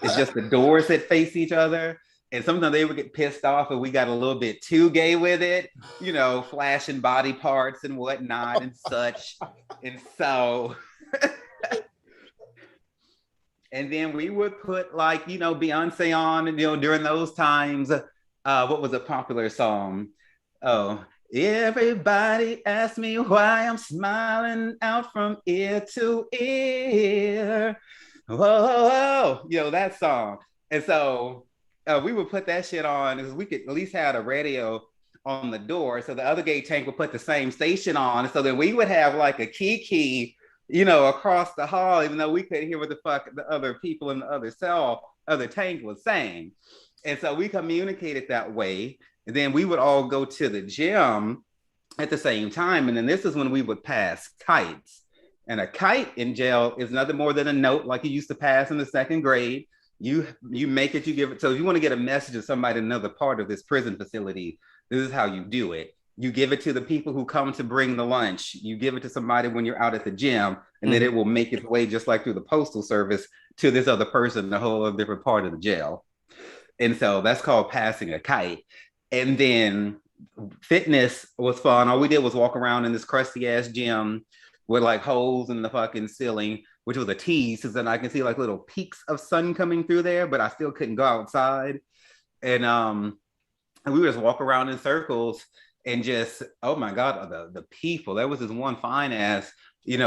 It's just the doors that face each other. And sometimes they would get pissed off if we got a little bit too gay with it, you know, flashing body parts and whatnot and such. And so, and then we would put like, you know, Beyonce on, and, you know, during those times, what was a popular song? Oh, everybody asks me why I'm smiling out from ear to ear. Whoa, whoa, whoa. You know, that song. And so we would put that shit on because we could at least have a radio on the door. So the other gay tank would put the same station on. So then we would have like a key, you know, across the hall, even though we couldn't hear what the fuck the other people in the other tank was saying. And so we communicated that way. And then we would all go to the gym at the same time. And then this is when we would pass kites. And a kite in jail is nothing more than a note like you used to pass in the second grade. You make it, you give it. So if you want to get a message to somebody in another part of this prison facility, this is how you do it. You give it to the people who come to bring the lunch. You give it to somebody when you're out at the gym, and then it will make its way just like through the postal service to this other person in a whole other different part of the jail. And so that's called passing a kite. And then fitness was fun. All we did was walk around in this crusty ass gym with like holes in the fucking ceiling, which was a tease because then I can see like little peaks of sun coming through there, but I still couldn't go outside. And we would just walk around in circles and just, oh my God, the people. There was this one fine ass,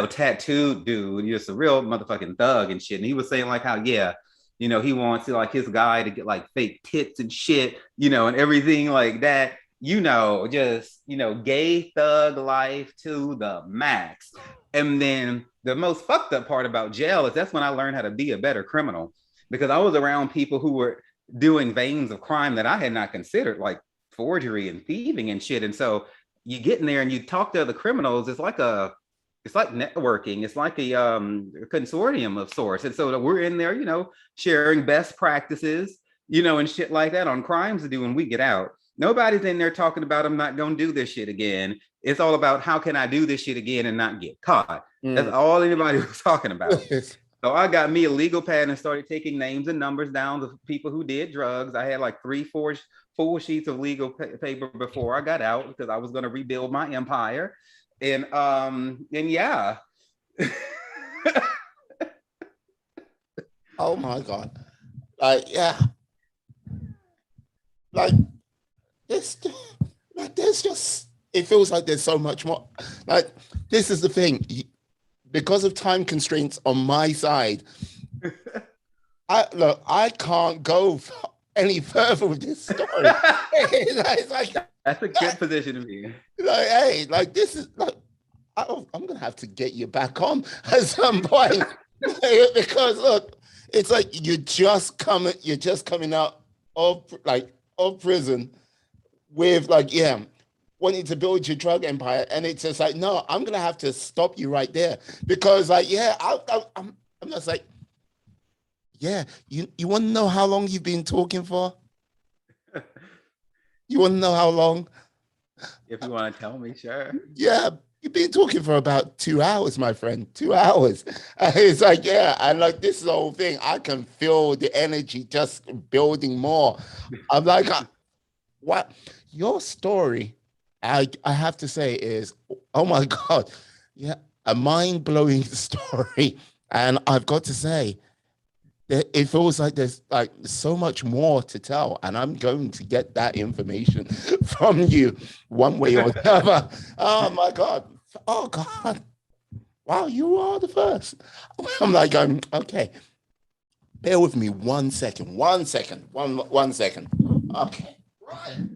tattooed dude, just a real motherfucking thug and shit. And he was saying like how, yeah, he wants to like his guy to get like fake tits and shit, and everything like that, gay thug life to the max. And then the most fucked up part about jail is that's when I learned how to be a better criminal, because I was around people who were doing veins of crime that I had not considered, like forgery and thieving and shit. And so you get in there and you talk to other criminals, it's like networking. It's like a consortium of sorts. And so we're in there, sharing best practices, and shit like that on crimes to do when we get out. Nobody's in there talking about I'm not going to do this shit again. It's all about how can I do this shit again and not get caught. That's all anybody was talking about. So I got me a legal pad and started taking names and numbers down of people who did drugs. I had like 3-4 full sheets of legal paper before I got out because I was going to rebuild my empire. And yeah. Oh my God. Yeah. Like this, like there's just, it feels like there's so much more. Like this is the thing, because of time constraints on my side, I can't go any further with this story. It's like, that's a good position to be. Like, hey, like this is like, I'm gonna have to get you back on at some point because look, it's like you're just coming out of prison with like, yeah, wanting to build your drug empire, and it's just like, no, I'm gonna have to stop you right there because like, yeah, I'm just like, yeah, you want to know how long you've been talking for? You want to know how long? If you want to tell me, sure. Yeah, you've been talking for about 2 hours, my friend. 2 hours. It's like, yeah, and like this is the whole thing. I can feel the energy just building more. I'm like, what? Your story, I have to say, is, oh my God, yeah, a mind-blowing story. And I've got to say, it feels like there's like so much more to tell, and I'm going to get that information from you one way or the other. Oh my God. Oh God. Wow, you are the first. I'm like, okay. Bear with me 1 second. 1 second. One second. Okay. Right.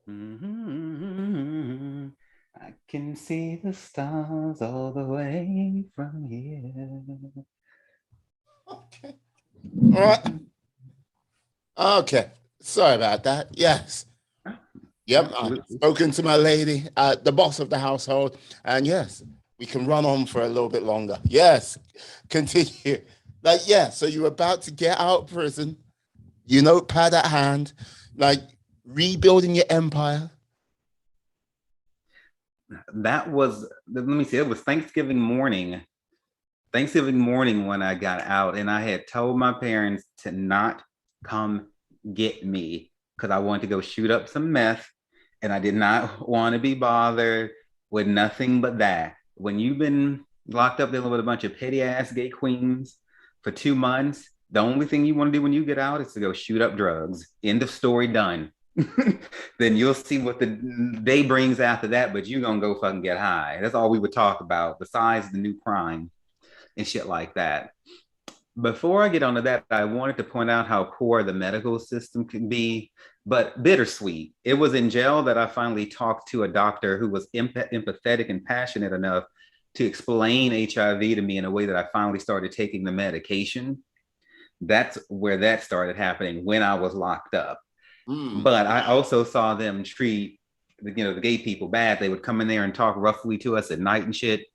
Mm-hmm. I can see the stars all the way from here. Okay. All right. Okay. Sorry about that. Yes. Yep. I've spoken to my lady, the boss of the household, and yes, we can run on for a little bit longer. Yes. Continue. Like, yeah, so you're about to get out of prison, notepad at hand, like rebuilding your empire. That was, let me see, it was Thanksgiving morning when I got out, and I had told my parents to not come get me because I wanted to go shoot up some meth, and I did not want to be bothered with nothing but that. When you've been locked up dealing with a bunch of petty ass gay queens for 2 months. The only thing you want to do when you get out is to go shoot up drugs. End of story, done. Then you'll see what the day brings after that, but you're gonna go fucking get high. That's all we would talk about, besides the new crime and shit like that. Before I get onto that, I wanted to point out how poor the medical system can be, but bittersweet. It was in jail that I finally talked to a doctor who was empathetic and passionate enough to explain HIV to me in a way that I finally started taking the medication. That's where that started happening, when I was locked up. But I also saw them treat the gay people bad. They would come in there and talk roughly to us at night and shit,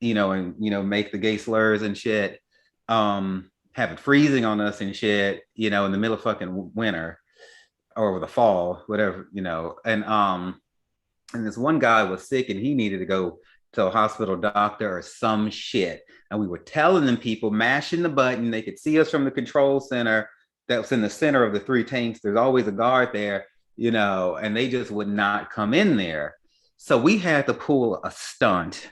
and make the gay slurs and shit, have it freezing on us and shit, in the middle of fucking winter or the fall, whatever, and this one guy was sick and he needed to go to a hospital doctor or some shit. And we were telling them, people mashing the button, they could see us from the control center that was in the center of the 3 tanks. There's always a guard there, and they just would not come in there. So we had to pull a stunt.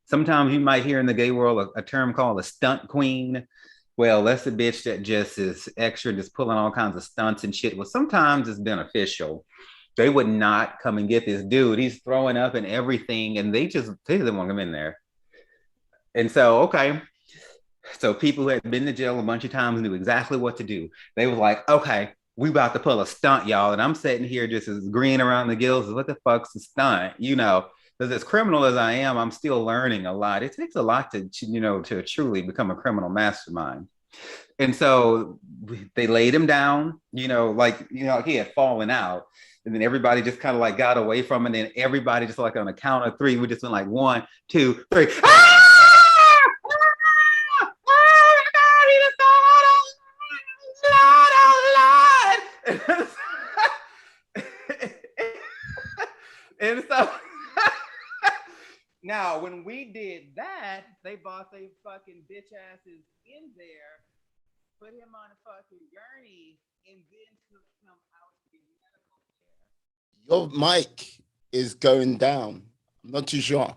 Sometimes you might hear in the gay world a term called a stunt queen. Well, that's a bitch that just is extra, just pulling all kinds of stunts and shit. Well, sometimes it's beneficial. They would not come and get this dude. He's throwing up and everything, and they didn't want him in there. And so, okay. So people who had been to jail a bunch of times knew exactly what to do. They was like, okay, we about to pull a stunt, y'all. And I'm sitting here just as green around the gills. What the fuck's a stunt? Because as criminal as I am, I'm still learning a lot. It takes a lot to truly become a criminal mastermind. And so they laid him down, he had fallen out. And then everybody just kind of like got away from it. And then everybody just like on a count of 3, we just went like 1, 2, 3. Ah! And so now when we did that, they brought their fucking bitch asses in there, put him on a fucking gurney, and then took him out of the medical Your chair. mic is going down. I'm not too sure.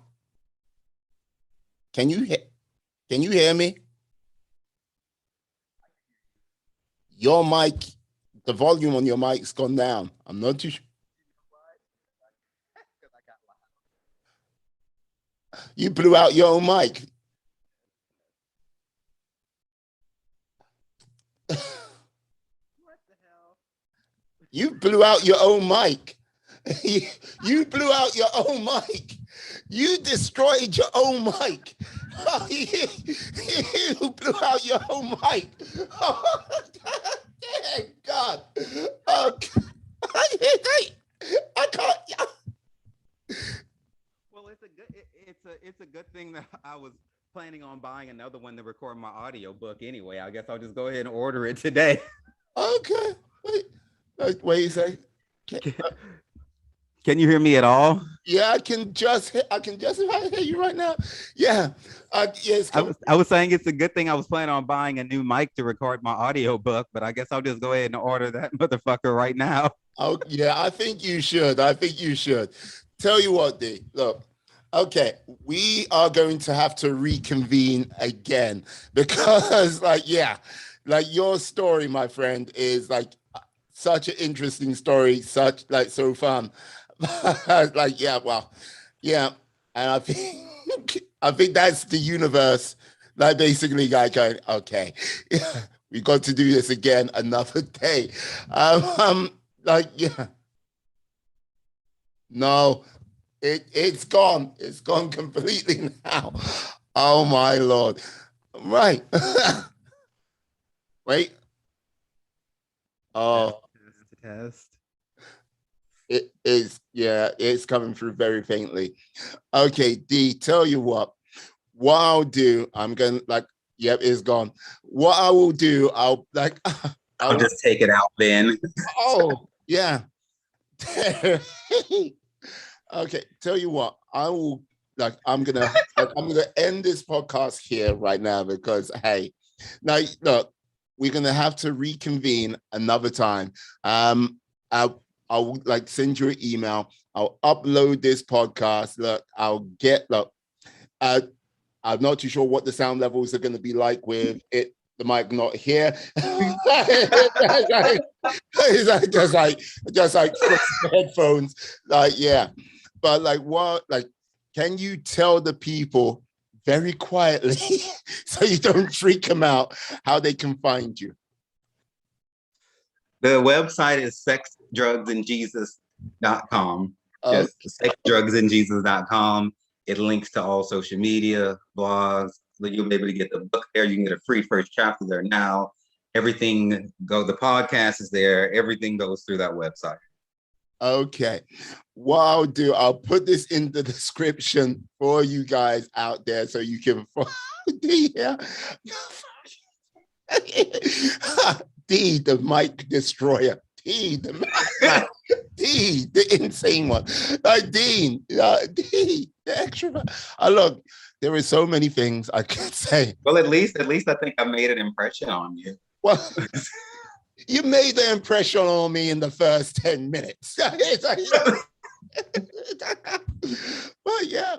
Can you hear me? Your mic, the volume on your mic's gone down. I'm not too sure. You blew out your own mic. What the hell? You blew out your own mic. You blew out your own mic. You destroyed your own mic. You blew out your own mic. Oh, thank God. I can't. Well, it's a good thing that I was planning on buying another one to record my audio book anyway. I guess I'll just go ahead and order it today. Okay. Wait a second. Can you hear me at all? Yeah, I can just about hear you right now. Yeah. Yes. I was saying it's a good thing I was planning on buying a new mic to record my audio book, but I guess I'll just go ahead and order that motherfucker right now. Oh, yeah, I think you should. Tell you what, D, look. Okay, we are going to have to reconvene again because, your story, my friend, is like such an interesting story, so fun. And I think that's the universe, basically going, okay, we got to do this again another day. No, it's gone. It's gone completely now. Oh my Lord. Right. Wait. Oh. Test. It is, yeah, it's coming through very faintly. Okay, D, tell you what I'll do, I'm going yep, it's gone. What I will do, I'll just take it out then. Oh, yeah. Okay, tell you what, I will I'm gonna end this podcast here right now because hey, now look, we're gonna have to reconvene another time. I'll send you an email. I'll upload this podcast. Look, I'm not too sure what the sound levels are going to be like with it. The mic not here. just like headphones. Like, yeah. But like, what? Like, can you tell the people very quietly so you don't freak them out how they can find you? The website is sexdrugsandjesus.com. Just sexdrugsandjesus.com. It links to all social media, blogs. You'll be able to get the book there. You can get a free first chapter there now. Everything the podcast is there. Everything goes through that website. Okay. What I'll do, I'll put this in the description for you guys out there so you can follow D. D, the mic destroyer. D, the D, the insane one. Dean, D, the extrovert. Look, there are so many things I could say. Well, at least I think I made an impression on you. Well, you made the impression on me in the first 10 minutes. Well, yeah.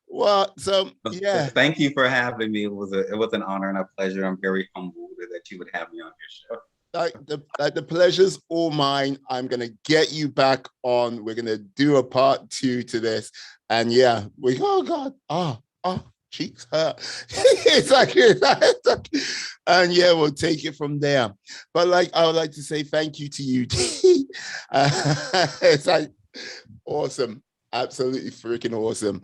Well, so yeah. Thank you for having me. It was an honor and a pleasure. I'm very humbled that you would have me on your show. The pleasure's all mine. I'm gonna get you back on. We're gonna do a part 2 to this, and yeah, cheeks hurt. it's like, and yeah, we'll take it from there. But like, I would like to say thank you to you. It's like awesome, absolutely freaking awesome.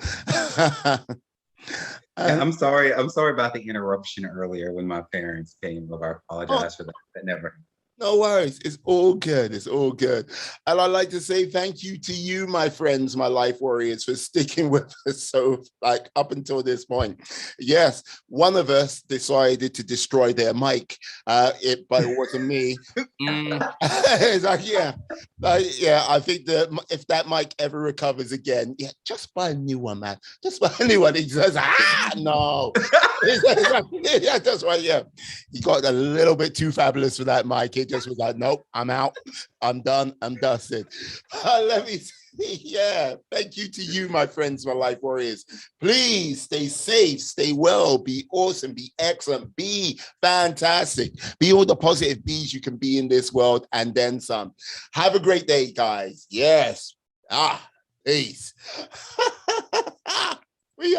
I'm sorry about the interruption earlier when my parents came. Look, I apologize for that. That never. No worries. It's all good. It's all good. And I'd like to say thank you to you, my friends, my life warriors, for sticking with us so like up until this point. Yes, one of us decided to destroy their mic, but it wasn't me. It's like, yeah. I think that if that mic ever recovers again, yeah, just buy a new one, man. Just buy a new one. He says, no. Yeah, that's right. Yeah. He got a little bit too fabulous for that mic. It just was like, nope, I'm out. I'm done. I'm dusted. Let me see. Yeah. Thank you to you, my friends, my life warriors. Please stay safe, stay well, be awesome, be excellent, be fantastic. Be all the positive bees you can be in this world and then some. Have a great day, guys. Yes. Peace.